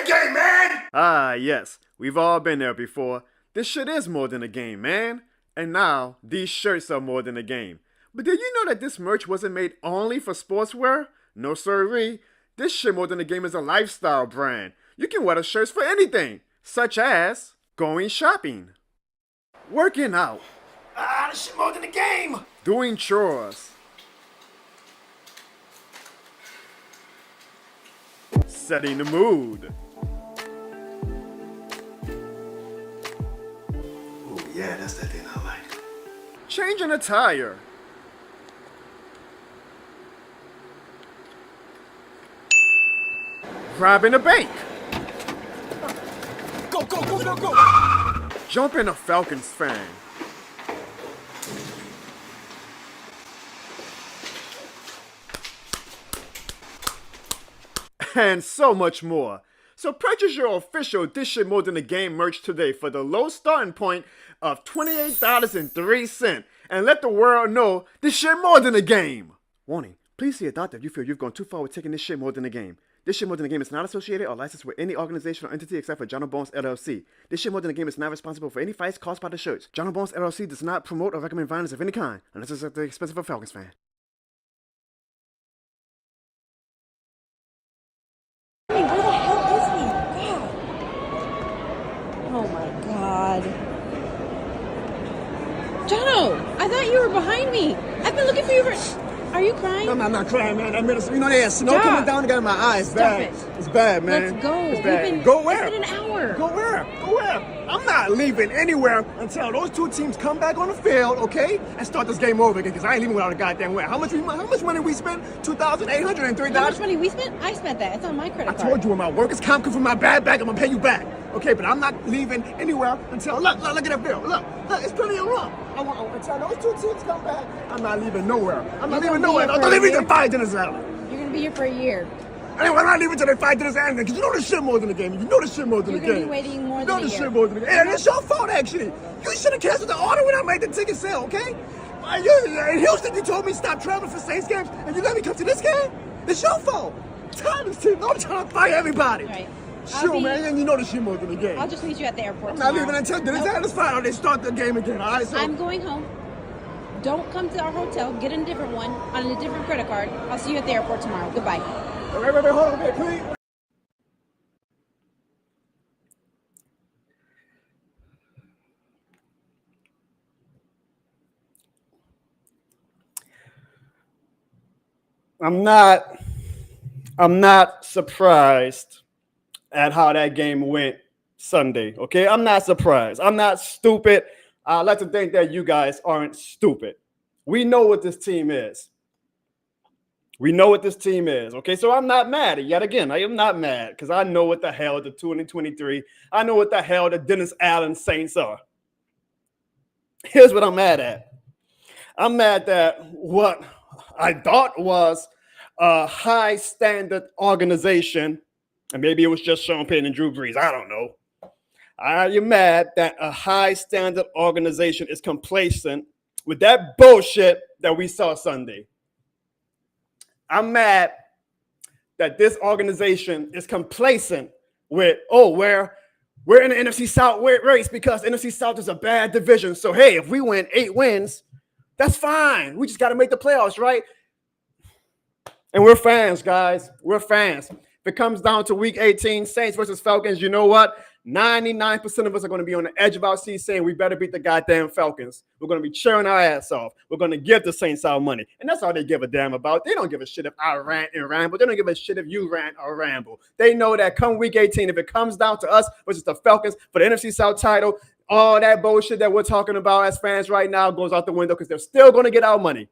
a game, man! Ah, yes, we've all been there before. This shit is more than a game, man. And now, these shirts are more than a game. But did you know that this merch wasn't made only for sportswear? No sirree. This shit more than a game is a lifestyle brand. You can wear the shirts for anything, such as going shopping, working out, This shit more than a game! doing chores, setting the mood, Ooh, yeah, that's that thing I like. changing a tire, robbing a bank, Go, go, go, go, go! jumping a Falcons fan, and so much more. So purchase your official This Shit More Than a Game merch today for the low starting point of $28.03 and let the world know this shit more than a game. Warning, please see a doctor if you feel you've gone too far with taking this shit more than a game. This Shit More Than a Game is not associated or licensed with any organization or entity except for Jono LLC. This Shit More Than a Game is not responsible for any fights caused by the shirts. Jono LLC does not promote or recommend violence of any kind unless it's at the expense of a Falcons fan. Where the hell is he? God. Oh my God. Jono, I thought you were behind me. I've been looking for you for... Are you crying? I'm not crying, man. I mean, there's snow Stop. coming down in my eyes. Stop Bad. it. It's bad, man. Let's go. It's bad. We've been- Go where? It's been an hour. Go where? Go where? I'm not leaving anywhere until those two teams come back on the field, okay, and start this game over again. Because I ain't leaving without a goddamn win. How much money we spent? $2,803. How much money we spent? I spent that. It's on my credit I card. told you when my workers' comp come from my bad back, I'm gonna pay you back. Okay, but I'm not leaving anywhere until look at that bill. Look, it's plenty of room. Until those two teams come back, I'm not leaving nowhere. I'm not You're leaving gonna be nowhere. here I'm for a leaving year? to fight dinner's out. You're gonna be here for a year. Anyway, I'm not leaving till they fight dinner's out because you know this shit more than the game. You know this shit more than You're the gonna game. be waiting more You than know a this year. shit more than the game. And it's your fault actually. You should have canceled the order when I made the ticket sale, okay? In Houston, you told me stop traveling for Saints games, and you let me come to this game. It's your fault. Time is team. I'm trying to fight everybody. Right. Sure, man, and you know this shit more than the game. I'll just meet you at the airport I'm not tomorrow. leaving until dinner's Nope. out. It's fine. They start the game again, all right? So I'm going home. Don't come to our hotel. Get a different one on a different credit card. I'll see you at the airport tomorrow. Goodbye. wait, hold on a minute, please. I'm not surprised at how that game went Sunday. Okay, I'm not surprised. I'm not stupid. I like to think that you guys aren't stupid. We know what this team is. We know what this team is. Okay, so I'm not mad. Yet again, I am not mad because I know what the hell the 2023. I know what the hell the Dennis Allen Saints are. Here's what I'm mad at. I'm mad that what I thought was a high standard organization, and maybe it was just Sean Payton and Drew Brees. I don't know. I am mad that a high standard organization is complacent with that bullshit that we saw Sunday. I'm mad that this organization is complacent with, we're in the NFC South race because NFC South is a bad division. So, hey, if we win 8 wins, that's fine. We just got to make the playoffs, right? And we're fans, guys. We're fans. If it comes down to week 18, Saints versus Falcons, you know what? 99% of us are going to be on the edge of our seat saying we better beat the goddamn Falcons. We're going to be cheering our ass off. We're going to give the Saints our money. And that's all they give a damn about. They don't give a shit if I rant and ramble. They don't give a shit if you rant or ramble. They know that come week 18, if it comes down to us versus the Falcons for the NFC South title, all that bullshit that we're talking about as fans right now goes out the window because they're still going to get our money.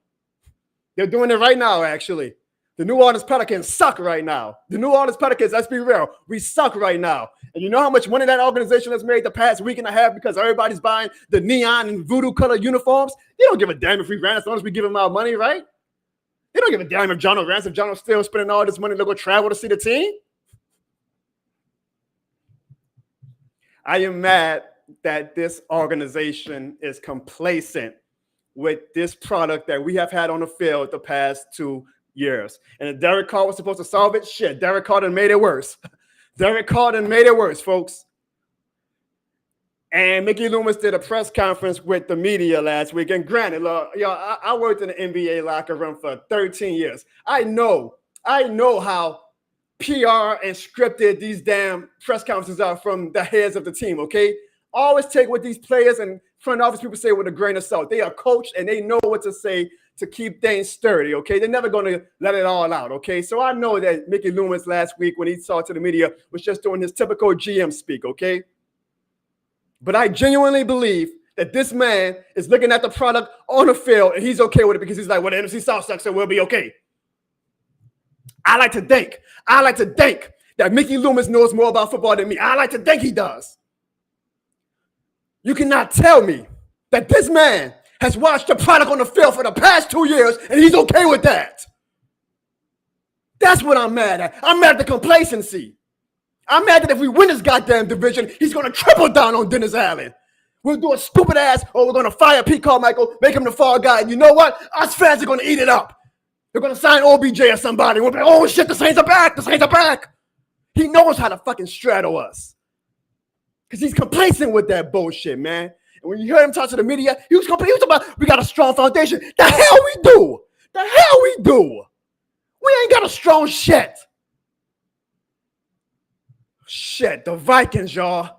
They're doing it right now, actually. The New Orleans Pelicans suck right now. The New Orleans Pelicans, let's be real, we suck right now. And you know how much money that organization has made the past week and a half because everybody's buying the neon and voodoo color uniforms? They don't give a damn if we ran as long as we give them our money, right? They don't give a damn if Jono rants, if Jono's still spending all this money to go travel to see the team. I am mad that this organization is complacent with this product that we have had on the field the past 2 years. And if Derek Carr was supposed to solve it, shit, Derek Carr done made it worse. Derek Carr made it worse, folks. And Mickey Loomis did a press conference with the media last week. And granted, look, I worked in the NBA locker room for 13 years. I know how PR and scripted these damn press conferences are from the heads of the team, okay? Always take what these players and front office people say with a grain of salt. They are coached and they know what to say to keep things sturdy, okay? They're never going to let it all out, okay? So I know that Mickey Loomis last week when he talked to the media was just doing his typical GM speak, okay? But I genuinely believe that this man is looking at the product on the field and he's okay with it because he's like, well, the NFC South sucks, so we'll be okay. I like to think that Mickey Loomis knows more about football than me. I like to think he does. You cannot tell me that this man has watched the product on the field for the past 2 years and he's okay with that. That's what I'm mad at. I'm mad at the complacency. I'm mad that if we win this goddamn division, he's going to triple down on Dennis Allen. We'll do a stupid ass, we're going to fire Pete Carmichael, make him the fall guy. And you know what? Us fans are going to eat it up. They're going to sign OBJ or somebody. We'll be like, oh shit, the Saints are back. The Saints are back. He knows how to fucking straddle us. Because he's complacent with that bullshit, man. And when you heard him talk to the media, he was talking about, we got a strong foundation. The hell we do. The hell we do. We ain't got a strong shit. Shit, the Vikings, y'all.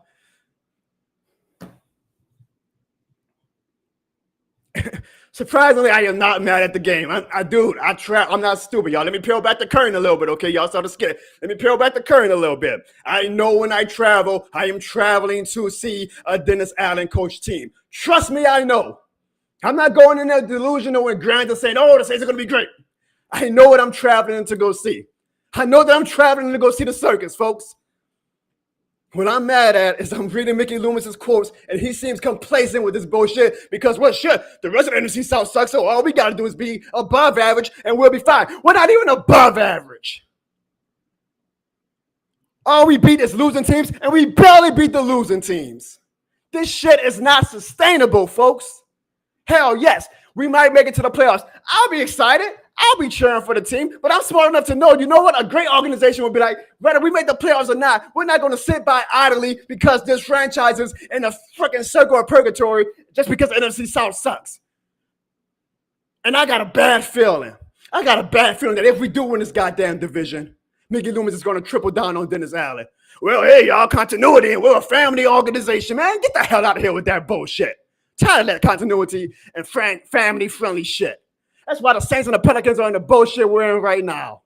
Surprisingly, I am not mad at the game. I'm not stupid, y'all. Let me peel back the curtain a little bit, okay? Y'all saw the skit. Let me peel back the curtain a little bit. I know when I travel, I am traveling to see a Dennis Allen coach team. Trust me, I know. I'm not going in there delusional and grand and saying, oh, the Saints are going to be great. I know what I'm traveling to go see. I know that I'm traveling to go see the circus, folks. What I'm mad at is I'm reading Mickey Loomis's quotes, and he seems complacent with this bullshit because, well, shit, the rest of the NFC South sucks, so all we got to do is be above average, and we'll be fine. We're not even above average. All we beat is losing teams, and we barely beat the losing teams. This shit is not sustainable, folks. Hell yes, we might make it to the playoffs. I'll be excited. I'll be cheering for the team, but I'm smart enough to know, you know what? A great organization will be like, whether we make the playoffs or not, we're not going to sit by idly because this franchise is in a freaking circle of purgatory just because the NFC South sucks. And I got a bad feeling. That if we do win this goddamn division, Mickey Loomis is going to triple down on Dennis Allen. Well, hey, y'all, continuity, and we're a family organization, man. Get the hell out of here with that bullshit. Tired of that continuity and family-friendly shit. That's why the Saints and the Pelicans are in the bullshit we're in right now.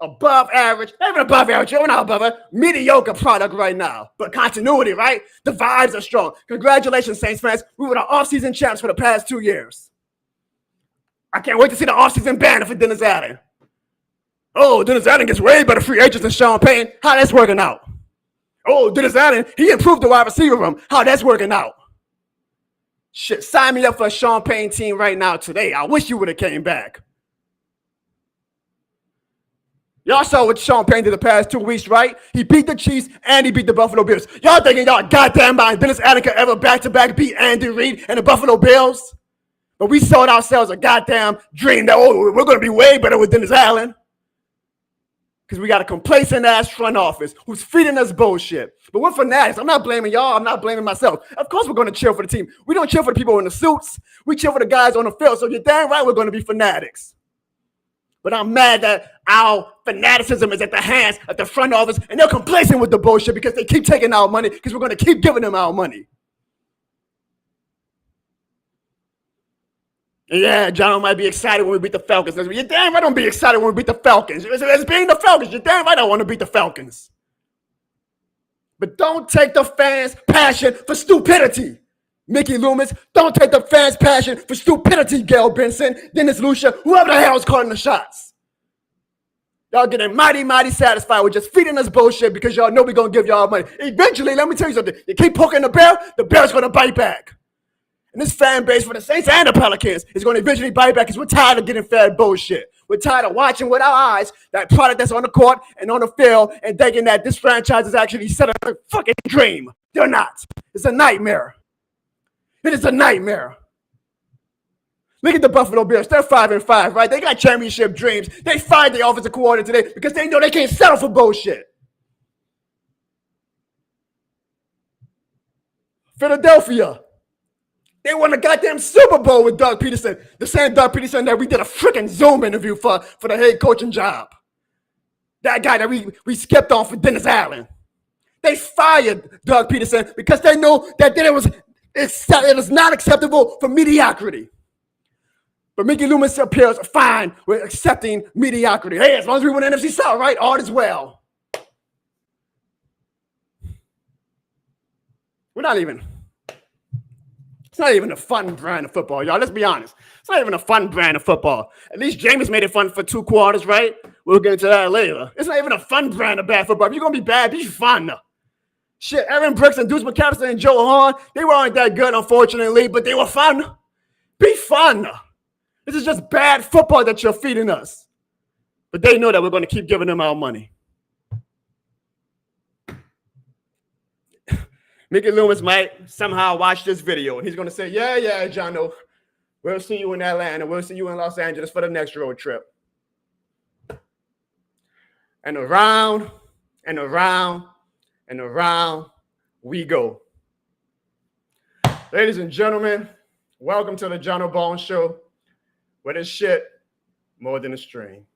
Above average, not even above average, we're not above it. Mediocre product right now. But continuity, right? The vibes are strong. Congratulations, Saints fans. We were the offseason champs for the past 2 years. I can't wait to see the offseason banner for Dennis Allen. Oh, Dennis Allen gets way better free agents than Sean Payton. How that's working out? Oh, Dennis Allen, he improved the wide receiver room. How that's working out? Shit, sign me up for a Sean Payton team right now today. I wish you would have came back. Y'all saw what Sean Payton did the past 2 weeks, right? He beat the Chiefs and he beat the Buffalo Bills. Y'all thinking y'all goddamn mind Dennis Allen could ever back-to-back beat Andy Reid and the Buffalo Bills? But we sold ourselves a goddamn dream that, oh, we're going to be way better with Dennis Allen. Because we got a complacent-ass front office who's feeding us bullshit. But we're fanatics. I'm not blaming y'all. I'm not blaming myself. Of course we're going to cheer for the team. We don't cheer for the people in the suits. We cheer for the guys on the field. So you're damn right we're going to be fanatics. But I'm mad that our fanaticism is at the hands of the front office, and they're complacent with the bullshit because they keep taking our money because we're going to keep giving them our money. Yeah, Jono might be excited when we beat the Falcons. You're damn right I don't be excited when we beat the Falcons. It's being the Falcons. You're damn right I want to beat the Falcons. But don't take the fans' passion for stupidity. Mickey Loomis, don't take the fans' passion for stupidity, Gail Benson, Dennis Lucia, whoever the hell is calling the shots. Y'all getting mighty satisfied with just feeding us bullshit because y'all know we're going to give y'all money. Eventually, let me tell you something. You keep poking the bear's going to bite back. And this fan base for the Saints and the Pelicans is going to eventually bite back because we're tired of getting fed bullshit. We're tired of watching with our eyes that product that's on the court and on the field and thinking that this franchise is actually set up a fucking dream. They're not. It's a nightmare. It is a nightmare. Look at the Buffalo Bills. They're 5-5, right? They got championship dreams. They fired the offensive coordinator today because they know they can't settle for bullshit. Philadelphia. They won a goddamn Super Bowl with Doug Peterson. The same Doug Peterson that we did a freaking Zoom interview for the head coaching job. That guy that we skipped on for Dennis Allen. They fired Doug Peterson because they know that it is not acceptable for mediocrity. But Mickey Loomis appears fine with accepting mediocrity. Hey, as long as we win the NFC South, right? All is well. It's not even a fun brand of football, y'all. Let's be honest. It's not even a fun brand of football. At least Jameis made it fun for 2 quarters, right? We'll get into that later. It's not even a fun brand of bad football. If you're going to be bad, be fun. Shit, Aaron Brooks and Deuce McAllister and Joe Horn, they weren't that good, unfortunately, but they were fun. Be fun. This is just bad football that you're feeding us. But they know that we're going to keep giving them our money. Mickey Loomis might somehow watch this video, and he's going to say, yeah, Jono, we'll see you in Atlanta. We'll see you in Los Angeles for the next road trip. And around and around and around we go. Ladies and gentlemen, welcome to the Jono Bone Show, where this shit more than a string.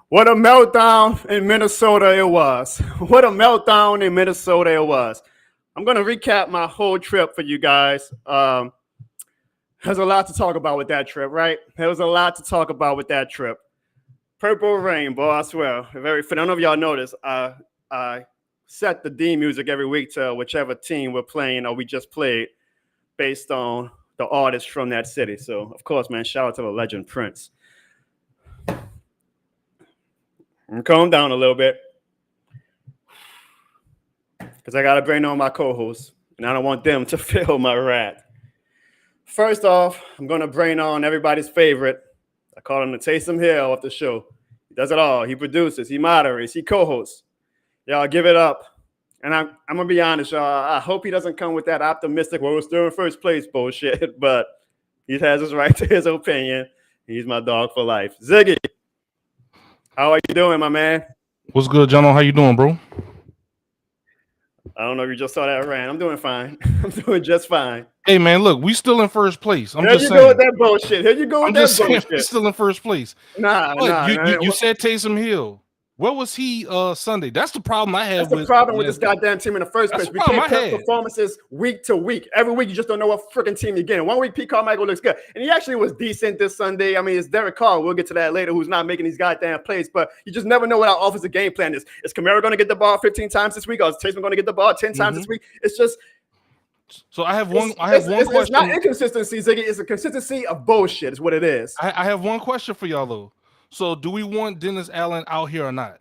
What a meltdown in Minnesota it was. What a meltdown in Minnesota it was. I'm going to recap my whole trip for you guys. There's a lot to talk about with that trip, right? There was a lot to talk about with that trip. Purple Rain, boy, I swear. Very fit. I don't know if y'all noticed. I set the D music every week to whichever team we're playing or we just played based on the artist from that city. So, of course, man, shout out to the legend Prince. And calm down a little bit because I got to bring on my co-hosts, and I don't want them to feel my wrath. First off, I'm going to bring on everybody's favorite. I call him the Taysom Hill of the show. He does it all. He produces, he moderates, he co-hosts. Y'all give it up. And I'm going to be honest, y'all. I hope he doesn't come with that optimistic, well, we're still in first place bullshit, but he has his right to his opinion. He's my dog for life. Ziggy. How are you doing, my man? What's good, Jono? How you doing, bro? I don't know if you just saw that rant. I'm doing fine. I'm doing just fine. Hey, man, look, we still in first place. Here you go with that bullshit. Here you go with that bullshit. We're still in first place. You said Taysom Hill. Where was he Sunday? That's the problem I have. That's the problem with this goddamn team in the first place. We can't put performances week to week. Every week you just don't know what freaking team you're getting. 1 week Pete Carmichael looks good. And he actually was decent this Sunday. I mean, it's Derek Carr. We'll get to that later, who's not making these goddamn plays. But you just never know what our offensive game plan is. Is Kamara going to get the ball 15 times this week? Or is Taysom going to get the ball 10 times this week? It's just... So I have one question. It's not inconsistency, Ziggy. It's a consistency of bullshit is what it is. I have one question for y'all, though. So do we want Dennis Allen out here or not?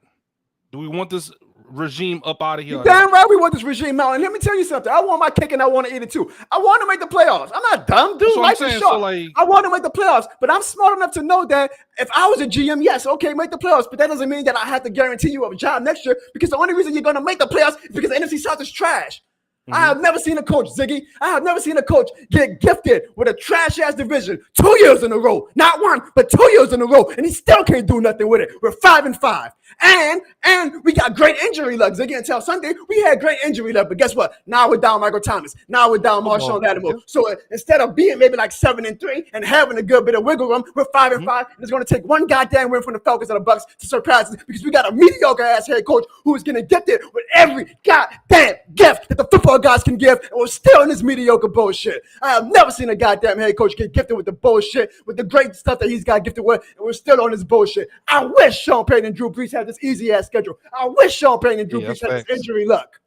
Do we want this regime up out of here? Damn right we want this regime out. And let me tell you something. I want my cake and I want to eat it too. I want to make the playoffs. I'm not dumb, dude. Life is short. I want to make the playoffs. But I'm smart enough to know that if I was a GM, yes, okay, make the playoffs. But that doesn't mean that I have to guarantee you a job next year because the only reason you're going to make the playoffs is because the NFC South is trash. I have never seen a coach, Ziggy. I have never seen a coach get gifted with a trash-ass division 2 years in a row. Not one, but 2 years in a row. And he still can't do nothing with it. We're 5-5. And we got great injury luck. Ziggy, until Sunday, we had great injury luck. But guess what? Now we're down Michael Thomas. Now we're down Marshawn Lattimore. So instead of being maybe like 7-3 and having a good bit of wiggle room, we're 5-5. And it's going to take one goddamn win from the Falcons and the Bucks to surpass us because we got a mediocre-ass head coach who is going to get there with every goddamn gift that the football guys can give, and we're still in this mediocre bullshit. I have never seen a goddamn head coach get gifted with the bullshit, with the great stuff that he's got gifted with, and we're still on this bullshit. I wish Sean Payton and Drew Brees had this easy-ass schedule. I wish Sean Payton and Drew Brees had this injury luck.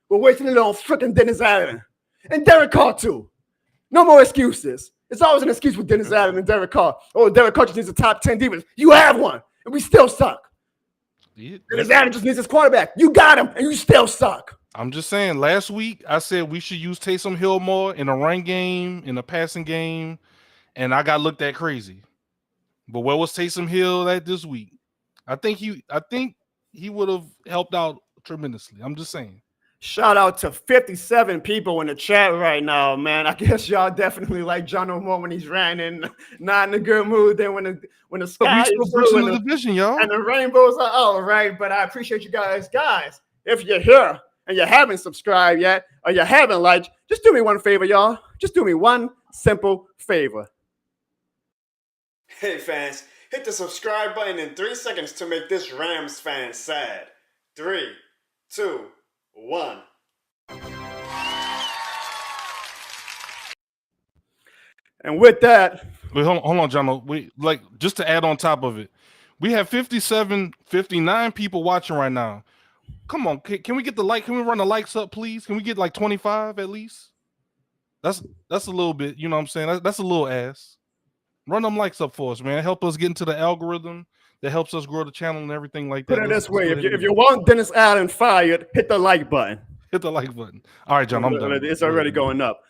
We're wasting it on freaking Dennis Allen. And Derek Carr, too. No more excuses. It's always an excuse with Dennis Allen and Derek Carr. Oh, Derek Carr just needs a top 10 defense. You have one, and we still suck. Dennis Allen just needs his quarterback. You got him, and you still suck. I'm just saying, last week I said we should use Taysom Hill more in a run game, in a passing game, and I got looked at crazy. But where was Taysom Hill at this week? I think he would have helped out tremendously. I'm just saying. Shout out to 57 people in the chat right now, man. I guess y'all definitely like Jono more when he's ranting, not in a good mood than when the sky is blue and division, y'all. And the rainbows are all right. But I appreciate you guys. Guys, if you're here and you haven't subscribed yet or you haven't liked, just do me one favor, y'all. Just do me one simple favor. Hey, fans, hit the subscribe button in 3 seconds to make this Rams fan sad. 3, 2, 1. And with that, wait, hold on, Jono. We just to add on top of it, we have 59 people watching right now. Come on, can we get the like? Can we run the likes up, please? Can we get like 25 at least? That's a little bit. You know what I'm saying? That's a little ass. Run them likes up for us, man. Help us get into the algorithm that helps us grow the channel and everything like that. Put it this way: if you want Dennis Allen fired, hit the like button. Hit the like button. All right, John, I'm done. It's already going up.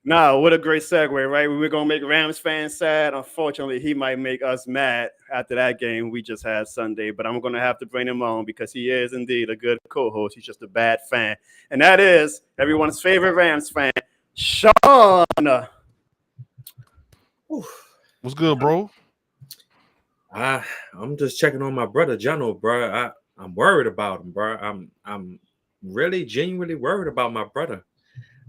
Now, what a great segue, right? We're gonna make Rams fans sad. Unfortunately, he might make us mad after that game we just had Sunday. But I'm gonna have to bring him on because he is indeed a good co-host. He's just a bad fan, and that is everyone's favorite Rams fan, Sean. What's good, bro? I'm just checking on my brother Jono, bro. I'm worried about him, bro. I'm really genuinely worried about my brother.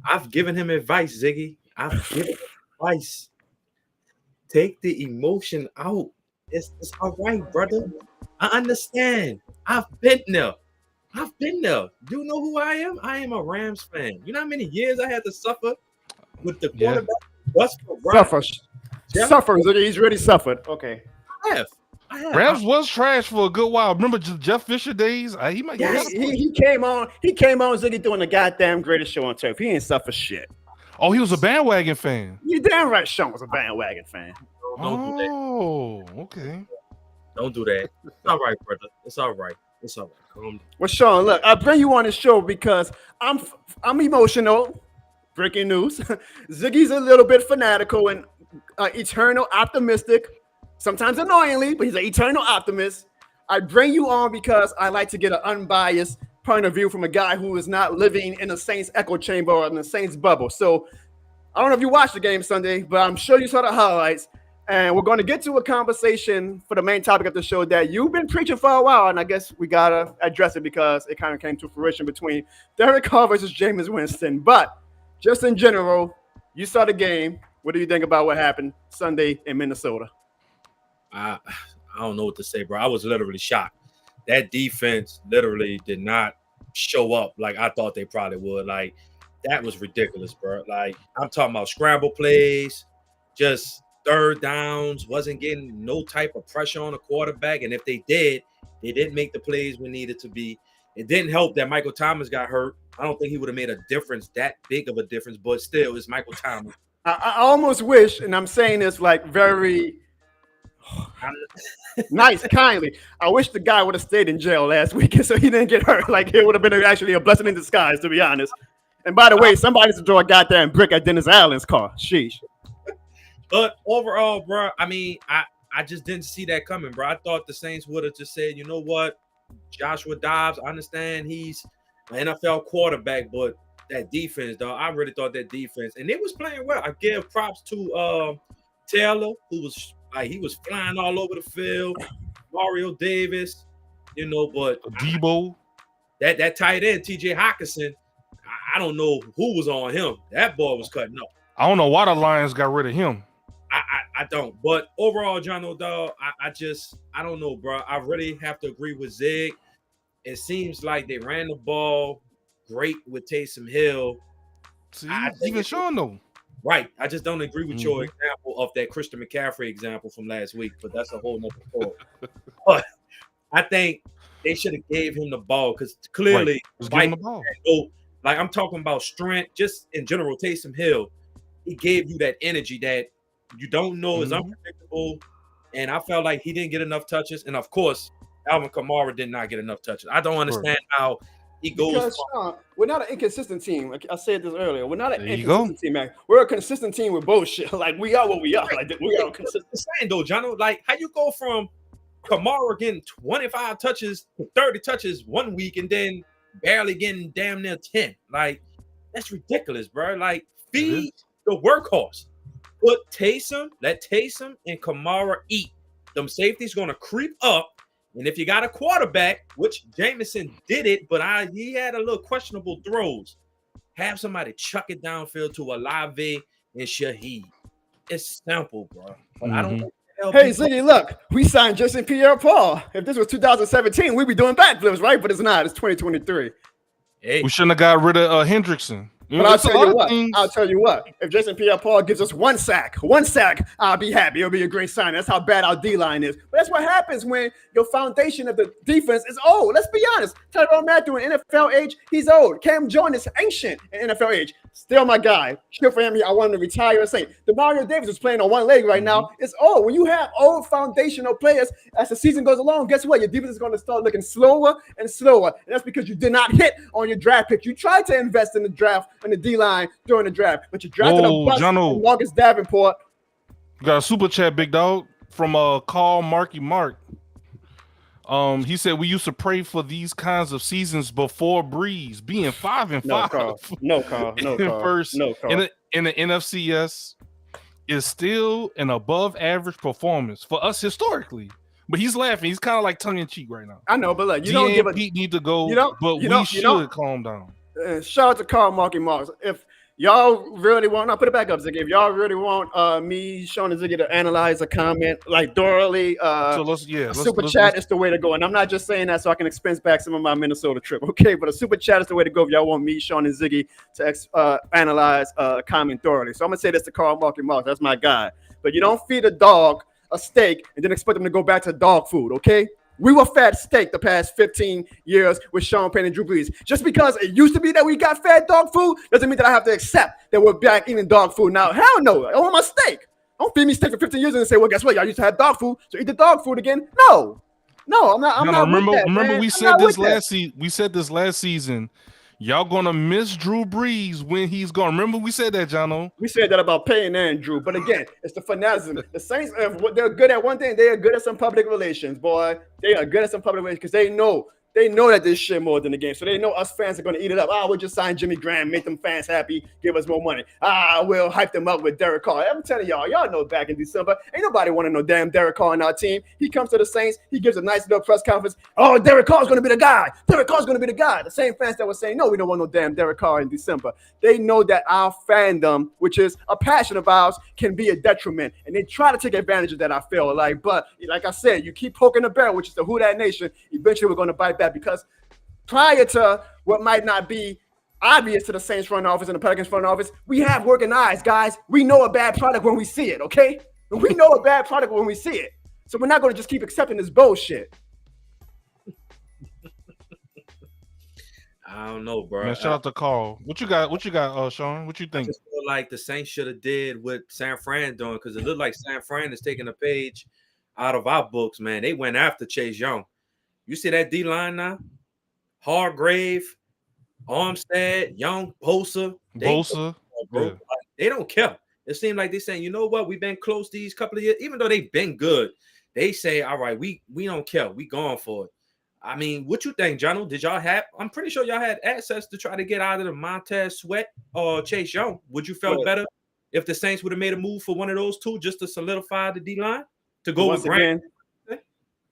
I've given him advice, Ziggy. I've given him advice. Take the emotion out. It's all right, brother. I understand. I've been there. You know who I am? I am a Rams fan. You know how many years I had to suffer with the quarterback? Suffers. He's really suffered. Okay. I have. Rams was trash for a good while. Remember Jeff Fisher days? He might. Yeah, he came on. He came on. Ziggy doing the goddamn greatest show on turf. He ain't suffer shit. Oh, he was a bandwagon fan. You damn right. Sean was a bandwagon fan. Don't do that. Oh, okay. Don't do that. It's all right, brother. It's all right. Well, Sean, look, I bring you on the show because I'm emotional. Breaking news: Ziggy's a little bit fanatical and eternal optimistic. Sometimes annoyingly, but he's an eternal optimist. I bring you on because I like to get an unbiased point of view from a guy who is not living in a Saints echo chamber or in the Saints bubble. So I don't know if you watched the game Sunday, but I'm sure you saw the highlights. And we're going to get to a conversation for the main topic of the show that you've been preaching for a while. And I guess we got to address it because it kind of came to fruition between Derek Carr versus Jameis Winston. But just in general, you saw the game. What do you think about what happened Sunday in Minnesota? I don't know what to say, bro. I was literally shocked. That defense literally did not show up like I thought they probably would. Like, that was ridiculous, bro. Like, I'm talking about scramble plays, just third downs, wasn't getting no type of pressure on the quarterback. And if they did, they didn't make the plays we needed to be. It didn't help that Michael Thomas got hurt. I don't think he would have made a difference, that big of a difference, but still, it's Michael Thomas. I almost wish, and I'm saying this like very nice, kindly. I wish the guy would have stayed in jail last weekend so he didn't get hurt. Like, it would have been actually a blessing in disguise, to be honest. And by the way, somebody needs to throw a goddamn brick at Dennis Allen's car. Sheesh. But overall, bro, I mean, I just didn't see that coming, bro. I thought the Saints would have just said, you know what, Joshua Dobbs, I understand he's an NFL quarterback, but that defense, though. I really thought that defense, and they was playing well. I give props to Taylor, who was like he was flying all over the field. Mario Davis, but Debo. That tight end, TJ Hawkinson, I don't know who was on him. That boy was cutting up. I don't know why the Lions got rid of him. I don't. But overall, Jono, dog, I don't know, bro. I really have to agree with Zig. It seems like they ran the ball great with Taysom Hill. See, even Sean though. Right. I just don't agree with your example of that Christian McCaffrey example from last week, but that's a whole nother story. But I think they should have gave him the ball because clearly, give him the ball. Like I'm talking about strength, just in general, Taysom Hill, he gave you that energy that you don't know is unpredictable. And I felt like he didn't get enough touches. And of course, Alvin Kamara did not get enough touches. I don't understand how he goes. Because Sean, we're not an inconsistent team. Like I said this earlier. We're not an inconsistent team, man. We're a consistent team with bullshit. Like we are what we are. Like we are consistent. Saying though, Jono, like how you go from Kamara getting 25 touches to 30 touches one week and then barely getting damn near 10. Like that's ridiculous, bro. Like feed the workhorse. Let Taysom and Kamara eat. Them safeties gonna creep up. And if you got a quarterback, which Jameson did it, but he had a little questionable throws, have somebody chuck it downfield to Olave and Shaheed. It's simple, bro. But I don't know. Hey, Ziggy, look, we signed Justin Pierre-Paul. If this was 2017, we'd be doing backflips, right? But it's not. It's 2023. Hey. We shouldn't have got rid of Hendrickson. But I'll tell you what. If Jason Pierre-Paul gives us one sack, I'll be happy. It'll be a great sign. That's how bad our D-line is. But that's what happens when your foundation of the defense is old. Let's be honest. Tyrann Mathieu in NFL age, he's old. Cam Jordan is ancient in NFL age. Still my guy. Sure for him, I want him to retire and say, Mario Davis is playing on one leg right now. It's old. When you have old foundational players, as the season goes along, guess what? Your defense is going to start looking slower and slower. And that's because you did not hit on your draft pick. You tried to invest in the draft and the D-line during the draft, but you drafted a bust from Marcus Davenport. You got a super chat, big dog, from Carl Marky Mark. He said we used to pray for these kinds of seasons before Breeze being 5-5. No, Carl. In the NFCS is still an above average performance for us historically. But he's laughing. He's kind of like tongue in cheek right now. I know, but look, you don't give a Pete need to go. We should calm down. Shout out to Carl Marky Marks. If y'all really want, put it back up, Ziggy. If y'all really want me, Sean and Ziggy to analyze a comment like thoroughly, super chat is the way to go. And I'm not just saying that so I can expense back some of my Minnesota trip, okay? But a super chat is the way to go if y'all want me, Sean and Ziggy to analyze a comment thoroughly. So I'm gonna say this to Carl Marky Marks. That's my guy. But you don't feed a dog a steak and then expect them to go back to dog food, okay? We were fed steak the past 15 years with Sean Payne and Drew Brees. Just because it used to be that we got fed dog food doesn't mean that I have to accept that we're back eating dog food now. Hell no. I want my steak. Don't feed me steak for 15 years and say, well, guess what? Y'all used to have dog food, so eat the dog food again. No, I'm not. Remember, we said this last season. Y'all gonna miss Drew Brees when he's gone. Remember, we said that, Jono. We said that about Payne and Drew, but again, it's the fanaticism. The Saints, they're good at one thing. They are good at some public relations, boy. They are good at some public relations because they know that this shit more than the game. So they know us fans are going to eat it up. We'll just sign Jimmy Graham, make them fans happy, give us more money. We'll hype them up with Derek Carr. I'm telling y'all know back in December, ain't nobody wanting no damn Derek Carr on our team. He comes to the Saints, he gives a nice little press conference. Oh, Derek Carr's going to be the guy. Derek Carr's going to be the guy. The same fans that were saying, no, we don't want no damn Derek Carr in December. They know that our fandom, which is a passion of ours, can be a detriment. And they try to take advantage of that, I feel like. But like I said, you keep poking the bear, which is the Who Dat Nation, eventually we're going to bite back because prior to what might not be obvious to the Saints front office and the Pelicans front office, we have working eyes, guys. We know a bad product when we see it, okay? We know a bad product when we see it. So we're not going to just keep accepting this bullshit. I don't know, bro. Man, shout out to Carl. What you got, Sean? What you think? I just feel like the Saints should have did what San Fran doing because it looked like San Fran is taking a page out of our books, man. They went after Chase Young. You see that D-line now? Hargrave, Armstead, Young, Bosa. They don't care. It seemed like they're saying, you know what? We've been close these couple of years. Even though they've been good, they say, all right, we don't care. We going for it. I mean, what you think, Jono? Did y'all have? I'm pretty sure y'all had access to try to get out of the Montez Sweat or Chase Young. Would you felt better if the Saints would have made a move for one of those two just to solidify the D line to go Once with Grant? again,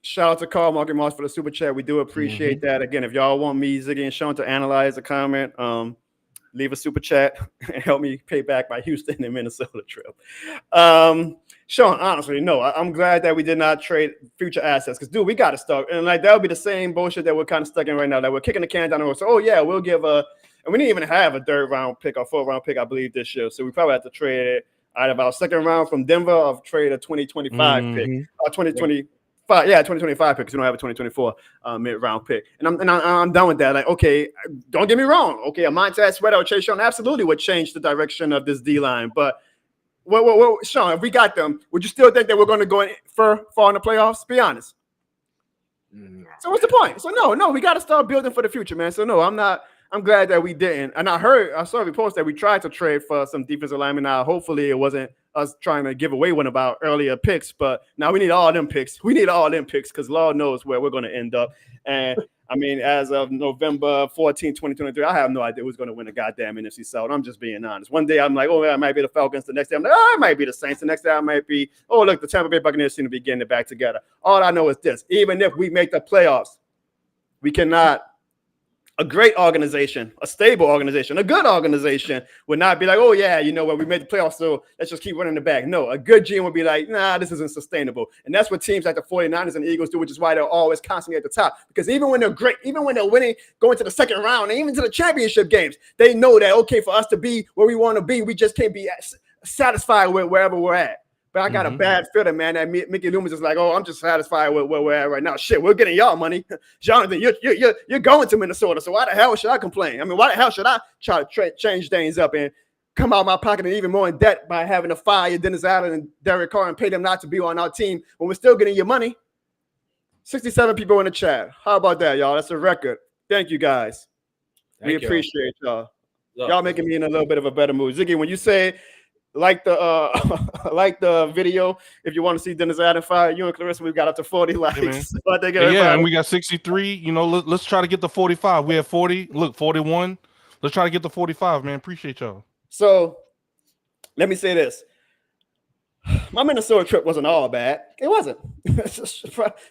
shout out to Carl Market Moss for the super chat. We do appreciate that. Again, if y'all want me, Ziggy, and Sean to analyze the comment, leave a super chat and help me pay back my Houston and Minnesota trip. Sean, honestly, no, I'm glad that we did not trade future assets because, dude, we got to start. And like that would be the same bullshit that we're kind of stuck in right now, that we're kicking the can down the road. So, oh, yeah, we'll give and we didn't even have a third round pick or fourth round pick, I believe, this year. So we probably have to trade it out of our second round from Denver or trade a 2025 pick or 2025. Yeah, 2025 pick because we don't have a 2024 mid-round pick. And I'm done with that. Like, okay, don't get me wrong. Okay, a Montez Sweat or Chase Young absolutely would change the direction of this D-line. But, Sean, if we got them, would you still think that we're going to go far in the playoffs? Be honest. So what's the point? So, no, we got to start building for the future, man. So, no, I'm glad that we didn't. And I saw a report that we tried to trade for some defensive linemen. Now, hopefully it wasn't us trying to give away one of our earlier picks, but now we need all them picks. We need all them picks because Lord knows where we're going to end up. And I mean, as of November 14, 2023, I have no idea who's going to win the goddamn NFC South. I'm just being honest. One day I'm like, oh, yeah, it might be the Falcons. The next day I'm like, oh, it might be the Saints. The next day I might be, oh, look, the Tampa Bay Buccaneers seem to be getting it back together. All I know is this: even if we make the playoffs, we cannot. A great organization, a stable organization, a good organization would not be like, oh, yeah, you know what, we made the playoffs, so let's just keep running the back. No, a good GM would be like, nah, this isn't sustainable. And that's what teams like the 49ers and the Eagles do, which is why they're always constantly at the top. Because even when they're great, even when they're winning, going to the second round, and even to the championship games, they know that, okay, for us to be where we want to be, we just can't be satisfied with wherever we're at. But I got a bad feeling, man, that Mickey Loomis is like, oh, I'm just satisfied with where we're at right now. Shit, we're getting y'all money. Jonathan, you're going to Minnesota, so why the hell should I complain? I mean, why the hell should I try to change things up and come out of my pocket and even more in debt by having to fire Dennis Allen and Derek Carr and pay them not to be on our team when we're still getting your money? 67 people in the chat. How about that, y'all? That's a record. Thank you, guys. We appreciate y'all. Y'all making me in a little bit of a better mood. Ziggy, when you say like the video, if you want to see Dennis Allen fire, you and Clarissa, we've got up to 40 likes. And we got 63. You know, let's try to get the 45. We have 40. Look, 41. Let's try to get the 45, man. Appreciate y'all. So let me say this. My Minnesota trip wasn't all bad. It wasn't.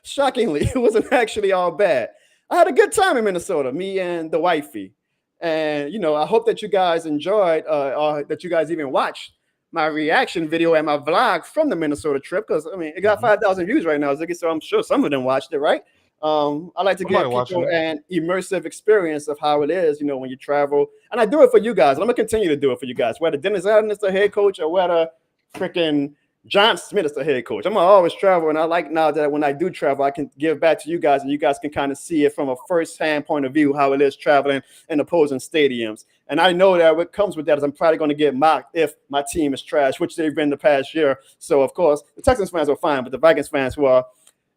Shockingly, it wasn't actually all bad. I had a good time in Minnesota, me and the wifey. And, you know, I hope that you guys enjoyed or that you guys even watched my reaction video and my vlog from the Minnesota trip, because I mean it got 5,000 views right now, Ziggy, so I'm sure some of them watched it, right? I like to give people an immersive experience of how it is, you know, when you travel, and I do it for you guys. I'm gonna continue to do it for you guys, whether Dennis Allen is the head coach or whether freaking John Smith is the head coach. I'm gonna always travel, and I like now that when I do travel, I can give back to you guys, and you guys can kind of see it from a first-hand point of view how it is traveling in opposing stadiums. And I know that what comes with that is I'm probably going to get mocked if my team is trash, which they've been the past year. So of course the Texans fans were fine, but the Vikings fans who are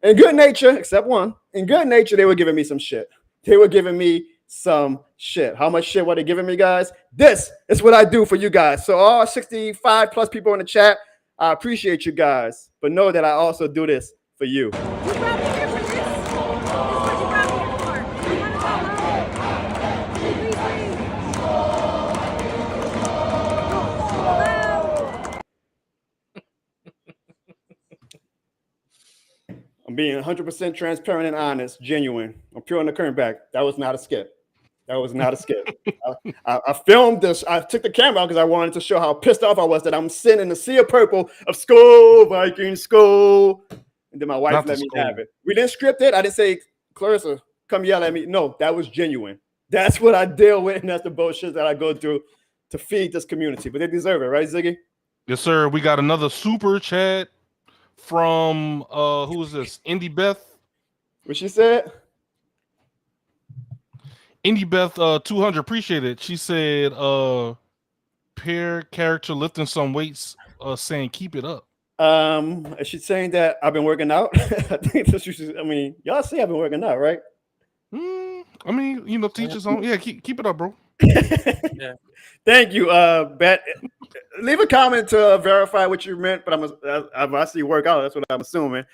in good nature, except one, in good nature, they were giving me some shit. How much shit were they giving me, guys? This is what I do for you guys. So all 65 plus people in the chat, I appreciate you guys, but know that I also do this for you. I'm being 100% transparent and honest, genuine. I'm peeling the curtain back. That was not a skit. I filmed this. I took the camera out because I wanted to show how pissed off I was that I'm sitting in the sea of purple of Skull, Vikings, Skull. And then my wife let me have it. We didn't script it. I didn't say, Clarissa, come yell at me. No, that was genuine. That's what I deal with, and that's the bullshit that I go through to feed this community. But they deserve it, right, Ziggy? Yes, sir. We got another super chat from who is this? Indy Beth. What she said? Indy Beth 200, appreciate it. She said pair character lifting some weights, saying keep it up. Is she saying that I've been working out? I think that's I mean, y'all see I've been working out, right? I mean, you know, teachers on. Yeah, keep it up, bro. Yeah. Thank you, Bet. Leave a comment to verify what you meant, but I see work out. That's what I'm assuming.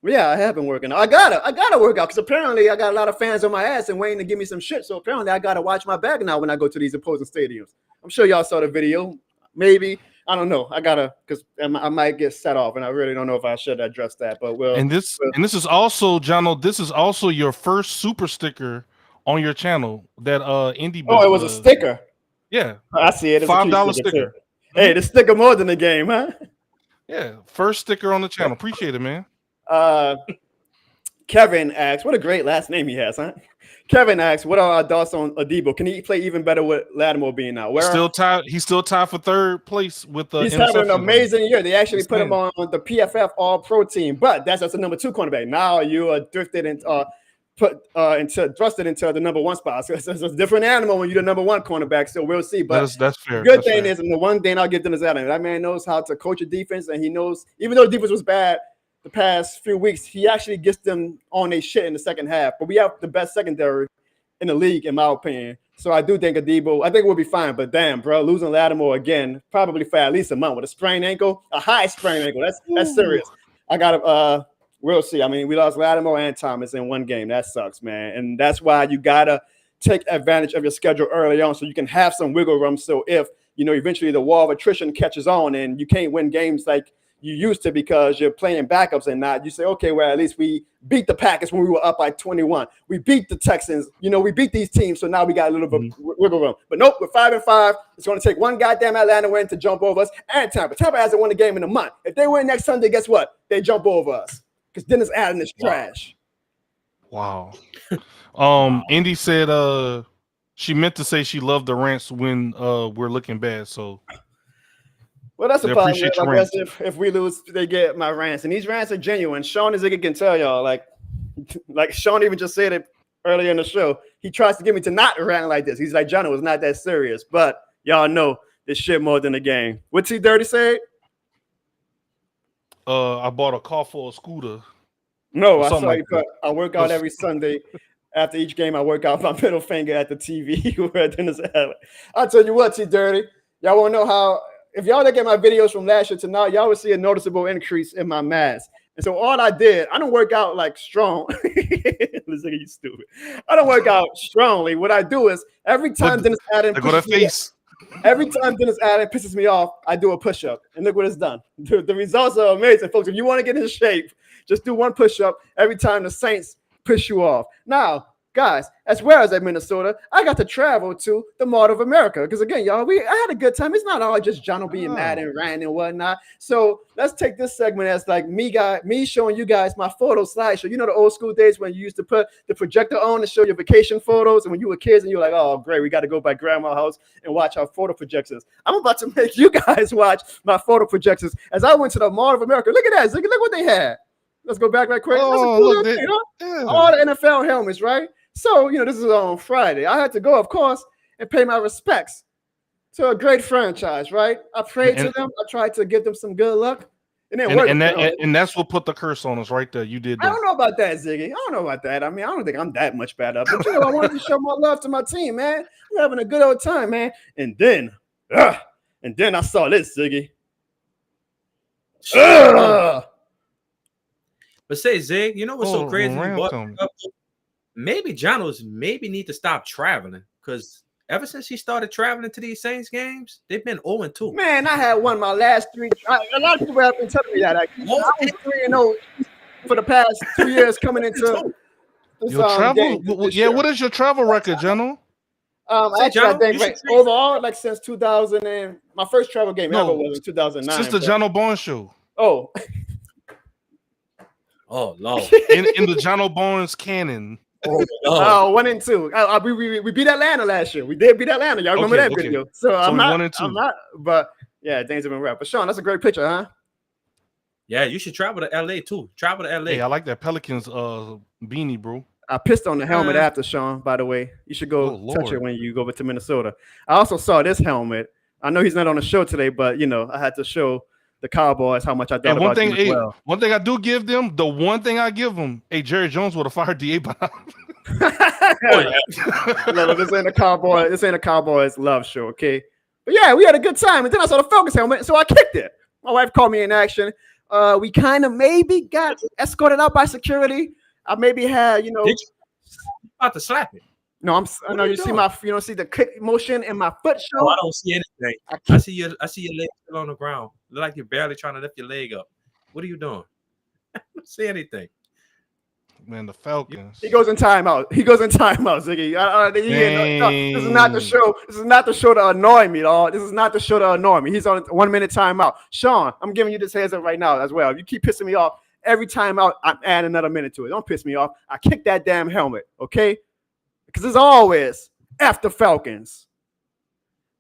Yeah, I have been working. I gotta work out because apparently I got a lot of fans on my ass and waiting to give me some shit. So apparently I gotta watch my back now when I go to these opposing stadiums. I'm sure y'all saw the video. Maybe I don't know. I gotta because I might get set off, and I really don't know if I should address that. But And this is also, Jono, this is also your first super sticker on your channel that Indie. Oh, it was a sticker. Yeah, I see it. It's $5 sticker. Hey, the sticker more than the game, huh? Yeah, first sticker on the channel. Appreciate it, man. Kevin asks, what a great last name he has, huh? Kevin asks, what are our thoughts on Adebo? Can he play even better with Lattimore being out? He's still tied for third place with the. He's having an amazing year. They actually put him on the PFF All-Pro team, but that's a number 2 cornerback. Now you are drifted and thrusted into the number 1 spot. So it's a different animal when you're the number 1 cornerback. So we'll see. But that's fair. Good thing is, and the one thing I'll give them is that man knows how to coach a defense, and he knows even though the defense was bad the past few weeks, he actually gets them on their shit in the second half. But we have the best secondary in the league, in my opinion. So I do think Adebo, I think we'll be fine. But damn, bro, losing Lattimore again, probably for at least a month with a sprained ankle, a high sprained ankle. That's serious. We'll see. I mean, we lost Lattimore and Thomas in one game. That sucks, man. And that's why you gotta take advantage of your schedule early on so you can have some wiggle room. So if eventually the wall of attrition catches on and you can't win games like you used to because you're playing backups and not, you say, okay, well, at least we beat the Packers when we were up by 21. We beat the Texans. We beat these teams, so now we got a little bit of wiggle room. But nope, we're 5-5. It's going to take one goddamn Atlanta win to jump over us and Tampa. Tampa hasn't won a game in a month. If they win next Sunday, guess what? They jump over us because Dennis Allen is trash. Wow. Indy said she meant to say she loved the rants when we're looking bad, so... Well, that's a positive. I guess if we lose, they get my rants. And these rants are genuine. Sean Iziggy can tell y'all, like Sean even just said it earlier in the show. He tries to get me to not rant like this. He's like, Jono, it's not that serious. But y'all know this shit more than a game. What's he dirty say? I bought a car for a scooter. No, I saw you put, I work out every Sunday. After each game, I work out my middle finger at the TV. I'll tell you what, T Dirty. Y'all want to know how... If y'all look at my videos from last year to now, y'all will see a noticeable increase in my mass. And so all I did, I don't work out like strong. Listen, you stupid. I don't work out strongly. What I do is every time Dennis Allen pisses me off, I do a push-up. And look what it's done. The results are amazing, folks. If you want to get in shape, just do one push-up every time the Saints push you off. Now, guys, as well as at Minnesota, I got to travel to the Mall of America because again, y'all, I had a good time. It's not all just Jono being mad and ranting and whatnot. So let's take this segment as like me showing you guys my photo slideshow. The old school days when you used to put the projector on and show your vacation photos, and when you were kids and you were like, oh great, we got to go by grandma's house and watch our photo projections. I'm about to make you guys watch my photo projections as I went to the Mall of America. Look at that, Ziggy. Look what they had. Let's go back right quick. Oh, thing, huh? Yeah. All the NFL helmets, right? So, this is on Friday. I had to go, of course, and pay my respects to a great franchise, right? I prayed to them. I tried to give them some good luck. And it worked. And that's what put the curse on us right there. You did that. I don't know about that, Ziggy. I don't know about that. I mean, I don't think I'm that much better. But, I wanted to show my love to my team, man. We're having a good old time, man. And then I saw this, Ziggy. But say, Zig, you know what's so crazy? Maybe Jono's need to stop traveling because ever since he started traveling to these Saints games, they've been 0-2. Man, I had won my last 3. A lot of people have been telling me that. I was 3-0 for the past 2 years coming into this travel. Game, what is your travel record, Jono? Actually, I think overall, like since 2000 and my first travel game ever was in 2009. Since the Jono Barnes show. Oh. Oh, Lord. in the Jono Barnes canon. Oh, 1 and 2. We beat Atlanta last year. We did beat Atlanta. Y'all remember that video? So I'm not. 1 and 2. I'm not. But yeah, things have been rough. But Sean, that's a great picture, huh? Yeah, you should travel to LA too. Travel to LA. Hey, I like that Pelicans beanie, bro. I pissed on the helmet after, Sean, by the way. You should go touch it when you go over to Minnesota. I also saw this helmet. I know he's not on the show today, but I had to show the Cowboys how much I thought about you as well. One thing I do give them, the one thing I give them, Jerry Jones would have fired D.A. Bob. No, this ain't a Cowboys love show, okay? But yeah, we had a good time. And then I saw the Falcons helmet, so I kicked it. My wife called me in action. We kind of maybe got escorted out by security. I maybe had, Did you about to slap it? No, I know are you you see doing? you don't see the kick motion in my foot show. Oh, I don't see anything. I see your leg still on the ground. Look like you're barely trying to lift your leg up. What are you doing? I don't see anything. Man, the Falcons. He goes in timeout. Ziggy. No, this is not the show. This is not the show to annoy me, dog. This is not the show to annoy me. He's on 1 minute timeout. Sean, I'm giving you this heads up right now as well. If you keep pissing me off every timeout, I'm adding another minute to it. Don't piss me off. I kick that damn helmet, okay? Because as always, F the Falcons.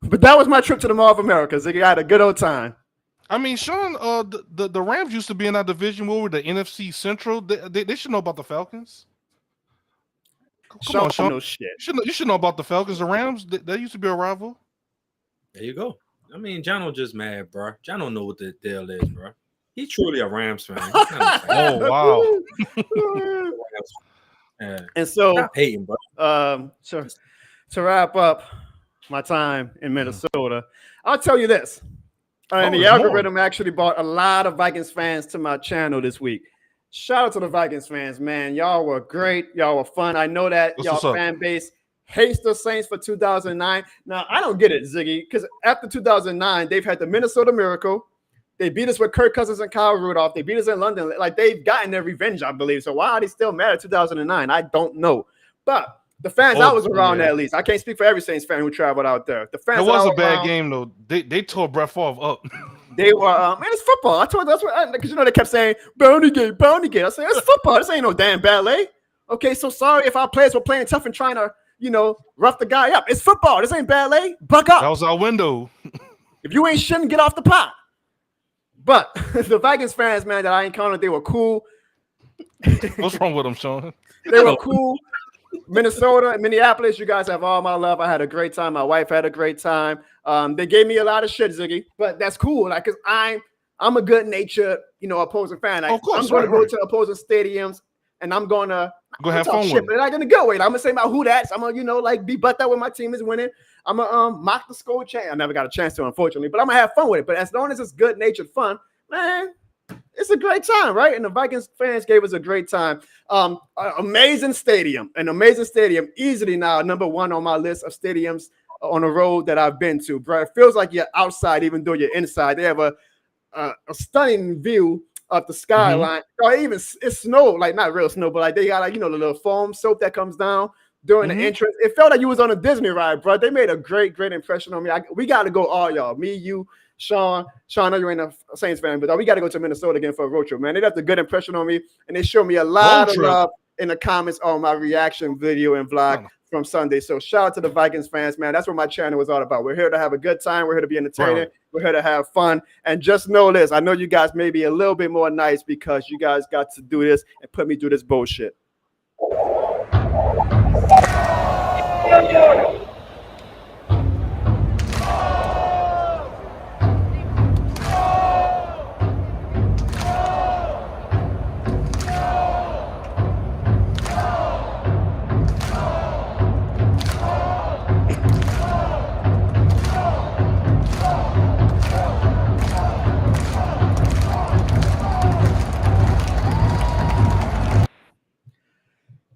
But that was my trip to the Mall of America, Ziggy. I had a good old time. I mean, Sean, the Rams used to be in that division. What were the NFC Central? They should know about the Falcons. Come on, Sean. No shit. You should know about the Falcons. The Rams, that used to be a rival. There you go. I mean, Jono just mad, bro. Jono know what the deal is, bro. He's truly a Rams fan. He's not a fan. Oh, wow. Yeah. And so, Stop hating, bro. to wrap up my time in Minnesota, I'll tell you this. And the algorithm actually brought a lot of Vikings fans to my channel this week. Shout out to the Vikings fans, man. Y'all were great. Y'all were fun. I know that y'all fan base hates the Saints for 2009. Now, I don't get it, Ziggy, because after 2009, they've had the Minnesota Miracle. They beat us with Kirk Cousins and Kyle Rudolph. They beat us in London. Like, they've gotten their revenge, I believe. So why are they still mad at 2009? I don't know. But the fans I was around at least. I can't speak for every Saints fan who traveled out there. The fans. It was a bad game though. They tore Brett Favre up. They were man, it's football. I told that's what because they kept saying bounty game. I said it's football. This ain't no damn ballet. Okay, so sorry if our players were playing tough and trying to rough the guy up. It's football. This ain't ballet. Buck up. That was our window. If you ain't shitting, get off the pot. But the Vikings fans, man, that I encountered, they were cool. What's wrong with them, Sean? They were cool. Minnesota and Minneapolis, you guys have all my love. I had a great time. My wife had a great time. They gave me a lot of shit, Ziggy, but that's cool. Like, cause I'm a good-natured, opposing fan. Like, of course, I'm going to go to opposing stadiums, and I'm going to go have fun with it. But I'm going to go with. I'm going to say about who that's. I'm going to, be butt that when my team is winning. I'm going to mock the score chain. I never got a chance to, unfortunately, but I'm going to have fun with it. But as long as it's good-natured fun, man, it's a great time, right? And the Vikings fans gave us a great time. Amazing stadium, easily now number one on my list of stadiums on the road that I've been to, bro. It feels like you're outside, even though you're inside. They have a stunning view of the skyline. Or even it snowed, like not real snow, but like they got like the little foam soap that comes down during the entrance. It felt like you was on a Disney ride, bro. They made a great impression on me. We got to go, all y'all, me, you. Sean, I know you ain't a Saints fan, but we got to go to Minnesota again for a road trip, man. They left a good impression on me, and they showed me a lot of love in the comments on my reaction video and vlog from Sunday. So shout out to the Vikings fans, man. That's what my channel was all about. We're here to have a good time. We're here to be entertaining. We're here to have fun. And just know this. I know you guys may be a little bit more nice because you guys got to do this and put me through this bullshit.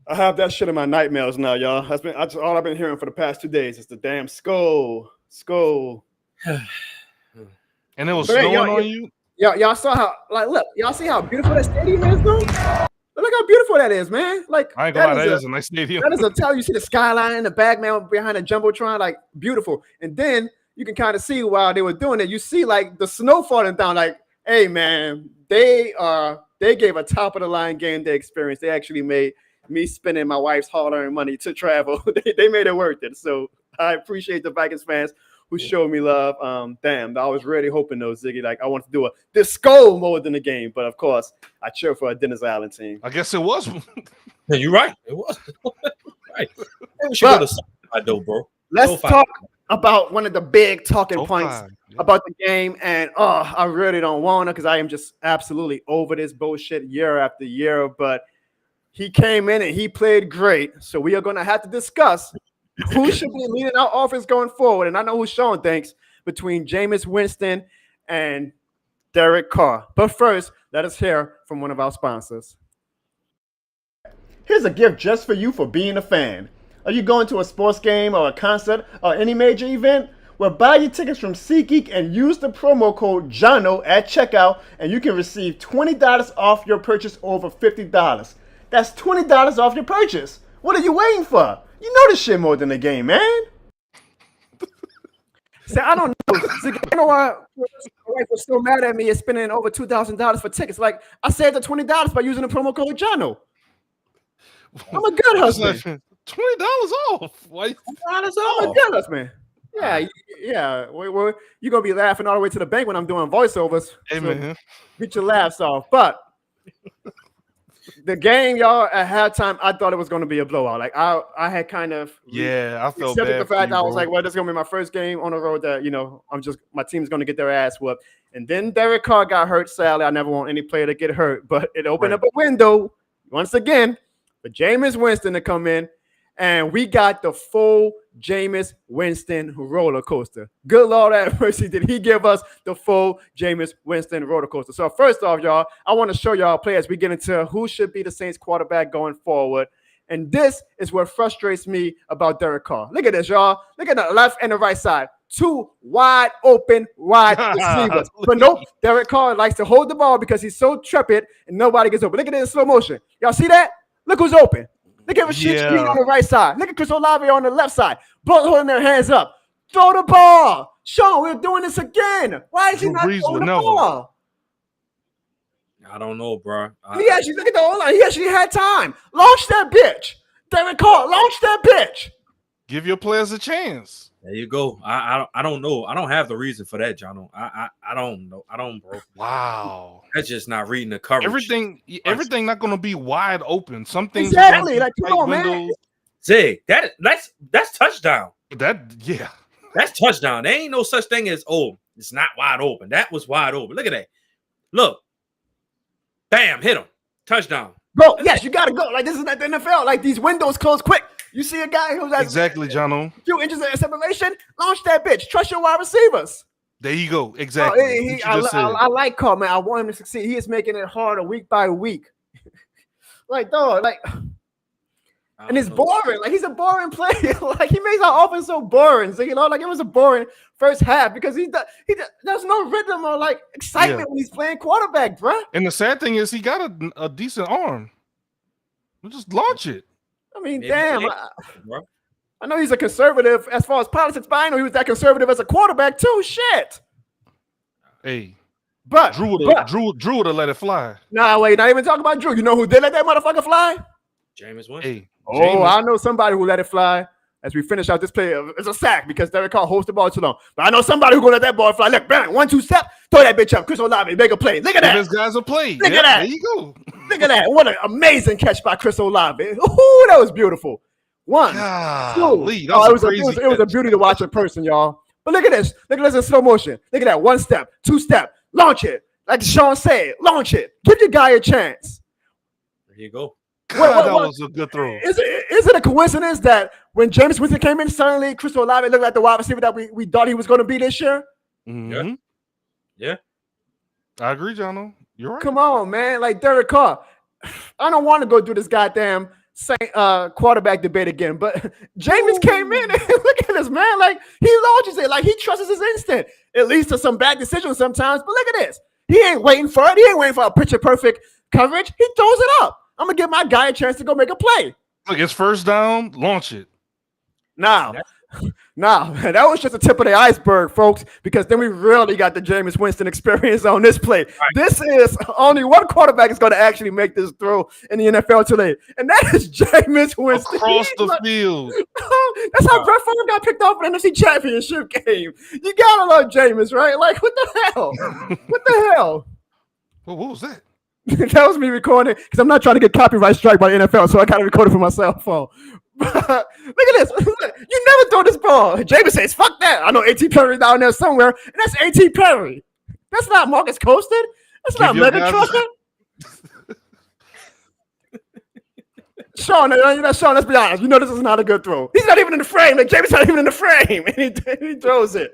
I have that shit in my nightmares now, y'all. That's all I've been hearing for the past 2 days. It's the damn skull. And it was snowing on you? Y'all saw how, look, y'all see how beautiful that stadium is, though? Look how beautiful that is, man. Like, I ain't gonna lie, that is a nice stadium. That is a tell. You see the skyline in the back, man, behind the Jumbotron, like, beautiful. And then you can kind of see while they were doing it, you see, like, the snow falling down, like, hey, man, they gave a top-of-the-line game day experience. They actually made me spending my wife's hard-earned money to travel. they made it worth it. So I appreciate the Vikings fans who showed me love. Damn, I was really hoping though, Ziggy, like I wanted to do a disco more than the game, but of course I cheer for a Dennis Allen team. I guess it was. Yeah, you're right. It was. Right. We should go to side though, bro. Let's talk about one of the big talking points about the game, and I really don't want to because I am just absolutely over this bullshit year after year, but he came in and he played great. So we are going to have to discuss who should be leading our offense going forward. And I know who Sean thinks between Jameis Winston and Derek Carr. But first, let us hear from one of our sponsors. Here's a gift just for you for being a fan. Are you going to a sports game or a concert or any major event? Well, buy your tickets from SeatGeek and use the promo code Jono at checkout, and you can receive $20 off your purchase over $50. That's $20 off your purchase. What are you waiting for? You know this shit more than a game, man. See, I don't know. See, you know why my wife was so mad at me is spending over $2,000 for tickets. Like, I saved the $20 by using the promo code Jono. I'm a good husband. $20 off. Why? I'm a good husband. Yeah. You're gonna be laughing all the way to the bank when I'm doing voiceovers. Hey, man. Get your laughs off. But the game, y'all, at halftime, I thought it was gonna be a blowout. Like I had kind of I felt accepted bad the fact for you, I was bro. like, well, this is gonna be my first game on the road that my team's gonna get their ass whooped. And then Derek Carr got hurt. Sadly, I never want any player to get hurt, but it opened up a window once again for Jameis Winston to come in. And we got the full Jameis Winston roller coaster. Good Lord have mercy, did he give us the full Jameis Winston roller coaster. So first off, y'all, I want to show y'all players we get into who should be the Saints quarterback going forward. And this is what frustrates me about Derek Carr. Look at this, y'all. Look at the left and the right side. Two wide open wide receivers. But nope, Derek Carr likes to hold the ball because he's so trepid and nobody gets open. Look at it in slow motion. Y'all see that? Look who's open. Look at Rashid Shaheed on the right side. Look at Chris Olave on the left side. Both holding their hands up. Throw the ball. Sean, we're doing this again. Why is he not throwing the ball? I don't know, bro. He actually, look at the O-line. He actually had time. Launch that bitch. Derek Carr, launch that bitch. Give your players a chance. There you go. I don't know. I don't have the reason for that, Jono. I don't know. I don't, bro. Wow. That's just not reading the coverage. Everything not going to be wide open. Some things exactly. Like, come on, man. Zig, that's touchdown. Yeah. That's touchdown. There ain't no such thing as it's not wide open. That was wide open. Look at that. Look. Bam, hit him. Touchdown. Bro, yes, you gotta go. Like, this is not the NFL. Like, these windows close quick. You see a guy who's at exactly, Jono. Few inches of separation, launch that bitch. Trust your wide receivers. There you go. Exactly. I like Carr, man. I want him to succeed. He is making it harder week by week. Like, dog, like, and it's boring. Like, he's a boring player. Like, he makes our offense so boring. So, like, it was a boring first half because there's no rhythm or like excitement when he's playing quarterback, bro. And the sad thing is, he got a decent arm. We'll just launch it. I mean, damn. I know he's a conservative as far as politics, but I know he was that conservative as a quarterback too. Shit. Hey, but Drew would have let it fly. Nah, wait, not even talk about Drew. You know who did let that motherfucker fly? Jameis Winston. Hey, I know somebody who let it fly. As we finish out this play, it's a sack because Derek Carr holds the ball too long. But I know somebody who's gonna let that ball fly. Look, bang, 1-2 step, throw that bitch up. Chris Olave, make a play. Look at that. This guy's a play. Look at that. There you go. Look at that. What an amazing catch by Chris Olave. Ooh, that was beautiful. 1, 2. It was a beauty to watch in person, y'all. But look at this. Look at this in slow motion. Look at that. 1 step, 2 step, launch it. Like Sean said, launch it. Give your guy a chance. There you go. God, that was a good throw. Is it a coincidence that when Jameis Winston came in, suddenly Chris Olave looked like the wide receiver that we thought he was going to be this year? Mm-hmm. Yeah. I agree, Jono. You're right. Come on, man. Like Derek Carr. I don't want to go through this goddamn quarterback debate again, but Jameis came in and look at this, man. Like, he launches it. Like, he trusts his instinct. It leads to some bad decisions sometimes, but look at this. He ain't waiting for it. He ain't waiting for a picture-perfect coverage. He throws it up. I'm going to give my guy a chance to go make a play. Look, it's first down. Launch it. Now, that was just the tip of the iceberg, folks, because then we really got the Jameis Winston experience on this play. Right. This is only one quarterback is going to actually make this throw in the NFL today, and that is Jameis Winston. Across the field. That's how Brett Favre got picked off in the NFC Championship game. You got to love Jameis, right? Like, what the hell? What the hell? Well, what was that? That was me recording because I'm not trying to get copyright strike by the NFL, so I got to record it for my cell phone. Look at this. You never throw this ball. Jameis says, fuck that. I know A.T. Perry down there somewhere, and that's A.T. Perry. That's not Marcus Colston. That's not Megatron. Sean, let's be honest. You know this is not a good throw. He's not even in the frame. Like, Jameis not even in the frame, and he throws it.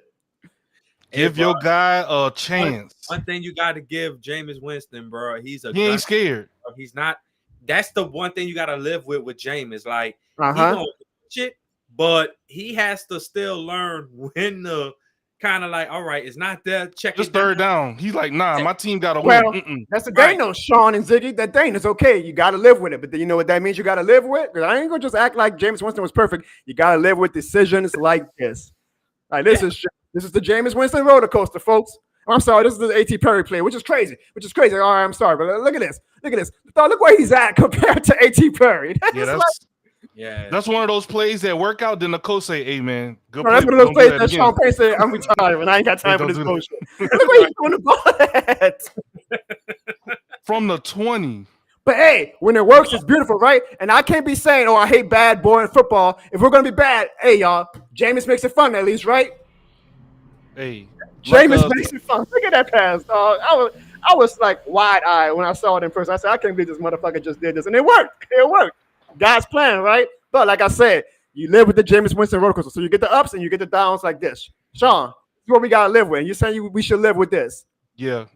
Give your guy a chance. One thing you got to give Jameis Winston, bro. He ain't scared. He's not. That's the one thing you got to live with Jameis. Like he gonna shit, but he has to still learn when to kind of like, all right, it's not there. Check just it third down. He's like, nah, my team got to Well, win. that's the thing, though, Sean and Ziggy. That thing is okay. You got to live with it. But you know what that means? You got to live with? Because I ain't going to just act like Jameis Winston was perfect. You got to live with decisions like this. Like, this is the Jameis Winston roller coaster, folks. I'm sorry. This is the A.T. Perry play, which is crazy. All right, I'm sorry. But look at this. Look where he's at compared to A.T. Perry. That's one of those plays that work out. Then the coach say, hey, man, good play. That's one of those plays that Sean Payne said, I'm retiring. I ain't got time for this bullshit. Look where he's throwing the ball at. From the 20. But hey, when it works, it's beautiful, right? And I can't be saying, oh, I hate bad, boring football. If we're going to be bad, hey, y'all, Jameis makes it fun at least, right? Hey. Jameis makes it fun. Look at that pass, dog. I was like wide-eyed when I saw it in person. I said, I can't believe this motherfucker just did this. And it worked. God's plan, right? But like I said, you live with the Jameis Winston roller coaster. So you get the ups and you get the downs like this. Sean, this is what we got to live with. And you're saying we should live with this. Yeah.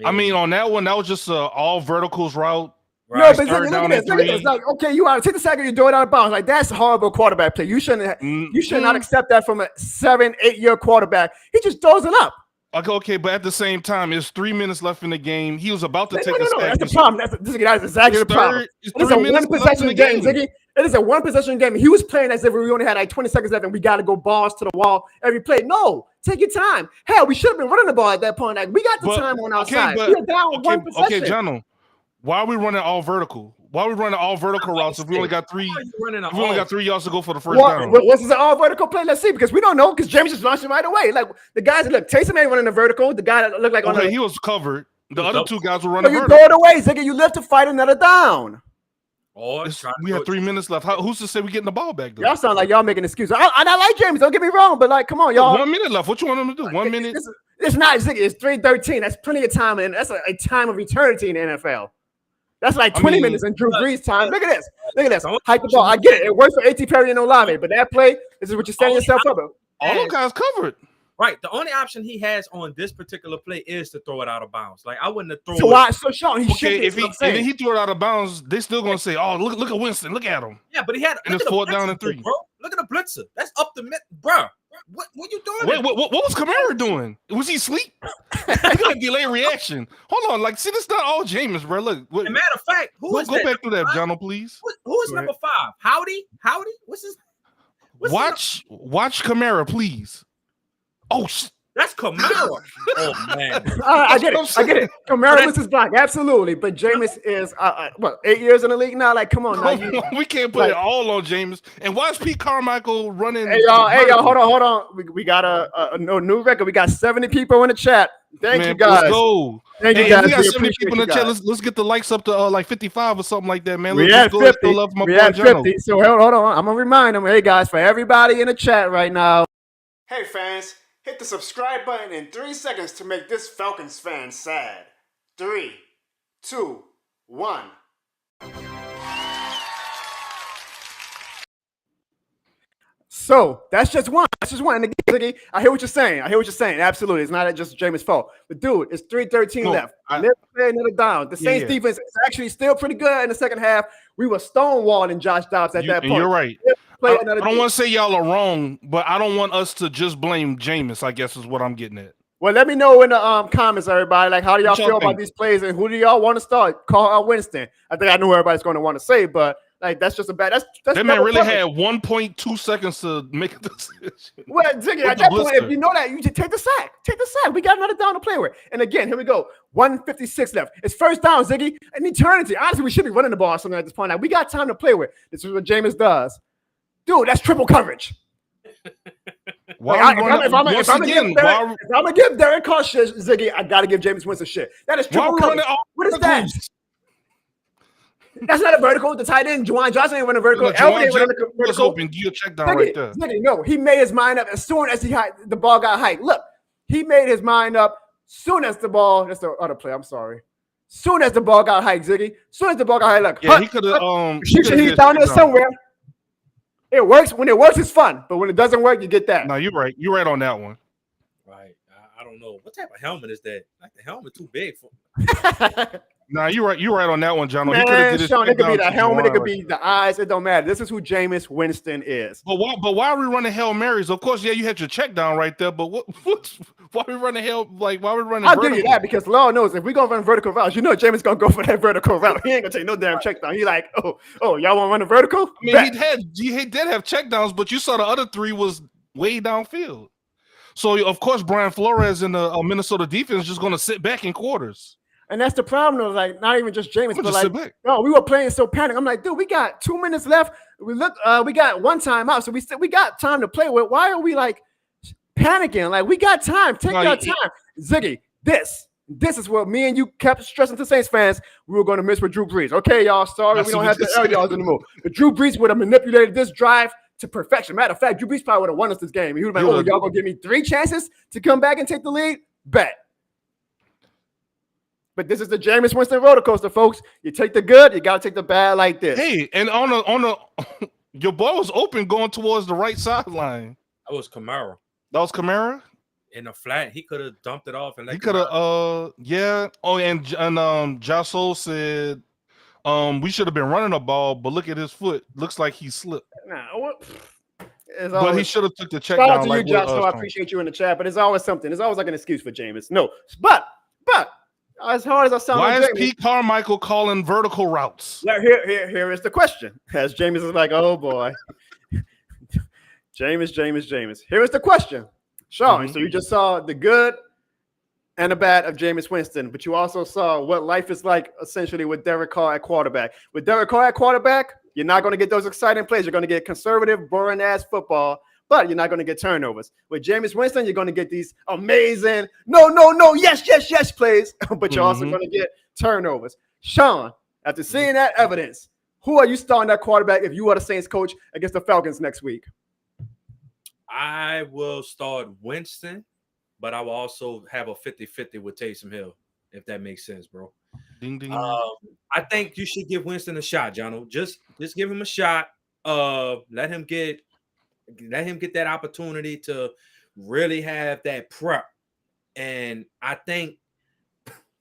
I mean, on that one, that was just all verticals route. Right? No, but look at this. Like, okay, you ought to take the sack and you throw it out of bounds. Like, that's horrible quarterback play. You should not accept that from a 7-8 year quarterback. He just throws it up. Okay, but at the same time, it's 3 minutes left in the game. He was about to take the sack. That's the problem. That's exactly the problem. It's a one-possession game, Ziggy. It is a one-possession game. He was playing as if we only had like 20 seconds left and we got to go balls to the wall every play. No, take your time. Hell, we should have been running the ball at that point. Like, we got the time on our side. We are down one possession. Okay, Jono, why are we running all vertical? Why are we running all vertical routes if we only got 3? If we only got 3 yards to go for the first down. What's this all vertical play? Let's see, because we don't know. Because James just launched it right away. Like the guys that look, Taysom ain't running the vertical. The guy that looked like he was covered. The other 2 guys were running. So you throw it away, Ziggy. You live to fight another down. We have 3 minutes left. Who's to say we're getting the ball back? Though? Y'all sound like y'all making excuses. I like James. Don't get me wrong, but like, come on, y'all. 1 minute left. What you want him to do? 1 minute. It's not Ziggy. It's 3:13. That's plenty of time, and that's a time of eternity in the NFL. That's like 20 minutes in Drew Brees' time. Look at this. Hike the ball. I get it. It works for A.T. Perry and Olave, but that play, this is what you're setting yourself up. All those guys covered. Right. The only option he has on this particular play is to throw it out of bounds. Like, I wouldn't have thrown it. So Sean, he should. If he threw it out of bounds, they still gonna say, "Oh, look at Winston. Look at him." Yeah, but he had. And it's 4th down and 3. Bro, look at the blitzer. That's up the mid, bro. What you doing? Wait, what was Kamara doing? Was he asleep? He got a delay reaction. Hold on, like, see, this not all Jameis, bro. Look. As a matter of fact, go back to that, Jono, please. Who is number 5? Howdy. What's his? Watch Kamara, please. Oh. That's Kamara. Oh man, I get it. Kamara was his block, absolutely. But Jameis is 8 years in the league now. Like, come on, now. We can't put it all on Jameis. And why is Pete Carmichael running? Hey y'all, hold on. We got a new record. We got 70 people in the chat. Thank you guys. Let's go. Thank you guys. We got 70 people in the chat. Let's get the likes up to like 55 or something like that, man. We at 50. We at 50. So hold on. I'm gonna remind them. Hey guys, for everybody in the chat right now. Hey fans. Hit the subscribe button in 3 seconds to make this Falcons fan sad. 3, 2, 1. So that's just one. And again, I hear what you're saying. Absolutely. It's not just Jameis' fault. But dude, it's 3:13 left. Let's play another down. The Saints defense is actually still pretty good in the second half. We were stonewalling Josh Dobbs at that point. You're right. I don't want to say y'all are wrong, but I don't want us to just blame Jameis, I guess is what I'm getting at. Well, let me know in the comments, everybody. Like, how do y'all feel about these plays, and who do y'all want to start? Call out Winston. I think I know what everybody's going to want to say, but like, that's just a bad. That man really had 1.2 seconds to make a decision. Well, Ziggy, at that point, if you know that, you just take the sack. We got another down to play with. And again, here we go. 1:56 left. It's first down, Ziggy. An eternity. Honestly, we should be running the ball or something at this point. Like, we got time to play with. This is what Jameis does. Dude, that's triple coverage. If I'm gonna give Derek Carr shit, Ziggy, I gotta give Jameis Winston shit. That is triple coverage. What is that? That's not a vertical. The tight end, Juwan Johnson, ain't running vertical. Elvin ain't running vertical. Open. Do your check down right there. Ziggy, no, he made his mind up as soon as the ball got hiked. Look, he made his mind up soon as the ball. That's the other play. I'm sorry. Soon as the ball got hiked, Ziggy. Soon as the ball got hiked, look. Yeah, he could have. He's down there somewhere. It works. When it works, it's fun. But when it doesn't work, you get that. No, you're right. You're right on that one. Right. don't know what type of helmet is that. Like the helmet too big for. Nah, you're right. You're right on that one, John. Man, Sean, it could be the helmet, it could be the eyes. It don't matter. This is who Jameis Winston is. But why are we running Hail Marys? Of course, yeah, you had your check down right there. But why are we running why are we running? I'll give you that because Lord knows if we gonna run vertical routes, you know Jameis gonna go for that vertical route. He ain't gonna take no damn check down. He like, oh, y'all want to run a vertical? I mean, he did have check downs, but you saw the other three was way downfield. So of course, Brian Flores and the Minnesota defense is just gonna sit back in quarters. And that's the problem, though. Like, not even just Jameis, but like, no, we were playing so panic. I'm like, dude, we got 2 minutes left. We got one time out, so we got time to play with. Why are we like panicking? Like, we got time. Take your time, Ziggy. This is what me and you kept stressing to Saints fans. We were going to miss with Drew Brees. Okay, y'all. Sorry, we don't have the air yards anymore. But Drew Brees would have manipulated this drive to perfection. Matter of fact, Drew Brees probably would have won us this game. He would have been, y'all gonna give me 3 chances to come back and take the lead? Bet. But this is the Jameis Winston roller coaster, folks. You take the good, you gotta take the bad like this. Hey, and on the your ball was open going towards the right sideline. That was Kamara. That was Kamara? In the flat, he could have dumped it off and he could have yeah. Oh, and Jasso said we should have been running the ball, but look at his foot. Looks like he slipped. But he should have took the check down. Shout out to you, Josh. I appreciate you in the chat, but it's always something. There's always like an excuse for Jameis. No, but as hard as I sound, why is Pete Carmichael calling vertical routes? Here is the question. As Jameis is like, oh boy, Jameis. Here is the question, Sean. So you just saw the good and the bad of Jameis Winston, but you also saw what life is like essentially with Derek Carr at quarterback. With Derek Carr at quarterback, you're not going to get those exciting plays. You're going to get conservative, boring-ass football, but you're not going to get turnovers. With Jameis Winston, you're going to get these amazing, no, yes plays, but you're also going to get turnovers. Sean, after seeing that evidence, who are you starting at quarterback if you are the Saints coach against the Falcons next week? I will start Winston, but I will also have a 50-50 with Taysom Hill, if that makes sense, bro. Ding, ding. I think you should give Winston a shot, Jono. Just give him a shot. Let him get that opportunity to really have that prep. And I think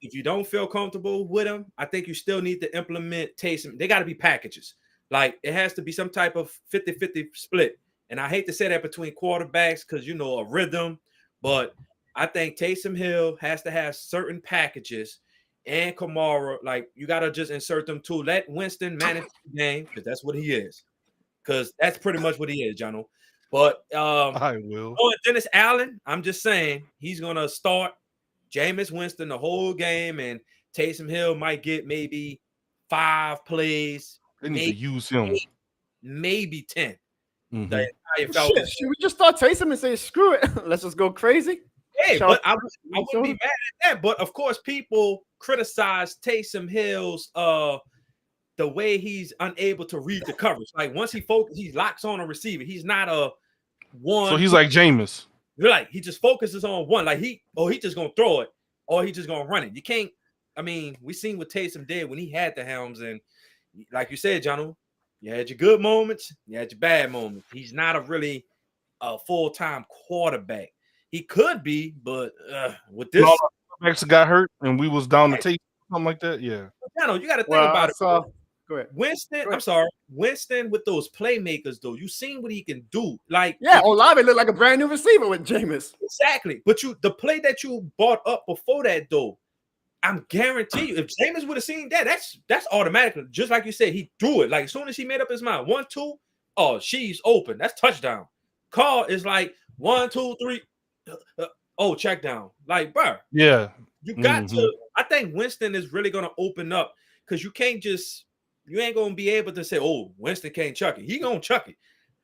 if you don't feel comfortable with him, I think you still need to implement Taysom. They got to be packages. Like it has to be some type of 50-50 split. And I hate to say that between quarterbacks because, you know, a rhythm. But I think Taysom Hill has to have certain packages and Kamara. Like, you got to just insert them too. Let Winston manage the game because that's what he is. Because that's pretty much what he is, Jono. But I will. Oh, Dennis Allen, I'm just saying he's going to start Jameis Winston the whole game, and Taysom Hill might get maybe 5 plays. They need to use him. Maybe 10. Should we just start Taysom and say, screw it? Let's just go crazy? Hey, but I wouldn't be mad at that. But, of course, people criticize Taysom Hill's the way he's unable to read the coverage. Like, once he locks on a receiver. He's not a one. So he's like Jameis. You're like, he just focuses on one. Like, he just going to throw it or he just going to run it. You can't – I mean, we seen what Taysom did when he had the helms. And like you said, Jono, you had your good moments, you had your bad moments. He's not a full-time quarterback. He could be, but with this quarterbacks got hurt and we was down to take something like that. Yeah. You got to think about it. Go ahead. Winston with those playmakers, though. You seen what he can do. Like, Olave looked like a brand new receiver with Jameis. Exactly. But the play that you brought up before that, though, I'm guaranteeing you, if Jameis would have seen that, that's automatically, just like you said, he threw it. Like, as soon as he made up his mind, 1, 2, oh, she's open. That's touchdown. Carr is like 1, 2, 3. Check down. Like, bro. Yeah. You got to. I think Winston is really going to open up because you ain't going to be able to say, oh, Winston can't chuck it. He going to chuck it.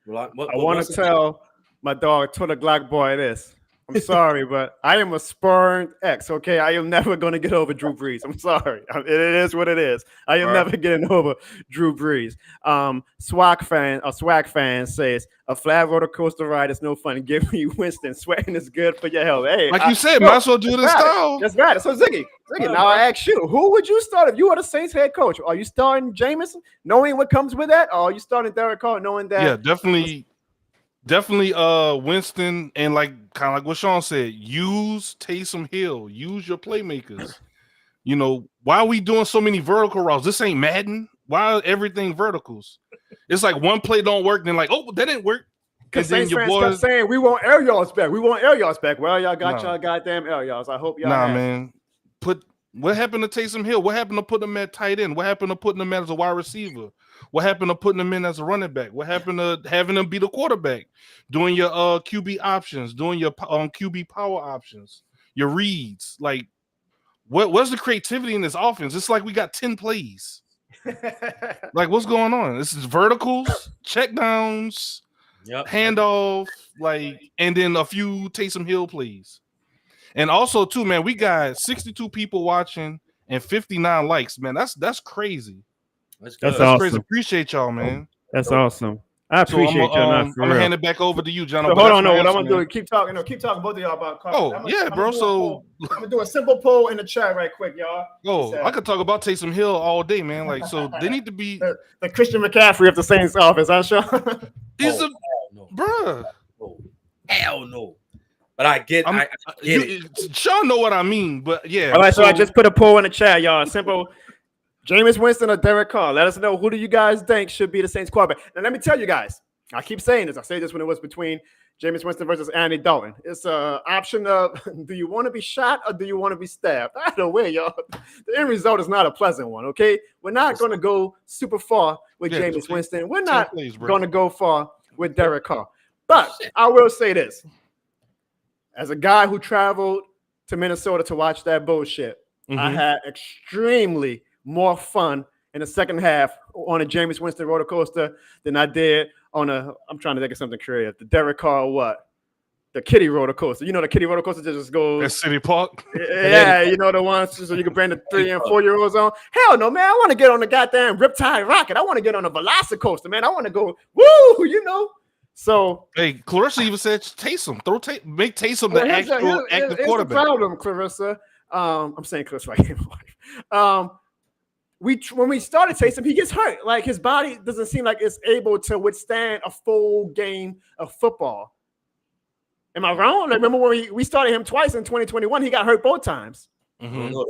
I want to tell my dog, Twitter Glock Boy, this. I'm sorry, but I am a spurned ex, okay? I am never going to get over Drew Brees. I'm sorry. It is what it is. I am never getting over Drew Brees. Swag fan says, a flat roller coaster ride is no fun. Give me Winston. Sweating is good for your health. Hey, like you said, might as well do this style. That's right. So, Ziggy, now I ask you, who would you start if you were the Saints head coach? Are you starting Jameis, knowing what comes with that? Or are you starting Derek Carr, knowing that? Yeah, definitely. Definitely Winston, and like kind of like what Sean said, use Taysom Hill, use your playmakers. You know, why are we doing so many vertical routes? This ain't Madden. Why are everything verticals? It's like one play don't work, then like, oh, that didn't work. Because then Saints fans kept saying we want air yards back. We want air yards back. Well, y'all got y'all goddamn air yards. I hope y'all man. What happened to Taysom Hill? What happened to putting him at tight end? What happened to putting him as a wide receiver? What happened to putting him in as a running back? What happened to having him be the quarterback? Doing your QB options, doing your QB power options, your reads. Like, what's the creativity in this offense? It's like we got 10 plays. Like, what's going on? This is verticals, check downs, handoff, like, and then a few Taysom Hill plays. And also, too, man, we got 62 people watching and 59 likes, man. That's crazy. That's awesome. Crazy. Appreciate y'all, man. That's awesome. I appreciate y'all. I'm gonna hand it back over to you, Jono. So hold on, what I'm gonna do is keep talking both of y'all about Carr. I'm gonna do a simple poll in the chat right quick, y'all. I could talk about Taysom Hill all day, man. Like, so they need to be the Christian McCaffrey of the Saints office, huh, Sean? He's bruh. Hell no. But I get it. Sean know what I mean, but yeah. All right, so I just put a poll in the chat, y'all. Simple. Jameis Winston or Derek Carr? Let us know, who do you guys think should be the Saints quarterback? And let me tell you guys, I keep saying this. I say this when it was between Jameis Winston versus Andy Dalton. It's an option of, do you want to be shot or do you want to be stabbed? Either way, y'all, the end result is not a pleasant one, okay? We're not going to go super far with Jameis Winston. We're not going to go far with Derek Carr. But I will say this. As a guy who traveled to Minnesota to watch that bullshit, I had extremely more fun in the second half on a Jameis Winston roller coaster than I did on I'm trying to think of something creative. The Derek Carr, the kiddie roller coaster. You know, the kiddie roller coaster just goes. At City Park? Yeah, you know, the ones so you can bring the 3 and 4 year olds on. Hell no, man. I want to get on the goddamn Riptide Rocket. I want to get on a Velocicoaster, man. I want to go, woo, you know. So hey, Clarissa even said Taysom. Make Taysom the actual active quarterback. The problem, Clarissa. I'm saying Clarissa like when we started Taysom, he gets hurt. Like, his body doesn't seem like it's able to withstand a full game of football. Am I wrong? Like, remember when we started him twice in 2021? He got hurt both times. No,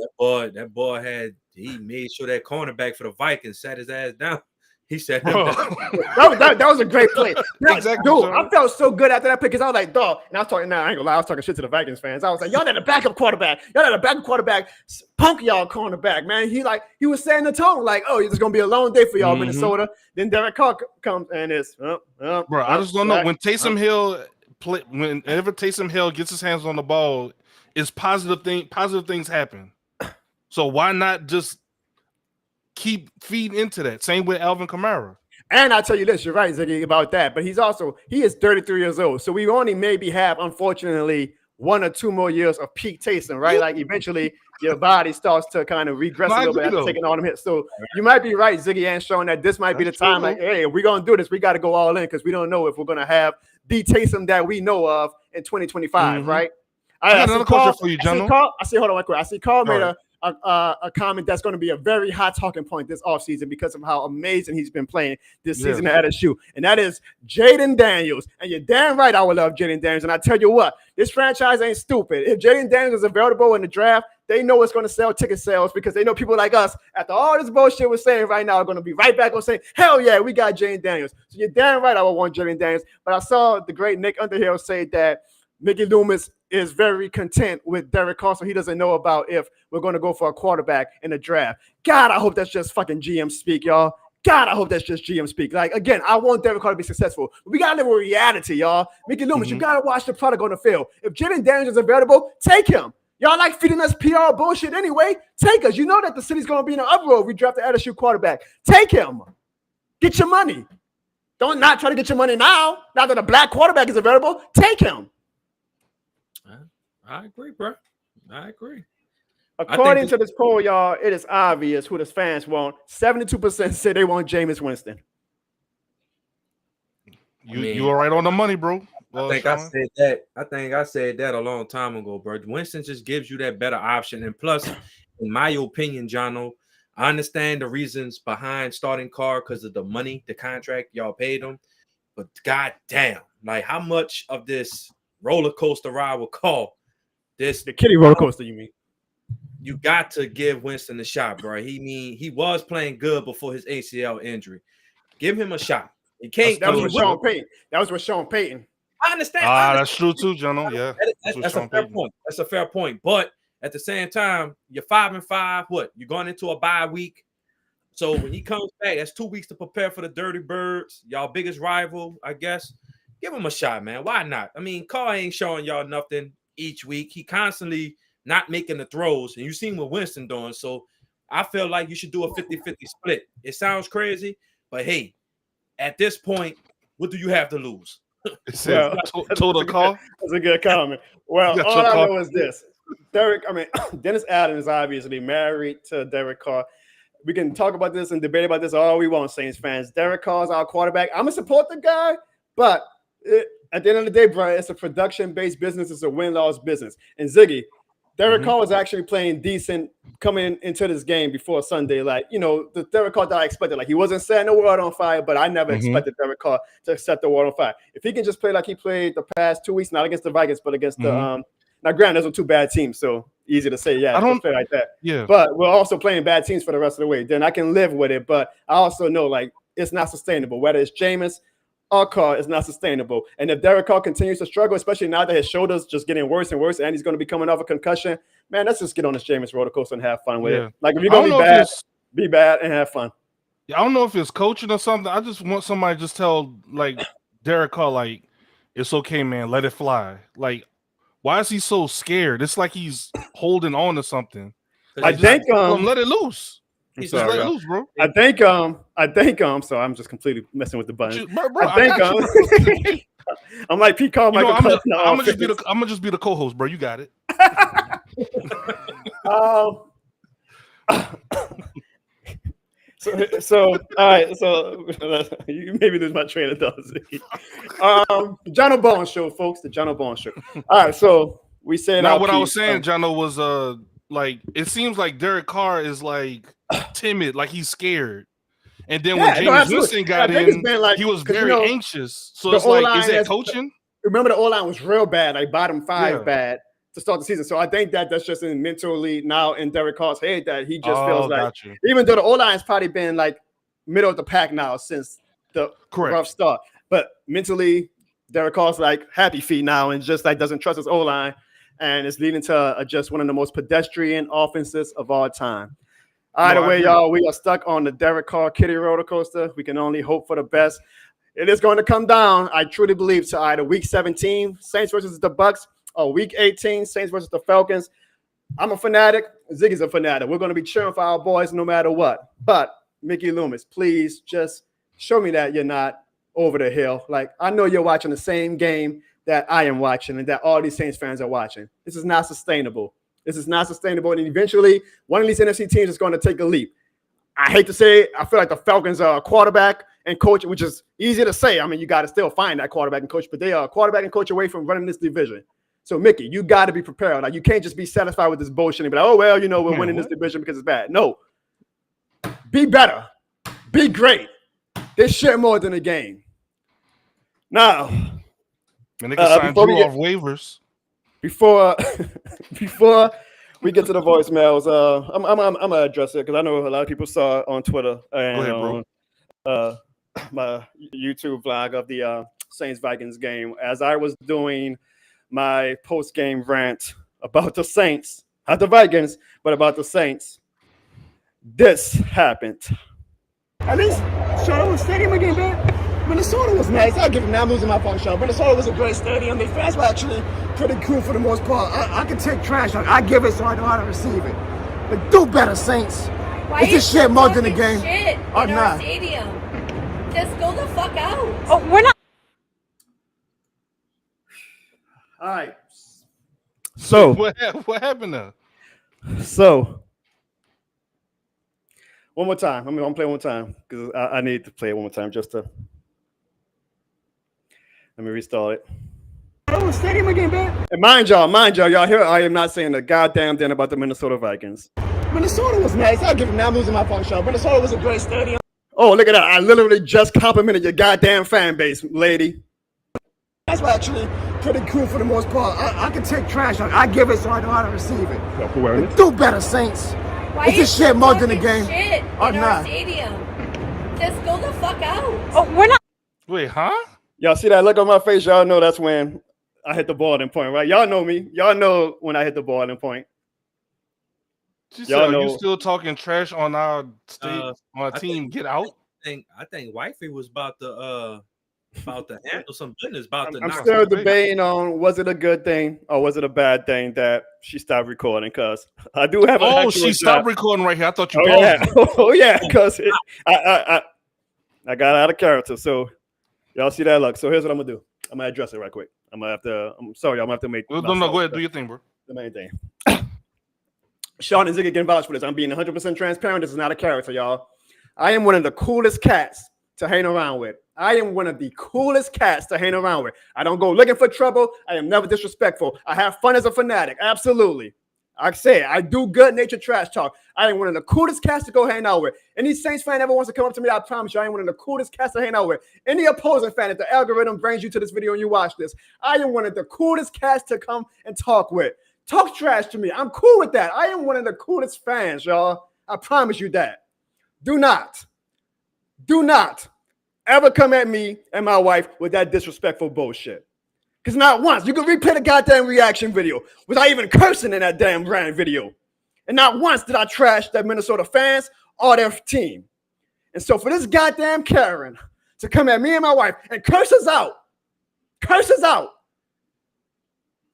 that boy he made sure that cornerback for the Vikings sat his ass down. He said that was a great play. Exactly, dude, I felt so good after that pick because I was like, dog. And I was talking now. I ain't gonna lie, I was talking shit to the Vikings fans. I was like, y'all had a backup quarterback. Punk y'all cornerback, man. He was setting the tone like, oh, it's gonna be a long day for y'all, Minnesota. Then Derek Carr comes and it's bro. I just don't know when Taysom Hill whenever Taysom Hill gets his hands on the ball, it's positive things happen. So why not just keep feeding into that? Same with Alvin Kamara. And I'll tell you this, you're right, Ziggy, about that. But he is 33 years old. So we only maybe have, unfortunately, 1 or 2 more years of peak Taysom, right? Like, eventually your body starts to kind of regress a little bit after taking all them hits. So you might be right, Ziggy, and showing that this might be the time. Like, hey, if we're going to do this, we got to go all in because we don't know if we're going to have the Taysom that we know of in 2025, right? I got another question for you, Jono. I see Carl made a comment that's going to be a very hot talking point this offseason because of how amazing he's been playing this season at LSU. And that is Jaden Daniels. And you're damn right I would love Jaden Daniels. And I tell you what, this franchise ain't stupid. If Jaden Daniels is available in the draft, they know it's going to sell ticket sales because they know people like us, after all this bullshit we're saying right now, are going to be right back on saying, hell yeah, we got Jaden Daniels. So you're damn right I would want Jaden Daniels. But I saw the great Nick Underhill say that Mickey Loomis is very content with Derek Carr, so he doesn't know about if we're going to go for a quarterback in the draft. God, I hope that's just fucking GM speak, y'all. God, I hope that's just GM speak. Like, again, I want Derek Carr to be successful. But we got to live with reality, y'all. Mickey Loomis, you got to watch the product on the field. If Jaden Daniels is available, take him. Y'all like feeding us PR bullshit anyway. Take us. You know that the city's going to be in an uproar if we draft the LSU quarterback. Take him. Get your money. Don't not try to get your money now that a black quarterback is available. Take him. I agree, bro. I agree. According to this poll, y'all, it is obvious who the fans want. 72% say they want Jameis Winston. You are right on the money, bro. I think I said that a long time ago, bro. Winston just gives you that better option. And plus, in my opinion, Jono, I understand the reasons behind starting Carr because of the money, the contract y'all paid him. but goddamn, like how much of this roller coaster ride will call this? The kitty roller coaster, you mean? You got to give Winston a shot, bro. He was playing good before his ACL injury. Give him a shot. He can't. That was with Sean Payton. That was with Sean Payton. I understand. That's true too, Jono. Yeah, that's a fair point. That's a fair point. But at the same time, you're 5-5. What? You're going into a bye week. So when he comes back, that's 2 weeks to prepare for the Dirty Birds, y'all biggest rival, I guess. Give him a shot, man. Why not? I mean, Carr ain't showing y'all nothing each week. He constantly not making the throws, and you seen what Winston doing. So I feel like you should do a 50-50 split. It sounds crazy, but hey, at this point, what do you have to lose? Total call. That's a good comment. Well, all I know is this. Dennis Allen is obviously married to Derek Carr. We can talk about this and debate about this all we want, Saints fans. Derek Carr's our quarterback. I'm going to support the guy, but at the end of the day, bro, it's a production-based business. It's a win-loss business. And Ziggy, Derek Carr was actually playing decent coming into this game before Sunday. Like, the Derek Carr that I expected. Like, he wasn't setting the world on fire, but I never expected Derek Carr to set the world on fire. If he can just play like he played the past 2 weeks, not against the Vikings, but against the now, granted, those are two bad teams, so easy to say, yeah, I don't play like that. Yeah. But we're also playing bad teams for the rest of the way. Then I can live with it, but I also know, like, it's not sustainable. Whether it's Jameis or Carr, it's not sustainable. And if Derek Carr continues to struggle, especially now that his shoulder's just getting worse and worse, and he's going to be coming off a concussion, man, let's just get on this Jameis roller coaster and have fun with it. Like, if you're going to be bad and have fun. Yeah, I don't know if it's coaching or something. I just want somebody to just tell, like, Derek Carr, like, it's okay, man, let it fly. Like, why is he so scared? It's like he's holding on to something. I think let it loose. He's let it loose, bro. I think so I'm just completely messing with the button. Bro, I think I'm like Pete Carmichael. I'm gonna just be the co-host, bro. You got it. So all right, so you maybe lose my train of thought. Jono Bowen Show, folks, the Jono Bowen Show. All right, so we said now what I was saying, Jono, was like it seems like Derek Carr is like timid, like he's scared. And then when Jameis Winston got in, he was very anxious. So it's like, is that coaching? Remember, the O-line was real bad, like bottom five bad to start the season. So I think that's just mentally now in Derek Carr's head that he just feels like, even though the O-line's probably been like middle of the pack now since the rough start, but mentally Derek Carr's like happy feet now and just like doesn't trust his O-line, and it's leading to just one of the most pedestrian offenses of all time. Either way, y'all, we are stuck on the Derek Carr kitty roller coaster. We can only hope for the best. It is going to come down, I truly believe, to either Week 17, Saints versus the Bucks, or Week 18, Saints versus the Falcons. I'm a fanatic. Ziggy's a fanatic. We're going to be cheering for our boys no matter what. But, Mickey Loomis, please just show me that you're not over the hill. Like, I know you're watching the same game that I am watching and that all these Saints fans are watching. This is not sustainable. This is not sustainable. And eventually, one of these NFC teams is going to take a leap. I hate to say it. I feel like the Falcons are a quarterback and coach, which is easy to say. I mean, you got to still find that quarterback and coach, but they are a quarterback and coach away from running this division. So, Mickey, you got to be prepared. Like, you can't just be satisfied with this bullshit and be like, oh, well, we're winning this division because it's bad. No. Be better. Be great. This shit more than a game. Now. And they can sign Drew off waivers. Before we get to the voicemails, I'm gonna address it because I know a lot of people saw it on Twitter and on my YouTube vlog of the Saints Vikings game. As I was doing my post game rant about the Saints, not the Vikings, but about the Saints, this happened. At least Charlotte Stadium again, man. Minnesota was nice. I'll give them that. I'm losing my function. Minnesota was a great stadium. The fans were actually pretty cool for the most part. I can take trash. I give it so I know how to receive it. But do better, Saints. Why is this shit more than a game? Shit or in not? Our stadium. Just go the fuck out. Oh, we're not. All right. So what happened now? So one more time. I'm gonna play one more time because I need to play it one more time just to. Let me restart it. Oh, stadium again, man. And mind y'all, y'all hear I am not saying a goddamn thing about the Minnesota Vikings. Minnesota was nice. I'll give them that. I'm losing my function. Minnesota was a great stadium. Oh, look at that. I literally just complimented your goddamn fan base, lady. That's actually pretty cool for the most part. I can take trash. I give it so I know how to receive it. Self-awareness. Do better, Saints. Why It's are you just shit more than the talking game. shit Or in our not. stadium? Just go the fuck out. Oh, we're not. Wait, huh? Y'all see that look on my face? Y'all know that's when I hit the boiling point, right? Y'all know me. Y'all know when I hit the boiling point. She Y'all said, "Are you know- still talking trash on our state on our I team? Get out." I think wifey was about to handle some business. About to. I'm knock still some things. debating on was it a good thing or was it a bad thing that she stopped recording? Because I do have. Oh, she stopped recording right here. I thought you Oh paused yeah, it. oh yeah, because I got out of character. So y'all see that look. So here's what I'm gonna do. I'm gonna address it right quick. I'm sorry, I'm gonna have to make. No, go ahead. Do your thing, bro. The main thing. Sean and Ziggy can vouch for this. I'm being 100% transparent. This is not a character, y'all. I am one of the coolest cats to hang around with. I am one of the coolest cats to hang around with. I don't go looking for trouble. I am never disrespectful. I have fun as a fanatic. Absolutely. I say I do good natured trash talk. I am one of the coolest cats to go hang out with. Any Saints fan ever wants to come up to me, I promise you, I am one of the coolest cats to hang out with. Any opposing fan, if the algorithm brings you to this video and you watch this, I am one of the coolest cats to come and talk with. Talk trash to me. I'm cool with that. I am one of the coolest fans, y'all. I promise you that. Do not ever come at me and my wife with that disrespectful bullshit. Because not once, you can replay the goddamn reaction video without even cursing in that damn Rant video. And not once did I trash that Minnesota fans or their team. And so for this goddamn Karen to come at me and my wife and curse us out,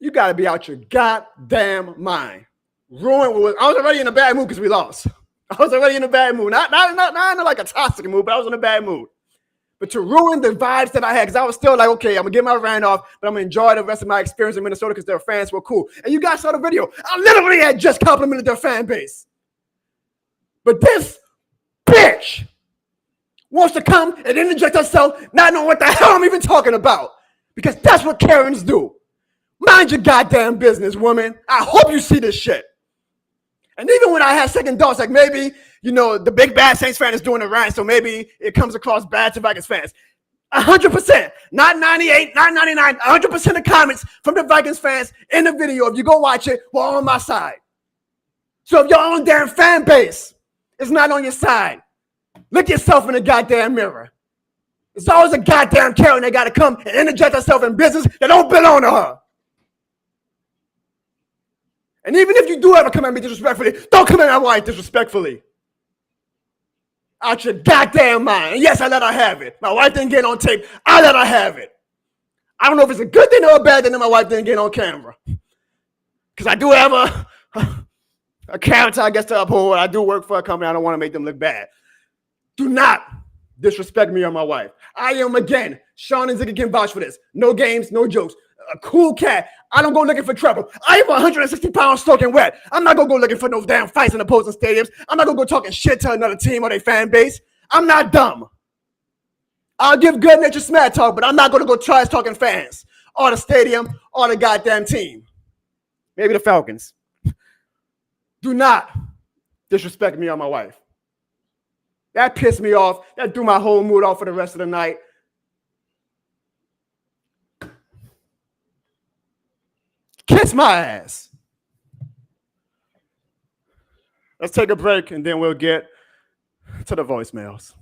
you got to be out your goddamn mind. I was already in a bad mood because we lost. I was already in a bad mood. Not in like a toxic mood, but I was in a bad mood. But to ruin the vibes that I had, because I was still like, okay, I'm going to get my rant off, but I'm going to enjoy the rest of my experience in Minnesota because their fans were cool. And you guys saw the video. I literally had just complimented their fan base. But this bitch wants to come and interject herself, not knowing what the hell I'm even talking about. Because that's what Karens do. Mind your goddamn business, woman. I hope you see this shit. And even when I had second thoughts, like maybe, the big bad Saints fan is doing the rant, so maybe it comes across bad to Vikings fans. 100%, not 98, not 99, 100% of comments from the Vikings fans in the video, if you go watch it, were on my side. So if your own damn fan base is not on your side, look yourself in the goddamn mirror. It's always a goddamn Karen that got to come and interject herself in business that don't belong to her. And even if you do ever come at me disrespectfully, don't come at my wife disrespectfully. Out your goddamn mind. And yes, I let her have it. My wife didn't get on tape. I let her have it. I don't know if it's a good thing or a bad thing that my wife didn't get on camera. Because I do have a character, I guess, to uphold. I do work for a company. I don't want to make them look bad. Do not disrespect me or my wife. I am, again, Sean and Ziggy can vouch for this. No games, no jokes. A cool cat. I don't go looking for trouble. I am 160 pounds soaking wet. I'm not going to go looking for no damn fights in opposing stadiums. I'm not going to go talking shit to another team or their fan base. I'm not dumb. I'll give good natured smack talk, but I'm not going to go trash talking fans or the stadium or the goddamn team. Maybe the Falcons. Do not disrespect me or my wife. That pissed me off. That threw my whole mood off for the rest of the night. Kiss my ass. Let's take a break and then we'll get to the voicemails.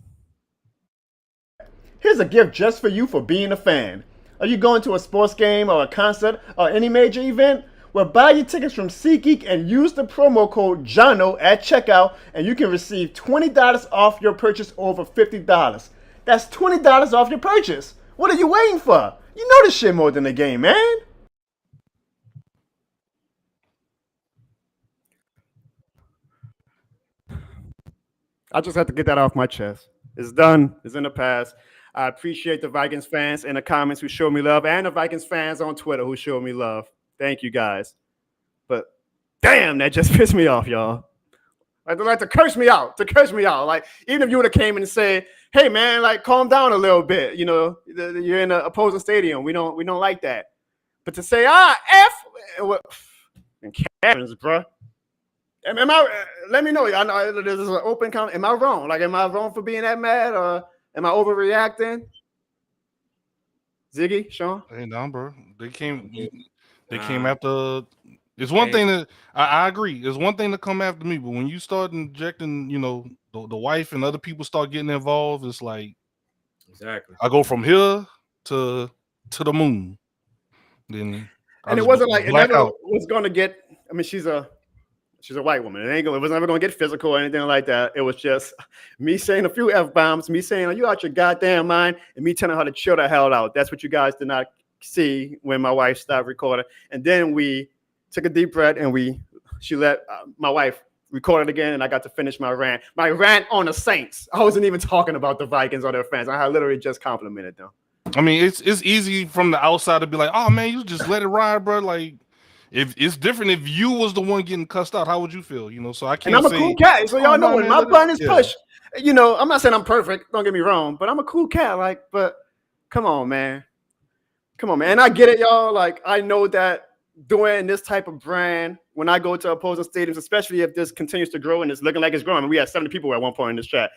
Here's a gift just for you for being a fan. Are you going to a sports game or a concert or any major event? Well, buy your tickets from SeatGeek and use the promo code Jono at checkout and you can receive $20 off your purchase over $50. That's $20 off your purchase. What are you waiting for? You know this shit more than a game, man. I just have to get that off my chest. It's done. It's in the past. I appreciate the Vikings fans in the comments who show me love and the Vikings fans on Twitter who show me love. Thank you, guys. But damn, that just pissed me off, y'all. Like to curse me out. Like, even if you would have came and said, hey, man, like, calm down a little bit. You're in an opposing stadium. We don't like that. But to say, F, and Karens, bruh. Am I? Let me know. I know this is an open comment. Am I wrong? Like, am I wrong for being that mad, or am I overreacting? Ziggy, Sean. Hey, no, bro. They came. They Nah. came after. It's one thing that I agree. It's one thing to come after me, but when you start injecting, the wife and other people start getting involved, it's like Exactly. I go from here to the moon. Then And it wasn't like it never was going to get. I mean, she's a white woman. It was never going to get physical or anything like that. It was just me saying a few F-bombs, me saying, "Are you out your goddamn mind?" and me telling her to chill the hell out. That's what you guys did not see when my wife stopped recording. And then we took a deep breath and she let my wife record it again, and I got to finish my rant. My rant on the Saints. I wasn't even talking about the Vikings or their fans. I literally just complimented them. I mean, it's easy from the outside to be like, "Oh man, you just let it ride, bro." Like, if it's different if you was the one getting cussed out, how would you feel? So I can't. And I'm a cool cat, so y'all know when my button is pushed. I'm not saying I'm perfect. Don't get me wrong, but I'm a cool cat. Like, but come on, man. And I get it, y'all. Like, I know that doing this type of brand when I go to opposing stadiums, especially if this continues to grow and it's looking like it's growing. I mean, we had 70 people at one point in this chat.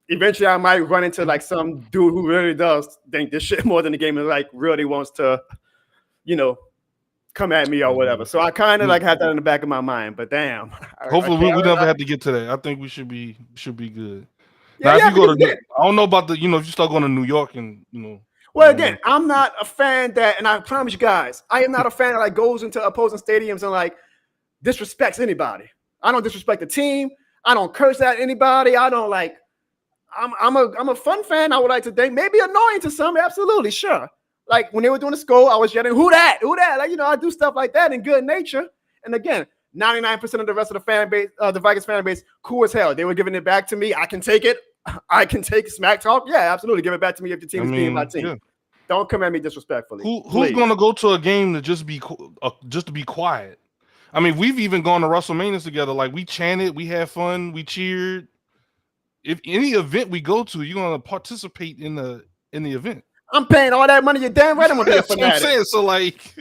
Eventually, I might run into like some dude who really does think this shit more than the game and like really wants to, come at me or whatever. So I kind of like had that in the back of my mind. But damn, hopefully we never have to get to that. I think we should be good. Yeah, now, if you go to, I don't know about the, if you start going to New York and Well, again, I'm not a fan that, and I promise you guys, I am not a fan that like goes into opposing stadiums and like disrespects anybody. I don't disrespect the team. I don't curse at anybody. I don't like. I'm a fun fan. I would like to think, maybe annoying to some, absolutely, sure. Like when they were doing the score, I was yelling, "Who that? Who that?" Like I do stuff like that in good nature. And again, 99% of the rest of the fan base, the Vikings fan base, cool as hell. They were giving it back to me. I can take it. I can take smack talk. Yeah, absolutely. Give it back to me if the team is being my team. Yeah. Don't come at me disrespectfully. Who's going to go to a game to just to be quiet? I mean, we've even gone to WrestleManias together. Like we chanted, we had fun, we cheered. If any event we go to, you're going to participate in the event. I'm paying all that money. You're damn right. I'm going to be a fanatic. That's what I'm saying. So like,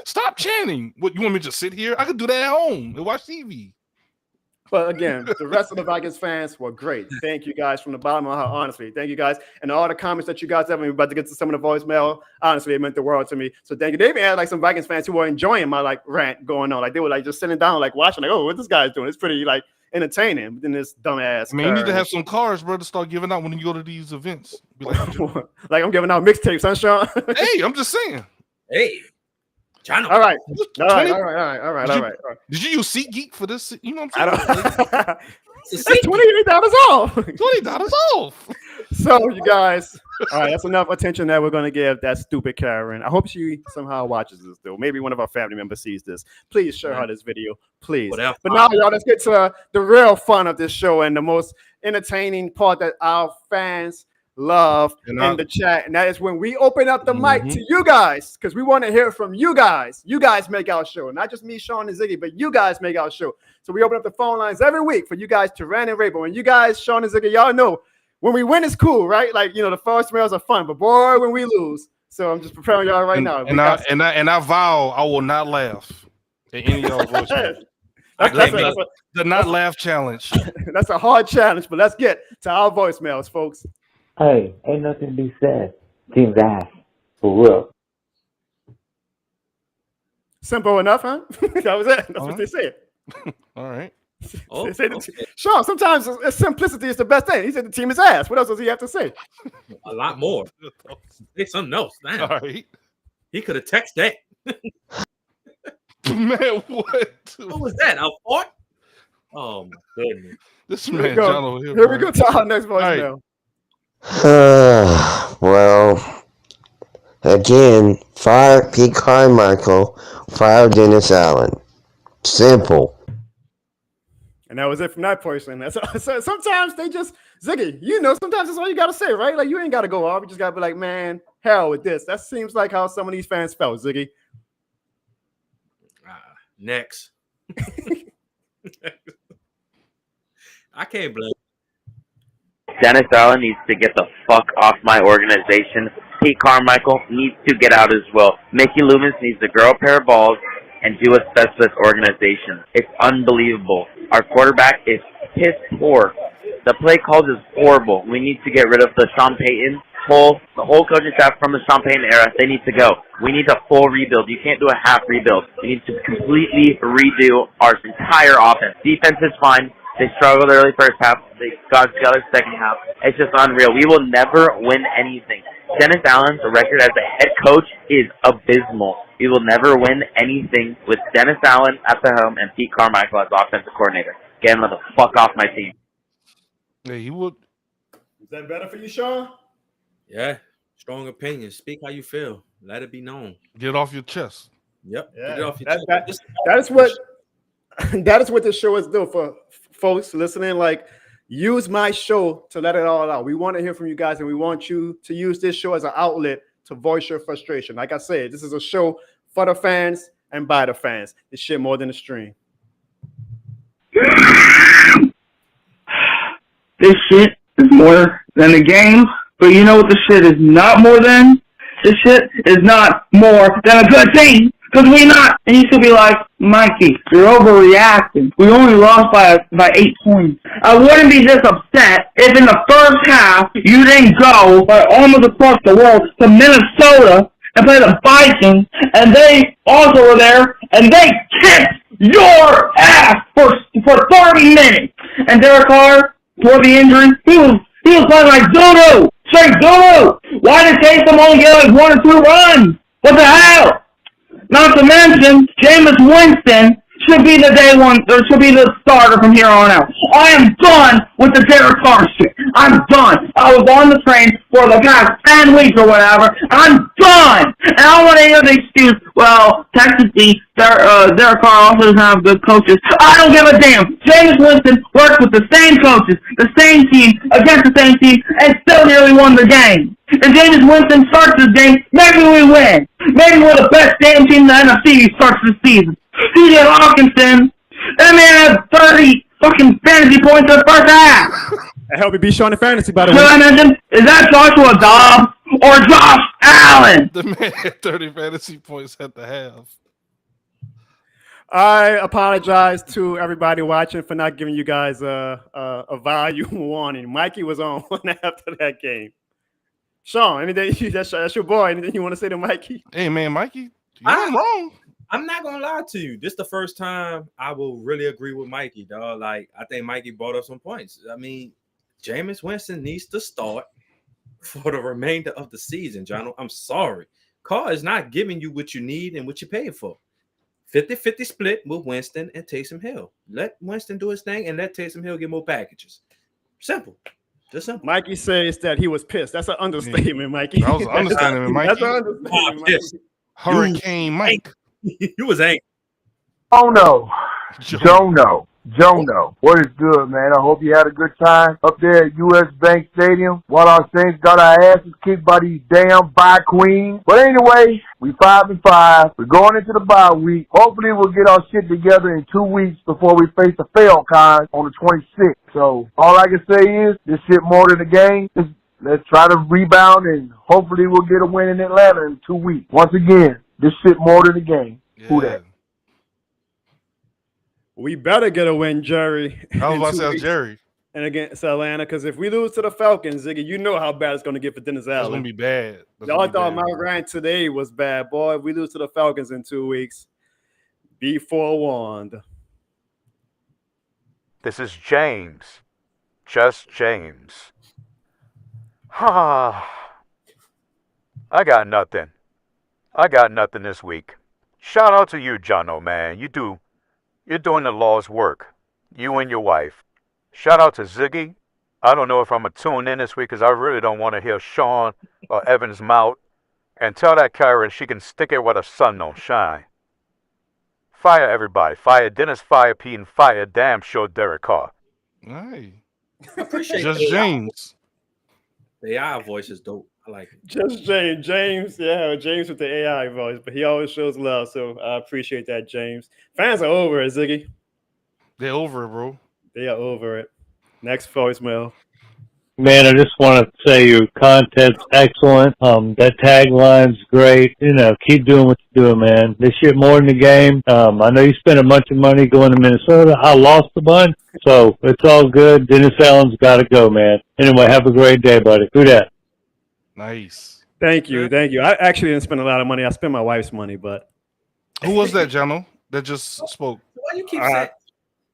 stop chanting. What you want me to just sit here? I could do that at home and watch TV. But again, the rest of the Vikings fans were great. Thank you guys from the bottom of my heart, honestly. Thank you guys. And all the comments that you guys have, we're about to get to some of the voicemail. Honestly, it meant the world to me. So thank you. They even had like some Vikings fans who were enjoying my like rant going on. Like they were like just sitting down, like watching, like, oh, what this guy's doing? It's pretty like entertaining. But then this dumbass. I mean, you need to have some cards, bro, to start giving out when you go to these events. Be like, like I'm giving out mixtapes, huh, Sean? Hey, I'm just saying. Hey. Jono. All right. All right. Did you use SeatGeek for this? You know what I'm saying? It's $28 off. $20 off. So, you guys, all right, that's enough attention that we're going to give that stupid Karen. I hope she somehow watches this, though. Maybe one of our family members sees this. Please share her this video, please. But now, y'all, let's get to the real fun of this show and the most entertaining part that our fans love in the chat, and that is when we open up the mic to you guys, because we want to hear from you guys. You guys make our show, not just me, Sean, and Ziggy, but you guys make our show. So we open up the phone lines every week for you guys to rant and rave. But when you guys, Sean and Ziggy, y'all know when we win, it's cool, right? Like the first smells are fun, but boy, when we lose. So I'm just preparing y'all right now. And I vow I will not laugh at any of y'all voices. The not laugh challenge. That's a hard challenge, but let's get to our voicemails, folks. Hey, ain't nothing to be said. Team's ass. For real. Simple enough, huh? That was it. That's what they said. All right. Sean, sometimes simplicity is the best thing. He said the team is ass. What else does he have to say? A lot more. Say something else. Man. All right. He could have texted that. Man, what? What was that? A fart? Oh, my goodness. This man, Jono, here we go to our next voicemail. Well, again, fire Pete Carmichael, fire Dennis Allen. Simple. And that was it from that person. So sometimes they just, Ziggy, sometimes that's all you got to say, right? Like, you ain't got to go off. You just got to be like, man, hell with this. That seems like how some of these fans felt, Ziggy. Next. I can't blame. Dennis Allen needs to get the fuck off my organization. Pete Carmichael needs to get out as well. Mickey Loomis needs to grow a pair of balls and do what's best for this organization. It's unbelievable. Our quarterback is piss poor. The play calls is horrible. We need to get rid of the Sean Payton the whole coaching staff from the Sean Payton era. They need to go. We need a full rebuild. You can't do a half rebuild. We need to completely redo our entire offense. Defense is fine. They struggled early first half. They got together second half. It's just unreal. We will never win anything. Dennis Allen's record as a head coach is abysmal. We will never win anything with Dennis Allen at the helm and Pete Carmichael as offensive coordinator. Get him the fuck off my team. Yeah, he would. Is that better for you, Sean? Yeah, strong opinion. Speak how you feel. Let it be known. Get it off your chest. Yep. Yeah. Get it off your chest. That is what that is what this show is doing for folks listening. Like, use my show to let it all out. We want to hear from you guys, and we want you to use this show as an outlet to voice your frustration. Like I said, this is a show for the fans and by the fans. This shit more than a stream. This shit is more than a game. But you know what this shit is not more than? This shit is not more than a good thing. Because we not. And you should be like, Mikey, you're overreacting. We only lost by 8 points. I wouldn't be this upset if in the first half you didn't go almost across the world to Minnesota and play the Vikings. And they also were there. And they kicked your ass for 30 minutes. And Derek Carr, before the injury, he was playing like Jono. Straight Jono. Why did Taysom only get like 1 or 2 runs? What the hell? Not to mention, Jameis Winston should be the day one, or should be the starter from here on out. I am done with the Derek Carr shit. I'm done. I was on the train for the past 10 weeks or whatever. I'm done. And I don't want to hear the excuse, well, technically, Derek Carr also doesn't have good coaches. I don't give a damn. Jameis Winston worked with the same coaches, the same team, against the same team, and still nearly won the game. If Jameis Winston starts this game, maybe we win. Maybe we're the best damn team in the NFC starts this season. C.J. Hawkinson, that man had 30 fucking fantasy points in the first half. I help you beat Sean in fantasy, by the way. Should I mention, is that Joshua Dobbs or Josh Allen? The man had 30 fantasy points at the half. I apologize to everybody watching for not giving you guys a volume warning. Mikey was on one after that game. Sean, anything? That's your boy. Anything you want to say to Mikey? Hey, man, Mikey, you're wrong. I'm not gonna lie to you. This is the first time I will really agree with Mikey, dog. Like, I think Mikey brought up some points. I mean, Jameis Winston needs to start for the remainder of the season, Jono. I'm sorry. Carr is not giving you what you need and what you're paying for. 50-50 split with Winston and Taysom Hill. Let Winston do his thing and let Taysom Hill get more packages. Simple. Just simple. Mikey says that he was pissed. That's an understatement, Mikey. That was an understatement, Mikey. That's an understatement, Mikey. Hurricane Mike. You was angry. Oh no. Jono, what is good, man? I hope you had a good time up there at U.S. Bank Stadium while our Saints got our asses kicked by these damn bye queens. But anyway, we 5-5. We're going into the bye week. Hopefully we'll get our shit together in 2 weeks before we face the Falcons on the 26th. So all I can say is this shit more than a game. Let's try to rebound and hopefully we'll get a win in Atlanta in 2 weeks. Once again, this shit more than a game. Yeah. Who that? We better get a win, Jerry. I was about to say Jerry. And against Atlanta, because if we lose to the Falcons, Ziggy, you know how bad it's going to get for Dennis Allen. It's going to be bad. Y'all thought my rant today was bad, boy. If we lose to the Falcons in 2 weeks, be forewarned. This is James. Just James. I got nothing. I got nothing this week. Shout out to you, Jono, man. You're doing the Lord's work. You and your wife. Shout out to Ziggy. I don't know if I'm going to tune in this week because I really don't want to hear Sean or Evan's mouth. And tell that Karen she can stick it where the sun don't shine. Fire everybody. Fire Dennis, fire Pete, and fire damn sure Derek Carr. Hey. I appreciate Just that. James. The AI voice is dope. I like it. Just James, yeah, James with the AI voice, but he always shows love, so I appreciate that, James. Fans are over it, Ziggy. They're over it, bro. They are over it. Next voicemail. Man, I just want to say your content's excellent. That tagline's great. You know, keep doing what you're doing, man. This shit more than the game. I know you spent a bunch of money going to Minnesota. I lost a bunch, so it's all good. Dennis Allen's got to go, man. Anyway, have a great day, buddy. Do that. Nice. Thank you. I actually didn't spend a lot of money. I spent my wife's money, but who was that, Jono, that just spoke? Why you keep saying?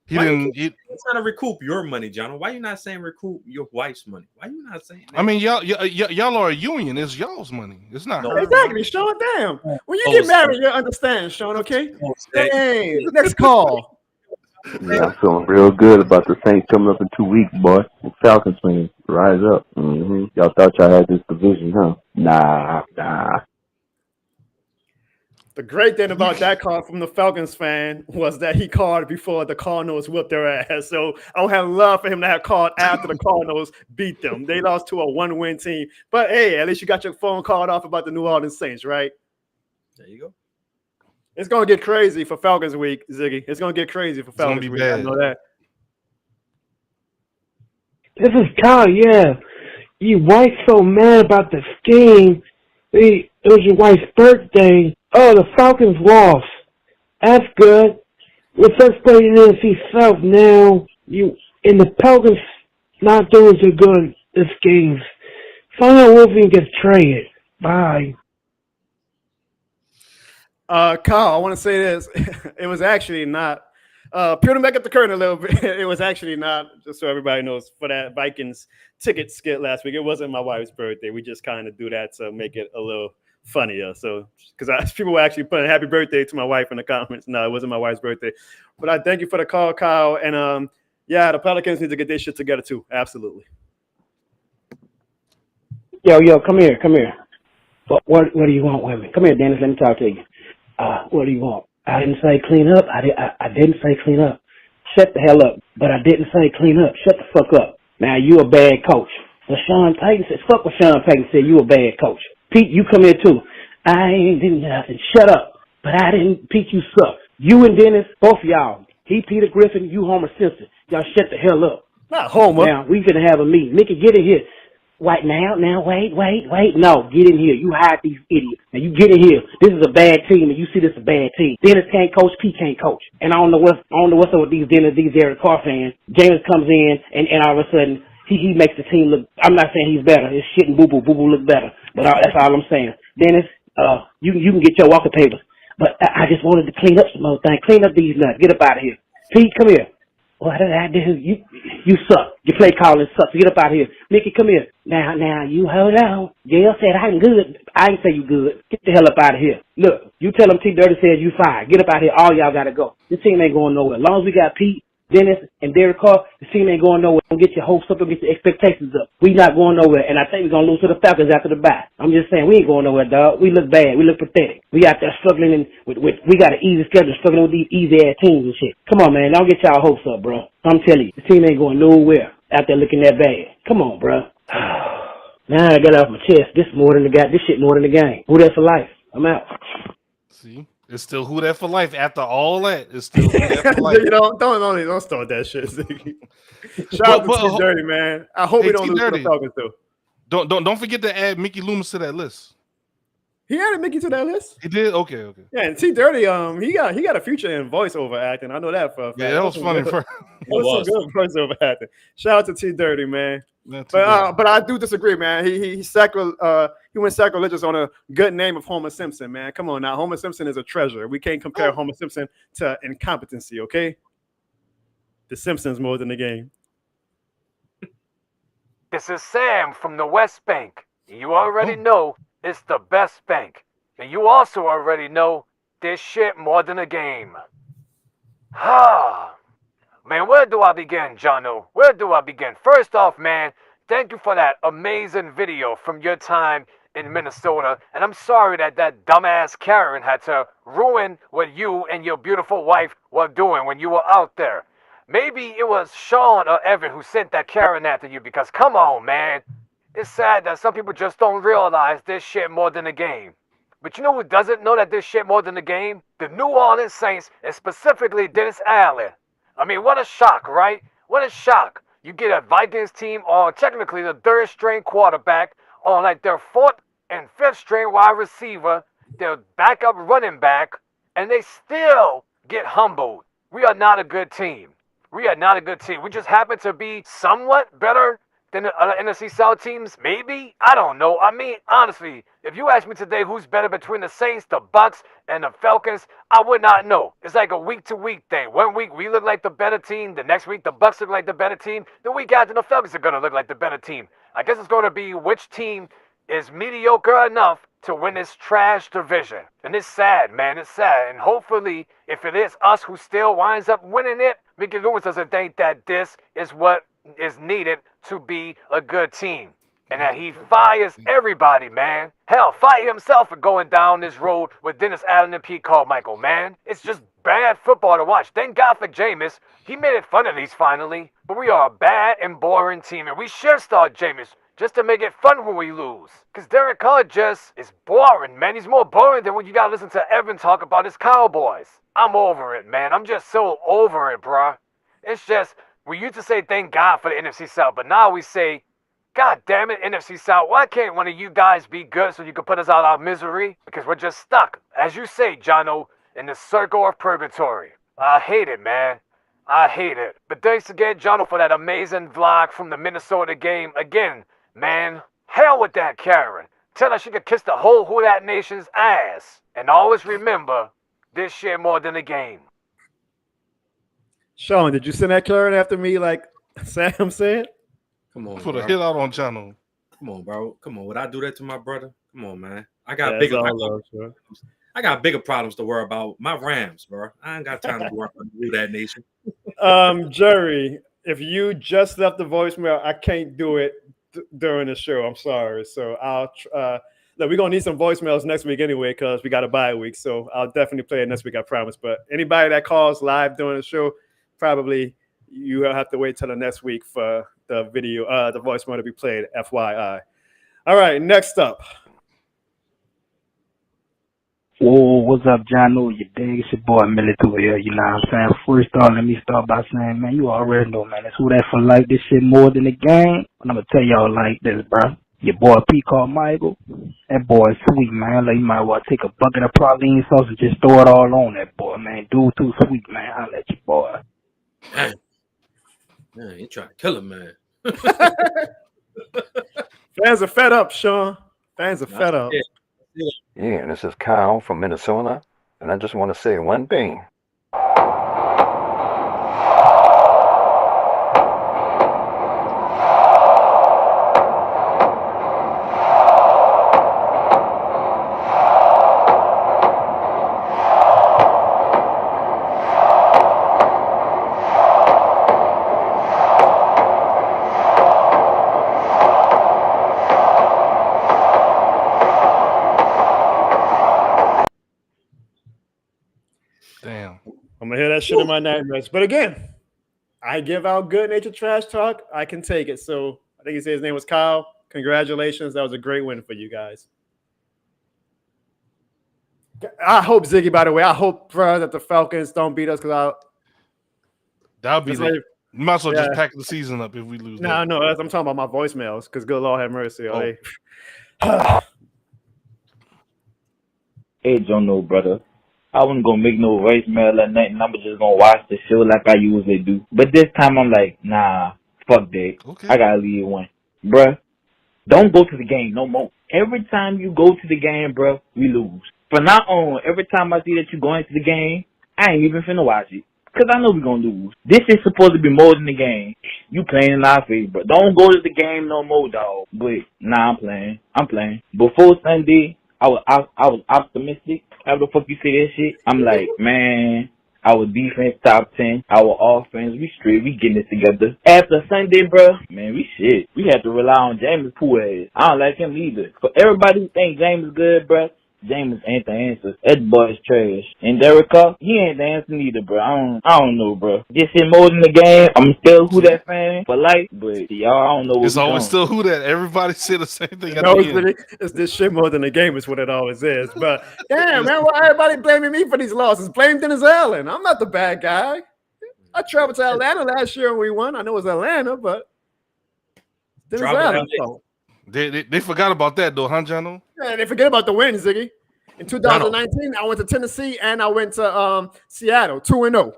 He didn't. You're trying to recoup your money, John. Why you not saying recoup your wife's money? Why you not saying that? I mean, y'all are a union. It's y'all's money. It's not her. Exactly, Sean. Damn. When you Oh, get married, you understand, Sean. Okay. Hey, next call. Yeah, I'm feeling real good about the Saints coming up in 2 weeks, boy. Falcons fans, rise up. Y'all thought y'all had this division, huh? Nah. The great thing about that call from the Falcons fan was that he called before the Cardinals whipped their ass. So I would have loved for him to have called after the Cardinals beat them. They lost to a one-win team. But hey, at least you got your phone called off about the New Orleans Saints, right? There you go. It's going to get crazy for Falcons week, Ziggy. It's going to get crazy for Falcons week. I know that. This is Carr, yeah. Your wife's so mad about the scheme. It was your wife's birthday. Oh, the Falcons lost. That's good. We're first playing in the NFC South now. And the Pelicans not doing so good this game. Find out if we can get traded. Bye. Kyle, I want to say this. It was actually not. Peel to back up the curtain a little bit. It was actually not, just so everybody knows, for that Vikings ticket skit last week. It wasn't my wife's birthday. We just kind of do that to make it a little funnier. So, because people were actually putting happy birthday to my wife in the comments. No, it wasn't my wife's birthday. But I thank you for the call, Kyle. And yeah, the Pelicans need to get their shit together too. Absolutely. Yo, come here. What do you want with me? Come here, Dennis. Let me talk to you. What do you want? I didn't say clean up. I didn't say clean up. Shut the hell up. But I didn't say clean up. Shut the fuck up. Now, you a bad coach. So Sean Payton said, fuck what Sean Payton said. You a bad coach. Pete, you come here too. I ain't doing nothing. Shut up. But I didn't. Pete, you suck. You and Dennis, both of y'all. He Peter Griffin, you Homer Simpson. Y'all shut the hell up. Not Homer. Now, we finna have a meeting. Mickey, get in here. Wait, wait. No, get in here. You hide these idiots. Now, you get in here. This is a bad team, and you see this is a bad team. Dennis can't coach. Pete can't coach. And I don't know what's up with these Dennis, these Derek Carr fans. Jameis comes in, and all of a sudden, he makes the team look. I'm not saying he's better. It's shit and boo-boo. Boo-boo look better. But that's all I'm saying. Dennis, you can get your walking papers. But I just wanted to clean up some other things. Clean up these nuts. Get up out of here. Pete, come here. What did I do? You suck. Your play calling sucks. Get up out of here. Mickey, come here. Now, you hold on. Gail said I'm good. I ain't say you good. Get the hell up out of here. Look, you tell them T Dirty says you fired. Get up out of here. All y'all gotta go. This team ain't going nowhere. As long as we got Pete, Dennis, and Derek Carr, the team ain't going nowhere. Don't get your hopes up. Don't get your expectations up. We not going nowhere. And I think we're going to lose to the Falcons after the bye. I'm just saying, we ain't going nowhere, dog. We look bad. We look pathetic. We out there struggling with we got an easy schedule, struggling with these easy-ass teams and shit. Come on, man. Don't get y'all hopes up, bro. I'm telling you, the team ain't going nowhere out there looking that bad. Come on, bro. Now I got it off my chest. This shit more than the game. Who that for life? I'm out. See? It's still who that for life. After all that, it's still who that for life. Don't start that shit. Shout out to T Dirty, man. I hope we don't lose to the Falcons too. Don't forget to add Mickey Loomis to that list. He added Mickey to that list. He did. Okay. Yeah, and T Dirty, he got a future in voiceover acting. I know that for a fact. Yeah, that was funny. That was some good voiceover acting. Shout out to T Dirty, man. But I do disagree, man. He went sacrilegious on a good name of Homer Simpson, man. Come on now, Homer Simpson is a treasure. We can't compare Homer Simpson to incompetency, okay? The Simpsons more than the game. This is Sam from the West Bank. You already know it's the best bank. And you also already know this shit more than a game. Man, where do I begin, Jono? Where do I begin? First off, man, thank you for that amazing video from your time in Minnesota. And I'm sorry that dumbass Karen had to ruin what you and your beautiful wife were doing when you were out there. Maybe it was Sean or Evan who sent that Karen after you because, come on, man. It's sad that some people just don't realize this shit more than a game. But you know who doesn't know that this shit more than a game? The New Orleans Saints, and specifically Dennis Allen. I mean, what a shock, right? What a shock. You get a Vikings team on technically the third string quarterback, on like their fourth and fifth string wide receiver, their backup running back, and they still get humbled. We are not a good team. We are not a good team. We just happen to be somewhat better than the other NFC South teams, maybe? I don't know. I mean, honestly, if you ask me today who's better between the Saints, the Bucks, and the Falcons, I would not know. It's like a week-to-week thing. One week we look like the better team. The next week the Bucks look like the better team. The week after the Falcons are going to look like the better team. I guess it's going to be which team is mediocre enough to win this trash division. And it's sad, man. It's sad. And hopefully, if it is us who still winds up winning it, Mickey Loomis doesn't think that this is what is needed to be a good team. And that he fires everybody, man. Hell, fire himself for going down this road with Dennis Allen and Pete Carmichael, man. It's just bad football to watch. Thank God for Jameis. He made it fun at least finally. But we are a bad and boring team, and we should start Jameis just to make it fun when we lose. Because Derek Carr just is boring, man. He's more boring than when you gotta listen to Evan talk about his Cowboys. I'm over it, man. I'm just so over it, bruh. It's just, we used to say thank God for the NFC South, but now we say, God damn it, NFC South, why can't one of you guys be good so you can put us out of our misery? Because we're just stuck, as you say, Jono, in the circle of purgatory. I hate it, man. I hate it. But thanks again, Jono, for that amazing vlog from the Minnesota game. Again, man, hell with that Karen. Tell her she could kiss the whole Who Dat Nation's ass. And always remember, this shit more than a game. Sean, did you send that Karen after me like Sam said? Come on, Put a bro. hit out on channel. Come on, bro. Come on. Would I do that to my brother? Come on, man. I got bigger problems. I got bigger problems to worry about. My Rams, bro. I ain't got time to worry about Who Dat Nation. Jerry, if you just left the voicemail, I can't do it during the show. I'm sorry. So I'll look, we're gonna need some voicemails next week anyway, because we got a bye week. So I'll definitely play it next week, I promise. But anybody that calls live during the show, probably you have to wait till the next week for the video, the voicemail to be played, FYI. All right, next up. Whoa, what's up, Jono? You dig? It's your boy Military here, you know what I'm saying? First off, let me start by saying, man, you already know, man, it's Who That for life. This shit more than a game. And I'm gonna tell y'all like this, bro. Your boy P. Carmichael, that boy is sweet, man. Like, you might well take a bucket of praline sauce and just throw it all on that boy, man. Dude too sweet, man. I'll let you, boy. Man, you trying to kill him, man. Fans are fed up, Sean. Fans are fed up. Yeah, this is Kyle from Minnesota, and I just want to say one thing. I'm gonna hear that shit in my nightmares. But again, I give out good natured trash talk. I can take it. So I think he said his name was Kyle. Congratulations. That was a great win for you guys. I hope, Ziggy, by the way, I hope, bro, that the Falcons don't beat us, because that'll be the, you might as well just pack the season up if we lose. No, no, I'm talking about my voicemails, because good Lord have mercy. Oh. Hey, Jono, brother. I wasn't gonna make no voicemail or nothing. I'm just gonna watch the show like I usually do. But this time I'm like, nah, fuck that. Okay. I gotta leave one. Bruh, don't go to the game no more. Every time you go to the game, bruh, we lose. From now on, every time I see that you're going to the game, I ain't even finna watch it. Because I know we're going to lose. This is supposed to be more than the game. You playing in our face, bro. Don't go to the game no more, dog. But, nah, I'm playing. I'm playing. Before Sunday, I was optimistic. How the fuck you say that shit? I'm like, man, our defense top 10, our offense, we straight, we getting it together. After Sunday, bro, man, we shit. We had to rely on Jameis poo ass. I don't like him either. For everybody who think Jameis good, bro, Jameis ain't the answer. That boy is trash. And Derek Carr, he ain't the answer neither, bro. I don't know, bro. This shit more than the game. I'm still Who That fan for life, but y'all, I don't know what's It's always still Who That. Everybody say the same thing. No, it's this shit more than the game is what it always is. But damn, man, why everybody blaming me for these losses? Blame Dennis Allen. I'm not the bad guy. I traveled to Atlanta last year and we won. I know it was Atlanta, but then it's Atlanta. They forgot about that though, huh, Jono? Yeah, they forget about the win, Ziggy. In 2019, I went to Tennessee and I went to Seattle, 2-0.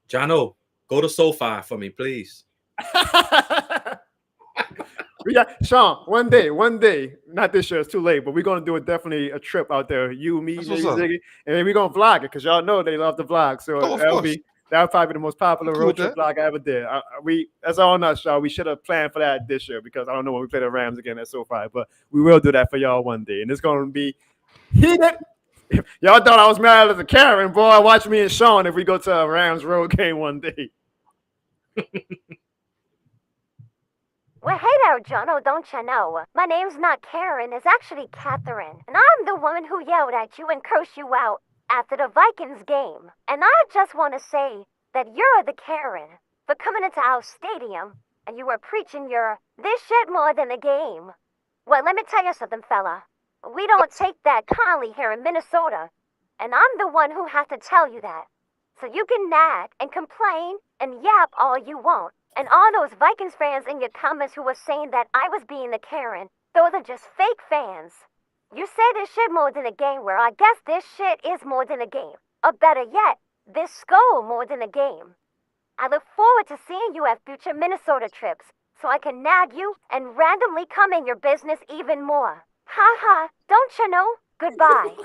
Jono, go to SoFi for me, please. We got Sean. One day. Not this year; it's too late. But we're gonna do definitely a trip out there. You, me, Ziggy, and then we're gonna vlog it because y'all know they love to vlog. So that'll probably be the most popular road trip vlog I ever did. That's all not y'all. We should have planned for that this year because I don't know when we play the Rams again at SoFi, but we will do that for y'all one day, and it's gonna be heated. Y'all thought I was mad as a Karen, boy. Watch me and Sean if we go to a Rams road game one day. Well, hey there, Jono, don't you know? My name's not Karen, it's actually Catherine. And I'm the woman who yelled at you and cursed you out after the Vikings game. And I just want to say that you're the Karen for coming into our stadium and you were preaching your this shit more than a game. Well, let me tell you something, fella. We don't take that kindly here in Minnesota. And I'm the one who has to tell you that. So you can nag and complain and yap all you want. And all those Vikings fans in your comments who were saying that I was being a Karen, those are just fake fans. You say this shit more than a game, where I guess this shit is more than a game. Or better yet, this skull more than a game. I look forward to seeing you at future Minnesota trips, so I can nag you and randomly come in your business even more. Ha ha, don't you know? Goodbye.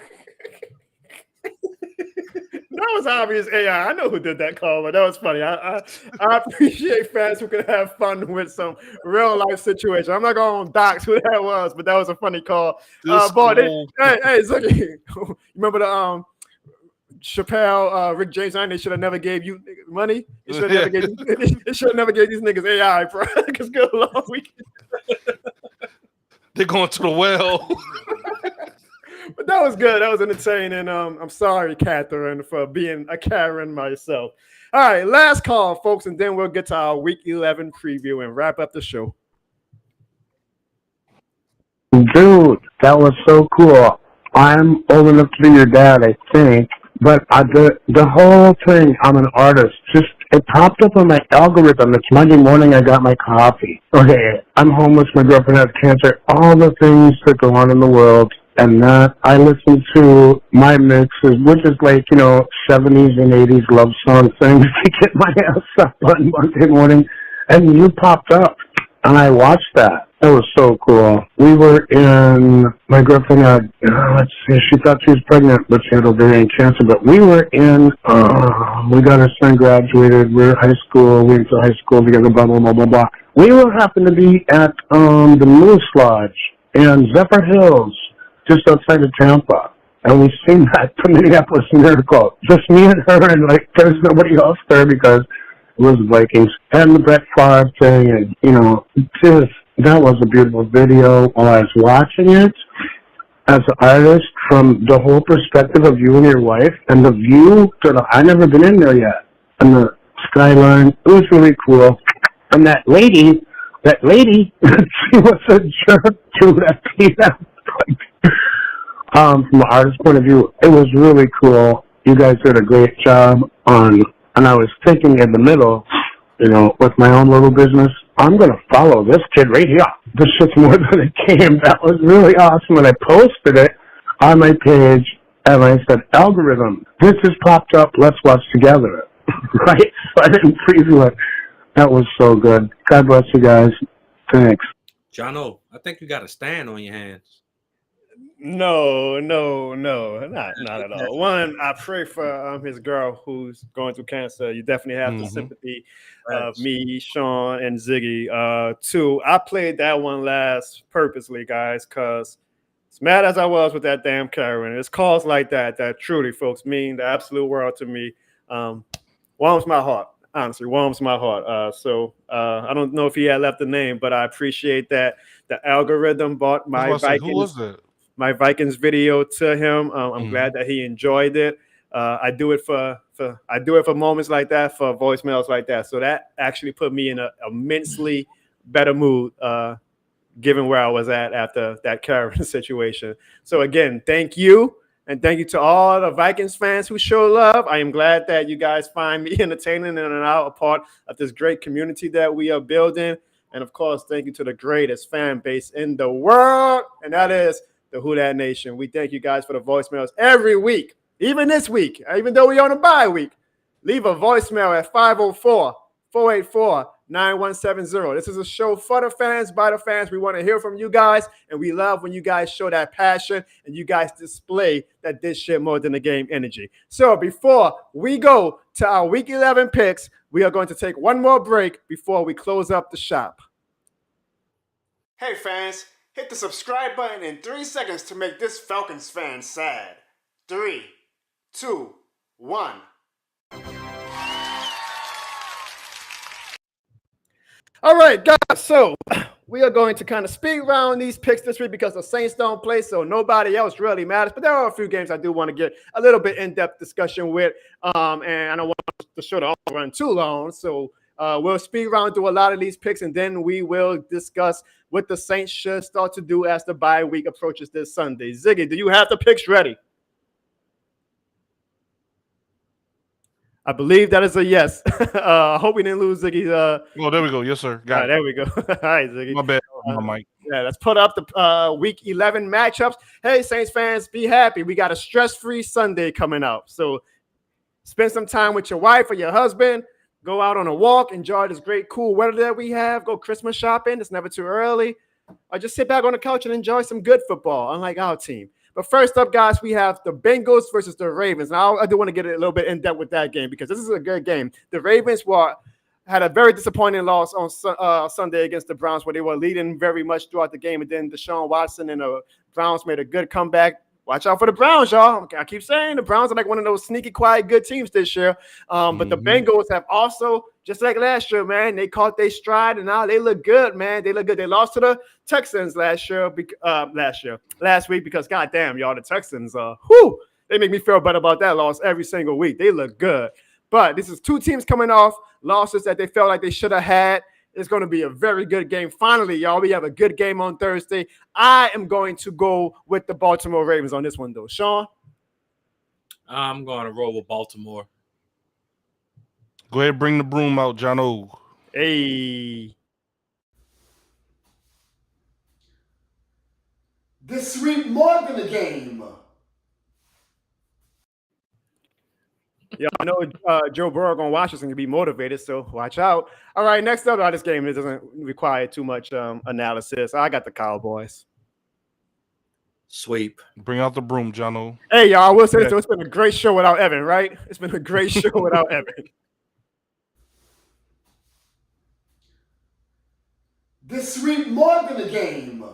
That was obvious AI. I know who did that call, but that was funny. I appreciate fans who can have fun with some real life situation. I'm not going to dox who that was, but that was a funny call. Boy, hey, Ziggy, remember the Chappelle, Rick James? They should have never gave you money. They should have never gave these niggas AI, bro. Because good long week. They're going to the well. But that was good. That was entertaining. I'm sorry, Catherine, for being a Karen myself. All right, last call, folks, and then we'll get to our Week 11 preview and wrap up the show. Dude, that was so cool. I'm old enough to be your dad, I think. But the whole thing, I'm an artist. It popped up on my algorithm. It's Monday morning, I got my coffee. Okay, I'm homeless, my girlfriend has cancer. All the things that go on in the world. And that I listen to my mixes, which is like, 70s and 80s love song things to get my ass up on Monday morning. And you popped up, and I watched that. That was so cool. We were my girlfriend had, she thought she was pregnant, but she had ovarian cancer. But we were we got our son graduated. We're high school. We went to high school together, blah, blah, blah, blah, blah. We happened to be at the Moose Lodge in Zephyr Hills, just outside of Tampa, and we seen that the Minneapolis Miracle. Just me and her, and there's nobody else there because it was Vikings and the Brett Favre thing, and that was a beautiful video. While I was watching it, as an artist, from the whole perspective of you and your wife, and the view I never been in there yet, and the skyline, it was really cool. And that lady, she was a jerk to that peanut. From an artist's point of view, it was really cool. You guys did a great job and I was thinking in the middle, with my own little business, I'm going to follow this kid right here. This shit's more than a game. That was really awesome. And I posted it on my page and I said, algorithm, this has popped up. Let's watch together. Right? So I didn't preview it. That was so good. God bless you guys. Thanks. Jono, I think you got a stand on your hands. No, not at all. One, I pray for his girl who's going through cancer. You definitely have the sympathy of me, Sean, and Ziggy. Two, I played that one last purposely, guys, because as mad as I was with that damn Karen, it's calls like that truly, folks, mean the absolute world to me. Warms my heart. Honestly, warms my heart. So I don't know if he had left the name, but I appreciate that the algorithm bought my Vikings. Who was that? My Vikings video to him. I'm glad that he enjoyed it. I do it for moments like that, for voicemails like that. So that actually put me in a immensely better mood, given where I was at after that Karen situation. So again, thank you. And thank you to all the Vikings fans who show love. I am glad that you guys find me entertaining and are now a part of this great community that we are building. And of course, thank you to the greatest fan base in the world, and that is the Who Dat Nation. We thank you guys for the voicemails every week, even this week, even though we're on a bye week. Leave a voicemail at 504-484-9170. This is a show for the fans, by the fans. We want to hear from you guys, and we love when you guys show that passion and you guys display that this shit more than a game energy. So before we go to our Week 11 picks, we are going to take one more break before we close up the shop. Hey fans, hit the subscribe button in 3 seconds to make this Falcons fan sad. 3, 2, 1. All right, guys, so we are going to kind of speed round these picks this week because the Saints don't play, so nobody else really matters. But there are a few games I do want to get a little bit in-depth discussion with, and I don't want the show to run too long. So we'll speed round through a lot of these picks, and then we will discuss what the Saints should start to do as the bye week approaches this Sunday. Ziggy, do you have the picks ready? I believe that is a yes. I hope we didn't lose Ziggy's. Oh, there we go. Yes, sir. Got it. There we go. All right, Ziggy. My bad. My mic. Yeah, let's put up the Week 11 matchups. Hey, Saints fans, be happy. We got a stress-free Sunday coming up. So spend some time with your wife or your husband. Go out on a walk. Enjoy this great, cool weather that we have. Go Christmas shopping. It's never too early. Or just sit back on the couch and enjoy some good football, unlike our team. But first up, guys, we have the Bengals versus the Ravens. Now, I do want to get a little bit in depth with that game because this is a good game. The Ravens had a very disappointing loss on Sunday against the Browns, where they were leading very much throughout the game. And then Deshaun Watson and the Browns made a good comeback. Watch out for the Browns, y'all. I keep saying the Browns are like one of those sneaky, quiet, good teams this year. But the Bengals have also, just like last year, man, they caught their stride, and now they look good, man. They look good. They lost to the Texans last week because, goddamn, y'all, the Texans, they make me feel better about that loss every single week. They look good. But this is two teams coming off losses that they felt like they should have had. It's going to be a very good game. Finally, y'all, we have a good game on Thursday. I am going to go with the Baltimore Ravens on this one, though. Sean? I'm going to roll with Baltimore. Go ahead, bring the broom out, Jono. Hey. This week more than a game. Yeah, I know Joe Burrow going to watch this and be motivated, so watch out. All right, next up on this game, it doesn't require too much analysis. I got the Cowboys. Sweep. Bring out the broom, Jono. Hey, y'all, I will say this, it's been a great show without Evan, right? It's been a great show without Evan. This week more than a game.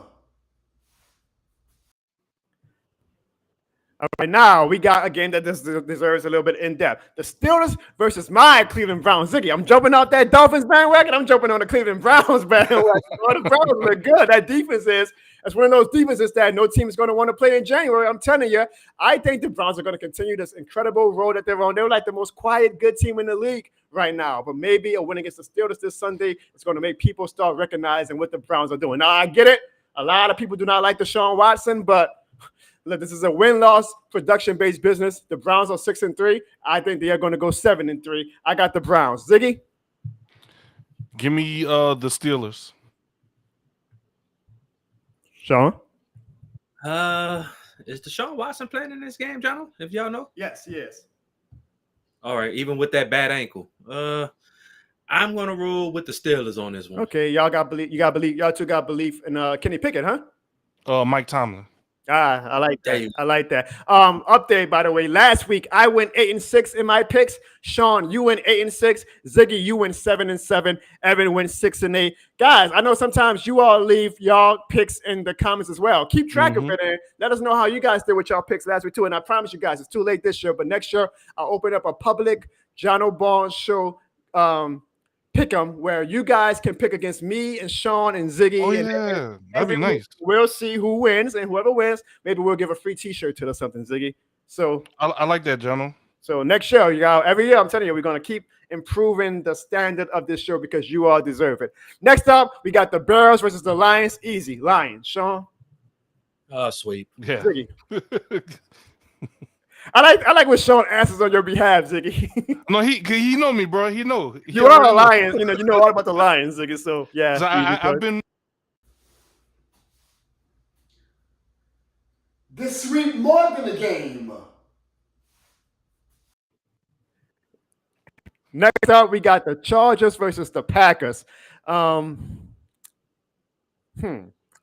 All right, now we got a game that deserves a little bit in depth. The Steelers versus my Cleveland Browns. Ziggy, I'm jumping out that Dolphins bandwagon. I'm jumping on the Cleveland Browns bandwagon. The Browns look good. That defense that's one of those defenses that no team is going to want to play in January. I'm telling you, I think the Browns are going to continue this incredible road that they're on. They're like the most quiet, good team in the league right now. But maybe a win against the Steelers this Sunday is going to make people start recognizing what the Browns are doing. Now, I get it. A lot of people do not like Deshaun Watson, but look, this is a win-loss, production-based business. The Browns are 6-3. I think they are going to go 7-3. I got the Browns. Ziggy? Give me the Steelers. Sean? Is Deshaun Watson playing in this game, Jono? If y'all know? Yes, he is. All right, even with that bad ankle. I'm going to rule with the Steelers on this one. Okay, y'all two got belief in Kenny Pickett, huh? Mike Tomlin. I like that. I like that. Update, by the way, last week I went 8-6 in my picks. Sean, you went 8-6. Ziggy, you went 7-7. Evan went 6-8. Guys, I know sometimes you all leave y'all picks in the comments as well. Keep track of it and let us know how you guys did with y'all picks last week too. And I promise you guys, it's too late this year, but next year I'll open up a public Jono Barnes show pick 'em where you guys can pick against me and Sean and Ziggy. Oh, yeah. That'd be nice. We'll see who wins, and whoever wins, maybe we'll give a free t-shirt to or something, Ziggy. So I like that, Jono. So next show, every year, I'm telling you, we're going to keep improving the standard of this show because you all deserve it. Next up, we got the Bears versus the Lions. Easy. Lions. Sean? Sweep. Yeah. Ziggy. I like when Sean answers on your behalf, Ziggy. No, he know me, bro. He know. You are a Lions. You know all about the Lions, Ziggy. So yeah, I've been. This week more than a game. Next up, we got the Chargers versus the Packers. I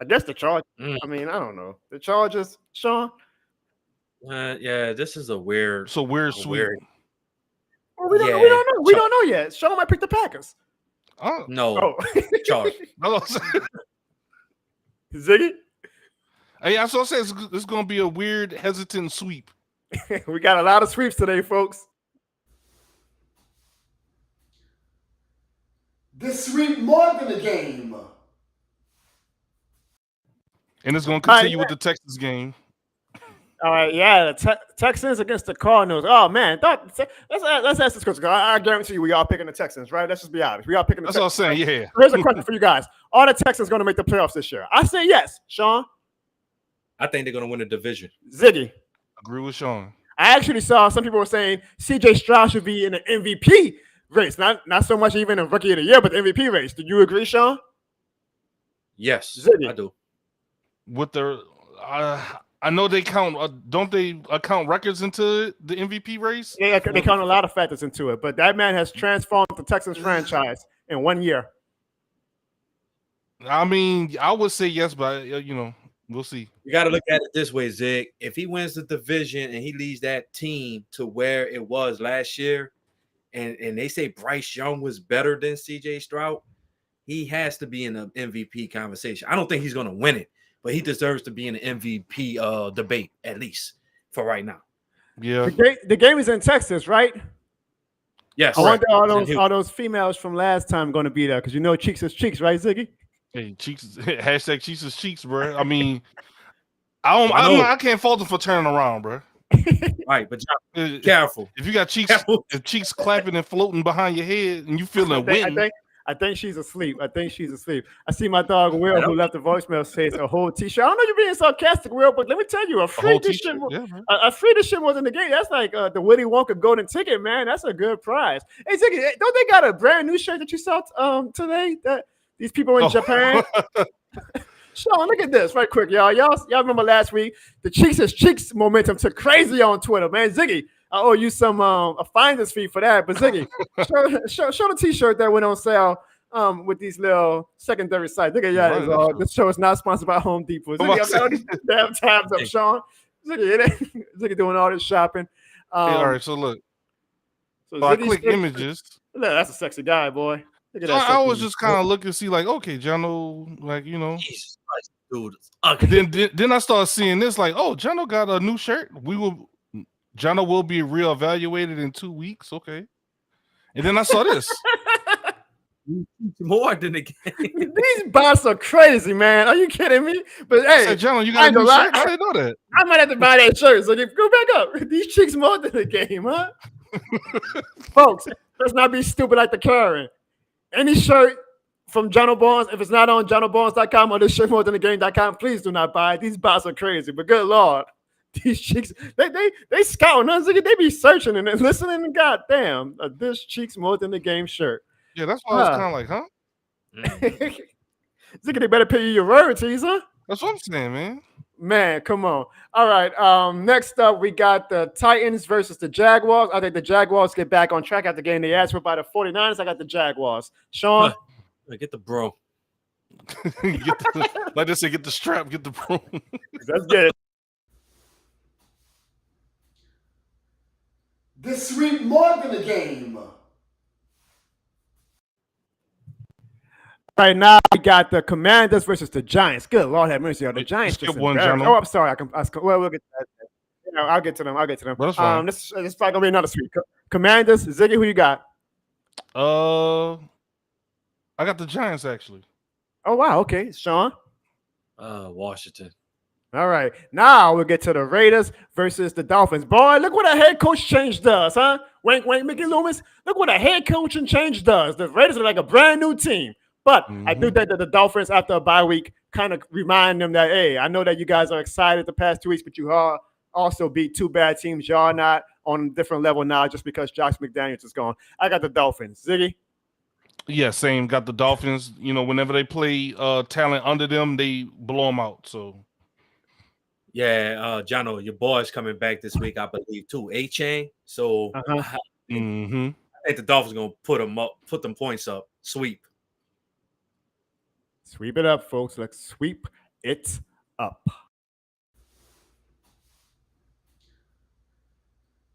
guess the Chargers. I mean, I don't know. The Chargers, Sean? Yeah, this is a weird. So weird, sweet. Well, we don't know. We don't know yet. Sean might pick the Packers. Oh no, Chargers. No, Ziggy? Hey, I saw say it's going to be a weird, hesitant sweep. We got a lot of sweeps today, folks. This week more than a game. And it's going to continue with the Texas game. All right, yeah, the Texans against the Cardinals. Oh man, let's ask this question. I guarantee you, we all picking the Texans, right? Let's just be honest. We all picking the Texans. That's what I'm saying. Yeah. Here's a question for you guys: are the Texans going to make the playoffs this year? I say yes. Sean? I think they're going to win the division. Ziggy? Agree with Sean. I actually saw some people were saying C.J. Stroud should be in the MVP race, not so much even a Rookie of the Year, but the MVP race. Do you agree, Sean? Yes, Ziggy? I do. With the I know they count. Don't they count records into the MVP race? Yeah, they count a lot of factors into it. But that man has transformed the Texans franchise in 1 year. I mean, I would say yes, but we'll see. You got to look at it this way, Zig. If he wins the division and he leads that team to where it was last year, and they say Bryce Young was better than C.J. Stroud, he has to be in the MVP conversation. I don't think he's going to win it, but he deserves to be in the MVP debate, at least for right now. Yeah. The game is in Texas, right? Yes. I wonder all those females from last time going to be there because cheeks is cheeks, right, Ziggy? Hey, cheeks. Hashtag cheeks is cheeks, bro. I mean, I can't fault them for turning around, bro. Right, but careful. If you got cheeks clapping and floating behind your head, and you feeling winning. I think she's asleep. I see my dog Will, who left a voicemail, says a whole t-shirt. I don't know you're being sarcastic, Will, but let me tell you, a free edition was in the game. That's like the Willy Wonka golden ticket, man. That's a good prize. Hey, Ziggy, don't they got a brand new shirt that you saw today? That these people in Japan. Sean, look at this right quick, y'all. Y'all remember last week the cheeks is cheeks momentum took crazy on Twitter, man. Ziggy, I owe you some a finder's fee for that. But Ziggy, show the t-shirt that went on sale with these little secondary sites. Look at y'all. This show is not sponsored by Home Depot. Ziggy, I'm all these damn tabs up, Sean. Ziggy doing all this shopping. All right, so look. So I click images. Look, that's a sexy guy, boy. Look at So that. I was just kind of looking to see, like, okay, Jono, like, Jesus Christ, dude. Then I started seeing this, like, oh, Jono got a new shirt. Jono will be reevaluated in 2 weeks. Okay. And then I saw this. More than the game. These bots are crazy, man. Are you kidding me? But hey, said, Jono, you got a new shirt? I didn't know that. I might have to buy that shirt. So go back up. These chicks more than the game, huh? Folks, let's not be stupid like the Karen. Any shirt from Jono Barnes, if it's not on jonobarnes.com or this shirt more than the game.com, please do not buy it. These bots are crazy, but good Lord. These chicks, they scouting us. They be searching and listening and goddamn, this cheeks more than the game shirt. Yeah, that's why I was kind of like, huh? Ziggy, they better pay you your royalties, huh? That's what I'm saying, man. Man, come on. All right. Next up, we got the Titans versus the Jaguars. I think the Jaguars get back on track after getting the ass whipped by the 49ers. I got the Jaguars. Sean? Get the bro. Like they say, get the strap, get the bro. That's good. This week more than a game. Right now, we got the Commanders versus the Giants. Good Lord have mercy on the Giants. Skip one, Jono. Oh, I'm sorry. We'll get to that. I'll get to them. That's fine. This is probably gonna be another sweep. Commanders, Ziggy, who you got? I got the Giants actually. Oh wow, okay, Sean. Washington. All right, now we'll get to the Raiders versus the Dolphins. Boy, look what a head coach change does, huh? Wink, wink, Mickey Loomis. Look what a head coaching change does. The Raiders are like a brand new team. But I do think that the Dolphins, after a bye week, kind of remind them that, hey, I know that you guys are excited the past 2 weeks, but you are also beat two bad teams. Y'all not on a different level now just because Josh McDaniels is gone. I got the Dolphins. Ziggy? Yeah, same. Got the Dolphins. You know, whenever they play talent under them, they blow them out. So Yeah, Jono, your boy's coming back this week, I believe, too. A-Chain. So I think the Dolphins gonna put them points up. Sweep. Sweep it up, folks. Let's sweep it up.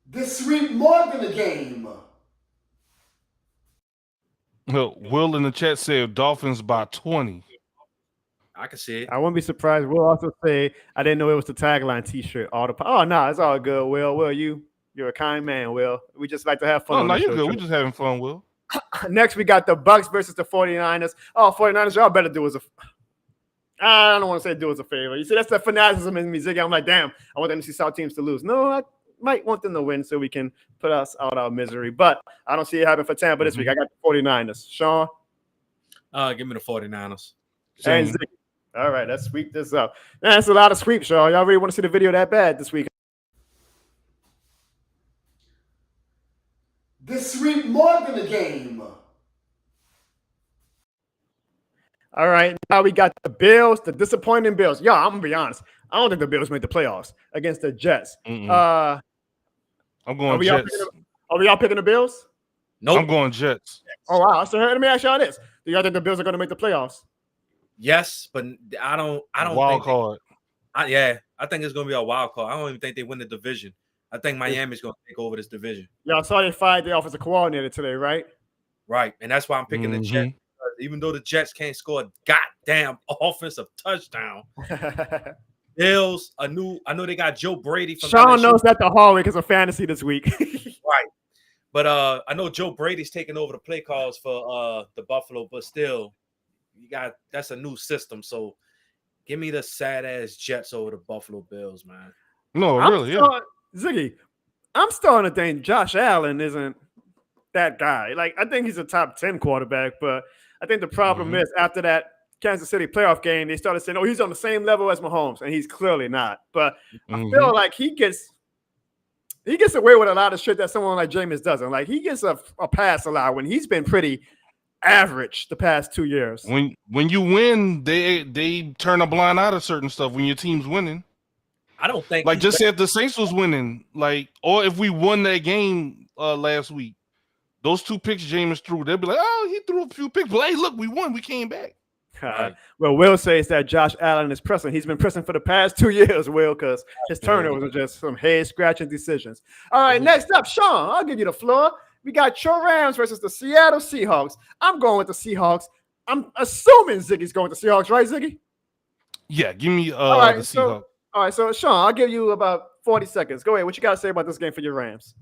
This sweep more than a game. Will in the chat said Dolphins by 20. I can see it. I wouldn't be surprised. We'll also say I didn't know it was the tagline T-shirt. Oh no, it's all good. Will, you're a kind man. Will, we just like to have fun. Oh no, you're good. We're just having fun. Will. Next, we got the Bucks versus the 49ers. Oh, 49ers, y'all better do us a. I don't want to say do us a favor. You see, that's the fanaticism in me, Ziggy. I'm like, damn, I want them to see South teams to lose. No, I might want them to win so we can put us out our misery. But I don't see it happening for Tampa this week. I got the 49ers. Sean? Give me the 49ers. And Ziggy. All right, let's sweep this up. Man, that's a lot of sweeps, y'all. Y'all really want to see the video that bad this week? This sweep more than a game. All right, now we got the Bills, the disappointing Bills. Y'all, I'm going to be honest. I don't think the Bills made the playoffs against the Jets. I'm going Jets. Are we all picking the Bills? Nope. I'm going Jets. Oh, wow. So let me ask y'all this. Do y'all think the Bills are going to make the playoffs? Yes, but I don't wild think card. I think it's gonna be a wild card. I don't even think they win the division. I think Miami's gonna take over this division. Y'all saw they fired the offensive coordinator today, right? Right, and that's why I'm picking the Jets. Even though the Jets can't score a goddamn offensive touchdown, Bills I know they got Joe Brady from Sean knows that the hallway because of fantasy this week. Right. But I know Joe Brady's taking over the play calls for the Buffalo, but still, that's a new system. So give me the sad ass Jets over the Buffalo Bills, man. No, really, Ziggy, I'm starting to think Josh Allen isn't that guy. Like, I think he's a top 10 quarterback, but I think the problem is after that Kansas City playoff game, they started saying, oh, he's on the same level as Mahomes, and he's clearly not. But I feel like he gets away with a lot of shit that someone like Jameis doesn't. Like, he gets a pass a lot when he's been pretty average the past 2 years. When you win, they turn a blind eye to certain stuff when your team's winning. I don't think just say if the Saints was winning, or if we won that game last week, those 2 picks Jameis threw, they'd be like, oh, he threw a few picks, but hey, look, we won, we came back. Well, Will says that Josh Allen is pressing. He's been pressing for the past 2 years, Will, because his turnovers are just some head-scratching decisions. All right, next up, Sean, I'll give you the floor. We got your Rams versus the Seattle Seahawks. I'm going with the Seahawks. I'm assuming Ziggy's going with the Seahawks, right, Ziggy? Yeah, give me the Seahawks. All right, so Sean, I'll give you about 40 seconds. Go ahead. What you got to say about this game for your Rams?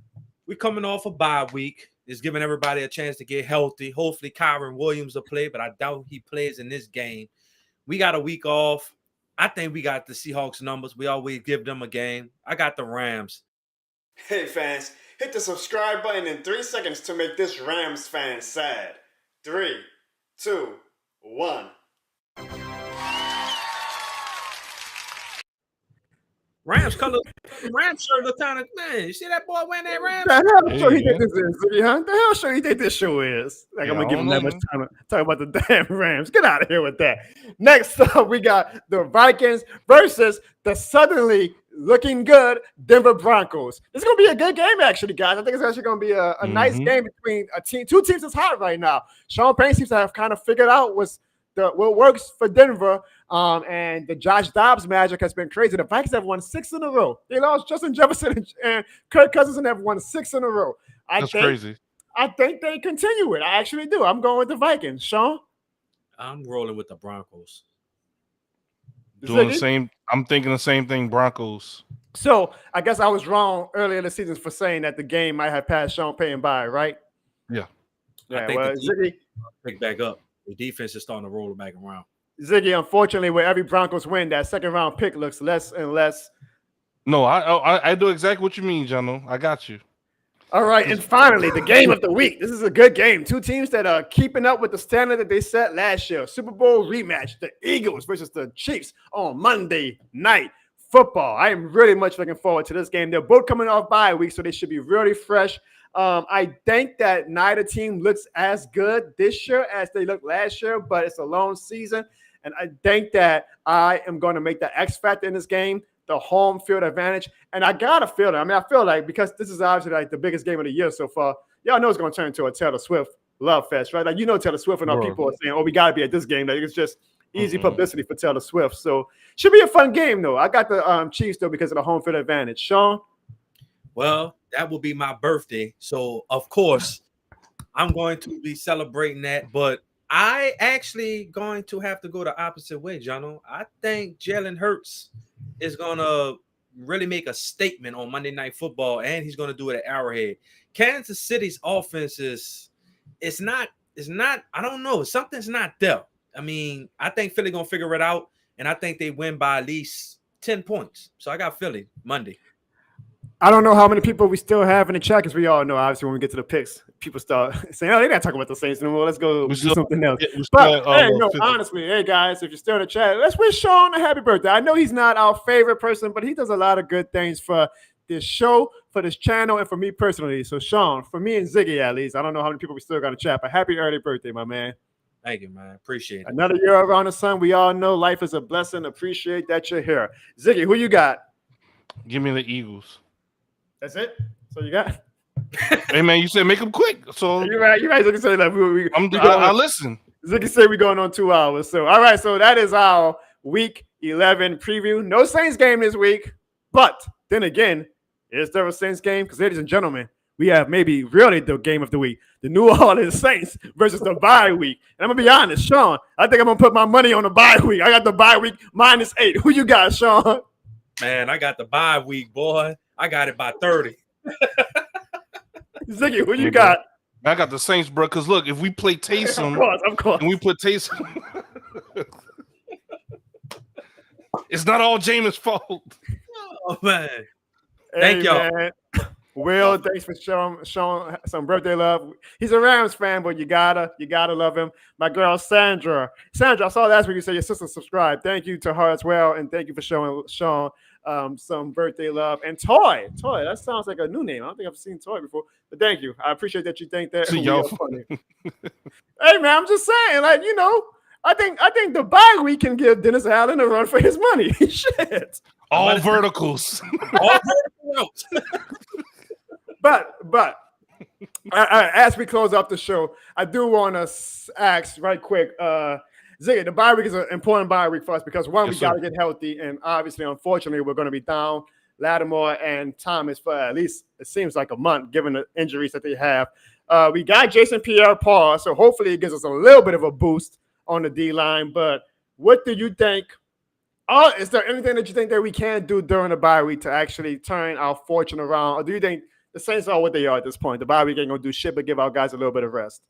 We're coming off a bye week. It's giving everybody a chance to get healthy. Hopefully, Kyron Williams will play, but I doubt he plays in this game. We got a week off. I think we got the Seahawks numbers. We always give them a game. I got the Rams. Hey, fans, hit the subscribe button in 3 seconds to make this Rams fan sad. 3, 2, 1. Rams color, Rams shirt look kind of, man. You see that boy wearing that Rams? The hell show you think this is, Ziggy, huh? The hell show you think this show is? Like, I'm going to give him that much time to talk about the damn Rams. Get out of here with that. Next up, we got the Vikings versus the suddenly looking good Denver Broncos. This is going to be a good game, actually, guys. I think it's actually going to be a nice game between two teams that's hot right now. Sean Payne seems to have kind of figured out what works for Denver, and the Josh Dobbs magic has been crazy. The Vikings have won 6 in a row. They lost Justin Jefferson and Kirk Cousins and have won 6 in a row. That's crazy. I think they continue it. I actually do. I'm going with the Vikings. Sean? I'm rolling with the Broncos. Doing the same. I'm thinking the same thing, Broncos. So I guess I was wrong earlier in the season for saying that the game might have passed Sean Payne by, right? Yeah. I think Ziggy pick back up. The defense is starting to roll it back around. Ziggy, unfortunately, where every Broncos win, that second round pick looks less and less. No, I do exactly what you mean, Jono. I got you. All right, and finally, the game of the week. This is a good game. Two teams that are keeping up with the standard that they set last year. Super Bowl rematch, the Eagles versus the Chiefs on Monday Night football. I am really much looking forward to this game. They're both coming off bye week, so they should be really fresh. I think that neither team looks as good this year as they looked last year, but it's a long season. And I think that I am going to make the X factor in this game, the home field advantage. And I got to feel it. I mean, I feel like because this is obviously like the biggest game of the year so far, y'all know it's going to turn into a Taylor Swift love fest, right? Like, Taylor Swift and all people are saying, oh, we got to be at this game. Like, it's just easy publicity for Taylor Swift. So should be a fun game, though. I got the Chiefs, though, because of the home field advantage. Sean? Well, that will be my birthday. So, of course, I'm going to be celebrating that. But I actually going to have to go the opposite way, Jono. I think Jalen Hurts is going to really make a statement on Monday Night Football, and he's going to do it at Arrowhead. Kansas City's offense it's not, I don't know. Something's not there. I mean, I think Philly going to figure it out, and I think they win by at least 10 points. So I got Philly Monday. I don't know how many people we still have in the chat because we all know, obviously, when we get to the picks, people start saying, oh, they're not talking about the Saints anymore. Let's go do something else. But, honestly, hey, guys, if you're still in the chat, let's wish Sean a happy birthday. I know he's not our favorite person, but he does a lot of good things for this show, for this channel, and for me personally. So, Sean, for me and Ziggy, at least, I don't know how many people we still got in the chat, but happy early birthday, my man. Thank you, man. Appreciate it. Another year around the sun. We all know life is a blessing. Appreciate that you're here. Ziggy, who you got? Give me the Eagles. That's it? So you got? Hey, man, you said make them quick. So you're right. Ziggy said that. I listen. Ziggy said we're going on 2 hours. So, all right. So that is our Week 11 preview. No Saints game this week. But then again, is there a Saints game? Because, ladies and gentlemen, we have maybe really the game of the week. The New Orleans Saints versus the bye week. And I'm going to be honest, Sean, I think I'm going to put my money on the bye week. I got the bye week -8. Who you got, Sean? Man, I got the bye week, boy. I got it by 30. Ziggy, who you got? I got the Saints, bro. Because look, if we play Taysom, of course, and we put Taysom, it's not all Jameis' fault. Oh man, thank y'all. Man. Will, thanks for showing some birthday love. He's a Rams fan, but you gotta love him. My girl Sandra, I saw last week you said your sister subscribed. Thank you to her as well, and thank you for showing Sean some birthday love. And Toy, that sounds like a new name. I don't think I've seen Toy before, but thank you. I appreciate that you think that. Funny. Hey man, I'm just saying, like, I think the bye week can give Dennis Allen a run for his money. Shit. All verticals. All verticals. But as we close up the show, I do want to ask right quick, Ziggy, the bye week is an important bye week for us because one, we got to get healthy, and obviously, unfortunately, we're going to be down Lattimore and Thomas for at least it seems like a month, given the injuries that they have. We got Jason Pierre-Paul, so hopefully it gives us a little bit of a boost on the D-line. But what do you think? Is there anything that you think that we can do during the bye week to actually turn our fortune around, or do you think the Saints are what they are at this point? The bye week ain't going to do shit but give our guys a little bit of rest.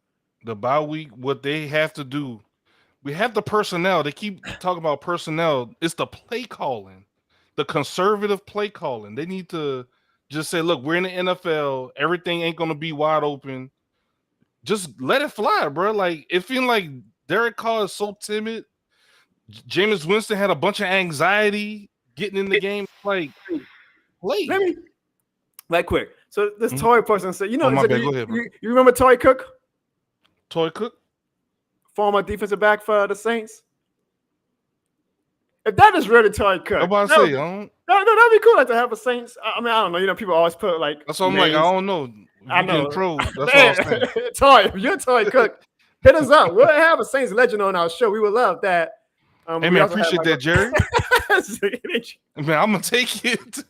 The bye week, what they have to do, we have the personnel. They keep talking about personnel. It's the play calling, the conservative play calling. They need to just say, look, we're in the NFL. Everything ain't going to be wide open. Just let it fly, bro. Like, it feels like Derek Carr is so timid. Jameis Winston had a bunch of anxiety getting in the game. Like, play. Let me, right quick. So this Toy person said, Go ahead, you remember Toy Cook? Toy Cook? Former defensive back for the Saints. If that is really Toy Cook, I'm about to say, that'd be cool. Like to have a Saints. I mean, I don't know. People always put like. That's what I'm like. I don't know. I know. Pro. That's what I'm saying. Toy, if you're Toy Cook, hit us up. We'll have a Saints legend on our show. We would love that. Hey man, appreciate that, Jerry. Man, I'm gonna take it.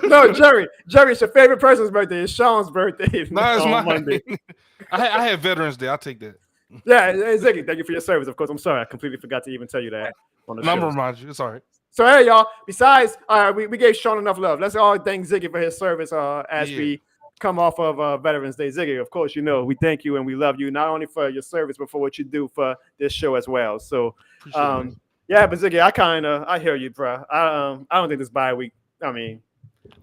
No, Jerry, it's your favorite person's birthday. It's Sean's birthday. No, it's mine. Monday. I had Veterans Day. I'll take that. Yeah, Ziggy, thank you for your service. Of course, I'm sorry. I completely forgot to even tell you that. On the show. I'm gonna remind you. It's all right. So, hey, y'all. Besides, we gave Sean enough love. Let's all thank Ziggy for his service as we come off of Veterans Day. Ziggy, of course, we thank you and we love you, not only for your service, but for what you do for this show as well. So, yeah, but Ziggy, I hear you, bro. I don't think this bye week,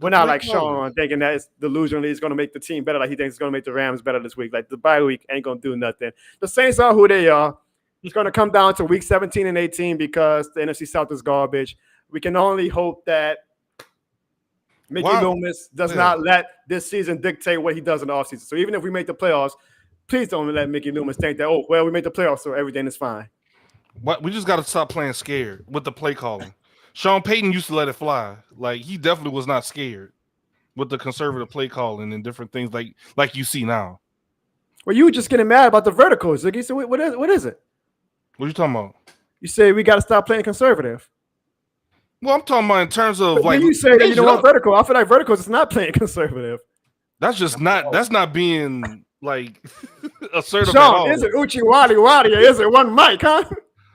we're not like Sean thinking that it's delusionally it's going to make the team better. Like he thinks it's going to make the Rams better this week. Like the bye week ain't going to do nothing. The Saints are who they are. It's going to come down to week 17 and 18 because the NFC South is garbage. we can only hope that Mickey Loomis does not let this season dictate what he does in the offseason. So even if we make the playoffs, please don't let Mickey Loomis think that, oh, well, we made the playoffs, so everything is fine. We just got to stop playing scared with the play calling. Sean Payton used to let it fly. Like, he definitely was not scared with the conservative play calling and different things like you see now. Well, you were just getting mad about the verticals, Ziggy. So what is it? What are you talking about? You say we got to stop playing conservative. Well, I'm talking about in terms of but you say that you don't want vertical. I feel like verticals is not playing conservative. That's not being like assertive Sean, at all. Is it Uchi Wadi Wadi or is it one mic, huh?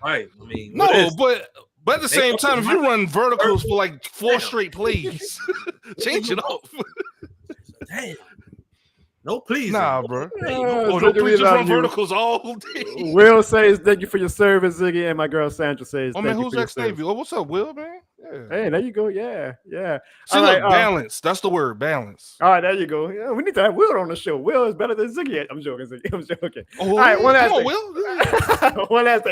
Right. I mean, no, but at the same time, if you run verticals for like 4 straight plays, change it up. Damn. No, please. Nah, bro. No, please just run verticals all day. Will says thank you for your service, Ziggy, and my girl Sandra says oh thank man, you who's for your Xavier? service. Oh, what's up, Will, man? Yeah. Hey, there you go. Yeah. See, all look, right, balance. That's the word, balance. All right, there you go. Yeah, we need to have Will on the show. Will is better than Ziggy. I'm joking, Ziggy. I'm joking. Oh, all right, one last come thing. on, Will. One last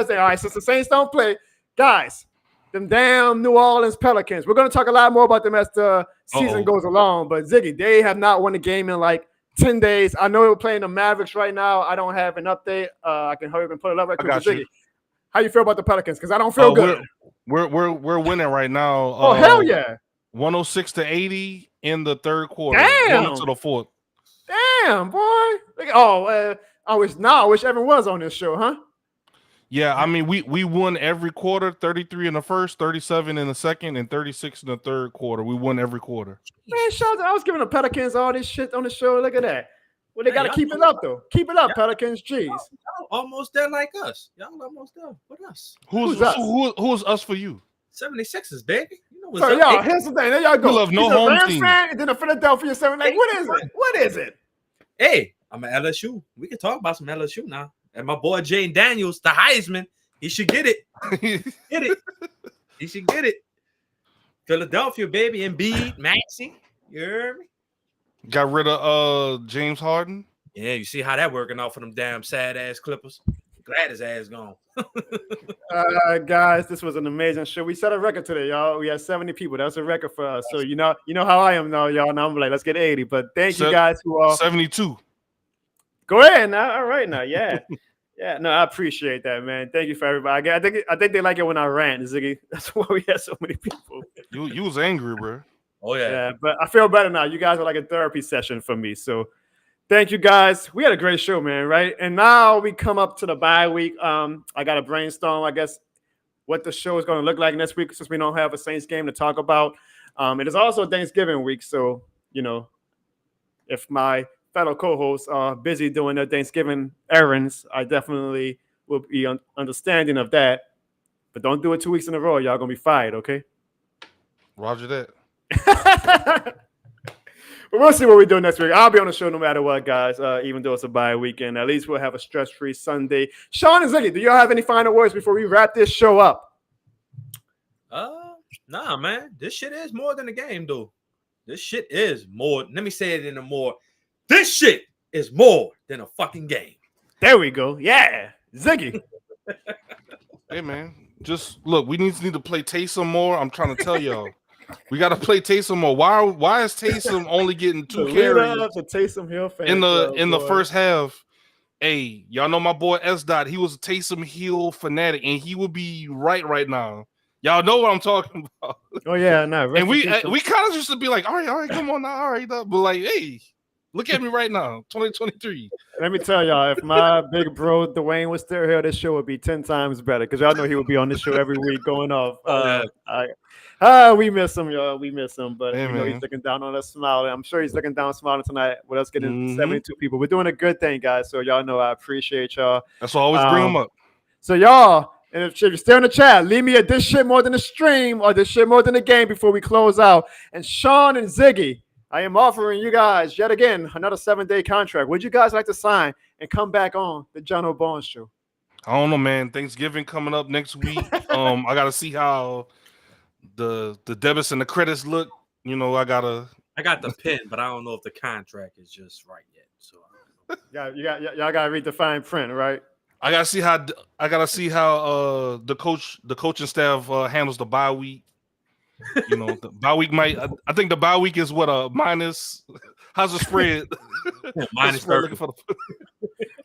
thing. All right, since the Saints don't play, guys, them damn New Orleans Pelicans. We're going to talk a lot more about them as the season goes along. But Ziggy, they have not won a game in like 10 days. I know we're playing the Mavericks right now. I don't have an update. I can hurry up and put it up right quick. Ziggy, how you feel about the Pelicans? Because I don't feel good. We're winning right now. Oh, hell yeah. 106-80 in the third quarter. Damn. Going into the fourth. Damn, boy. I wish Evan was on this show, huh? Yeah, I mean, we won every quarter, 33 in the first, 37 in the second, and 36 in the third quarter. We won every quarter. Man, shout out, I was giving the Pelicans all this shit on the show. Look at that. Well, they got to keep it up, though. Keep it up, Pelicans. Jeez. Y'all almost there like us. Y'all almost there with us. Who's us? Who's us for you? 76ers, baby. You know what's so, up. y'all, here's the thing. There y'all go. We love no He's a home Rams team. fan, and then a Philadelphia 7. Like, what is it? What is it? Hey, I'm at LSU. We can talk about some LSU now. And my boy Jane Daniels, the Heisman, he should get it. Get it. He should get it. Philadelphia, baby. Embiid, Maxey. You heard me? Got rid of James Harden. Yeah, you see how that working out for them damn sad ass Clippers. Glad his ass gone. Guys, this was an amazing show. We set a record today, y'all. We had 70 people. That's a record for us. So you know how I am now, y'all. Now I'm like, let's get 80. But thank you guys who are 72. Go ahead now. All right now. Yeah. Yeah, no, I appreciate that, man. Thank you for everybody. I think they like it when I rant, Ziggy. That's why we had so many people. You was angry, bro. Oh yeah. Yeah, but I feel better now. You guys are like a therapy session for me. So thank you guys. We had a great show, man, right? And now we come up to the bye week. I got to brainstorm, I guess, what the show is going to look like next week since we don't have a Saints game to talk about. It is also Thanksgiving week, so if my fellow co-hosts are busy doing their Thanksgiving errands, I definitely will be understanding of that. But don't do it 2 weeks in a row. Y'all going to be fired, okay? Roger that. But we'll see what we do next week. I'll be on the show no matter what, guys, even though it's a bye weekend. At least we'll have a stress-free Sunday. Sean and Ziggy, do y'all have any final words before we wrap this show up? Nah, man. This shit is more than a game, though. This shit is more. Let me say it in a more. This shit is more than a fucking game. There we go. Yeah. Ziggy. Hey, man. Just look, we need to play Taysom more. I'm trying to tell y'all. We got to play Taysom more. Why is Taysom only getting 2 carries The Taysom Hill fan in the first half? Hey, y'all know my boy S. Dot. He was a Taysom Hill fanatic, and he would be right now. Y'all know what I'm talking about. Oh yeah, no. And we kind of just to be like, all right, come on now, all right, but like, hey, look at me right now, 2023. Let me tell y'all, if my big bro Dwayne was still here, this show would be 10 times better because y'all know he would be on this show every week going off. We miss him, y'all. We miss him, but hey, we know he's looking down on us smiling. I'm sure he's looking down smiling tonight with us getting 72 people. We're doing a good thing, guys. So y'all know I appreciate y'all. That's why I always bring them up. So y'all, and if you're still in the chat, leave me a this shit more than a stream or this shit more than a game before we close out. And Sean and Ziggy, I am offering you guys yet again another 7-day contract. Would you guys like to sign and come back on the Jono Barnes Show? I don't know, man. Thanksgiving coming up next week. I gotta see how the debits and the credits look. I got the pen, but I don't know if the contract is just right yet. So y'all gotta read the fine print, right? I gotta see how the coaching staff handles the bye week. You know, the bye week might. I think the bye week is what a minus. How's the spread? Minus 30.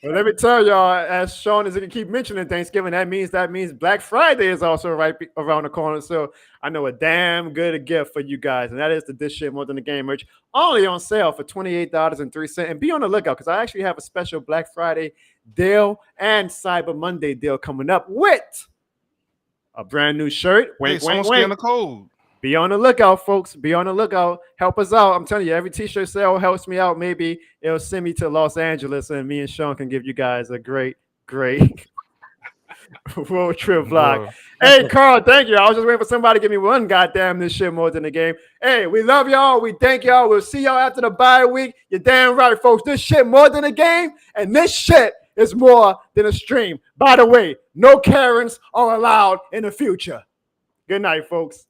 Well, let me tell y'all, as Sean is going to keep mentioning Thanksgiving, that means Black Friday is also right around the corner. So I know a damn good gift for you guys, and that is the This Shit More Than the Game merch, only on sale for $28.03. And be on the lookout because I actually have a special Black Friday deal and Cyber Monday deal coming up with a brand new shirt. Wink, someone wink, scan wink. the code. Be on the lookout, folks. Be on the lookout. Help us out. I'm telling you, every t-shirt sale helps me out. Maybe it'll send me to Los Angeles, and me and Sean can give you guys a great road trip vlog. Hey, Carl, thank you. I was just waiting for somebody to give me one goddamn This Shit More Than the Game. Hey, we love y'all. We thank y'all. We'll see y'all after the bye week. You're damn right, folks. This shit more than a game, and this shit is more than a stream. By the way, no Karens are allowed in the future. Good night, folks.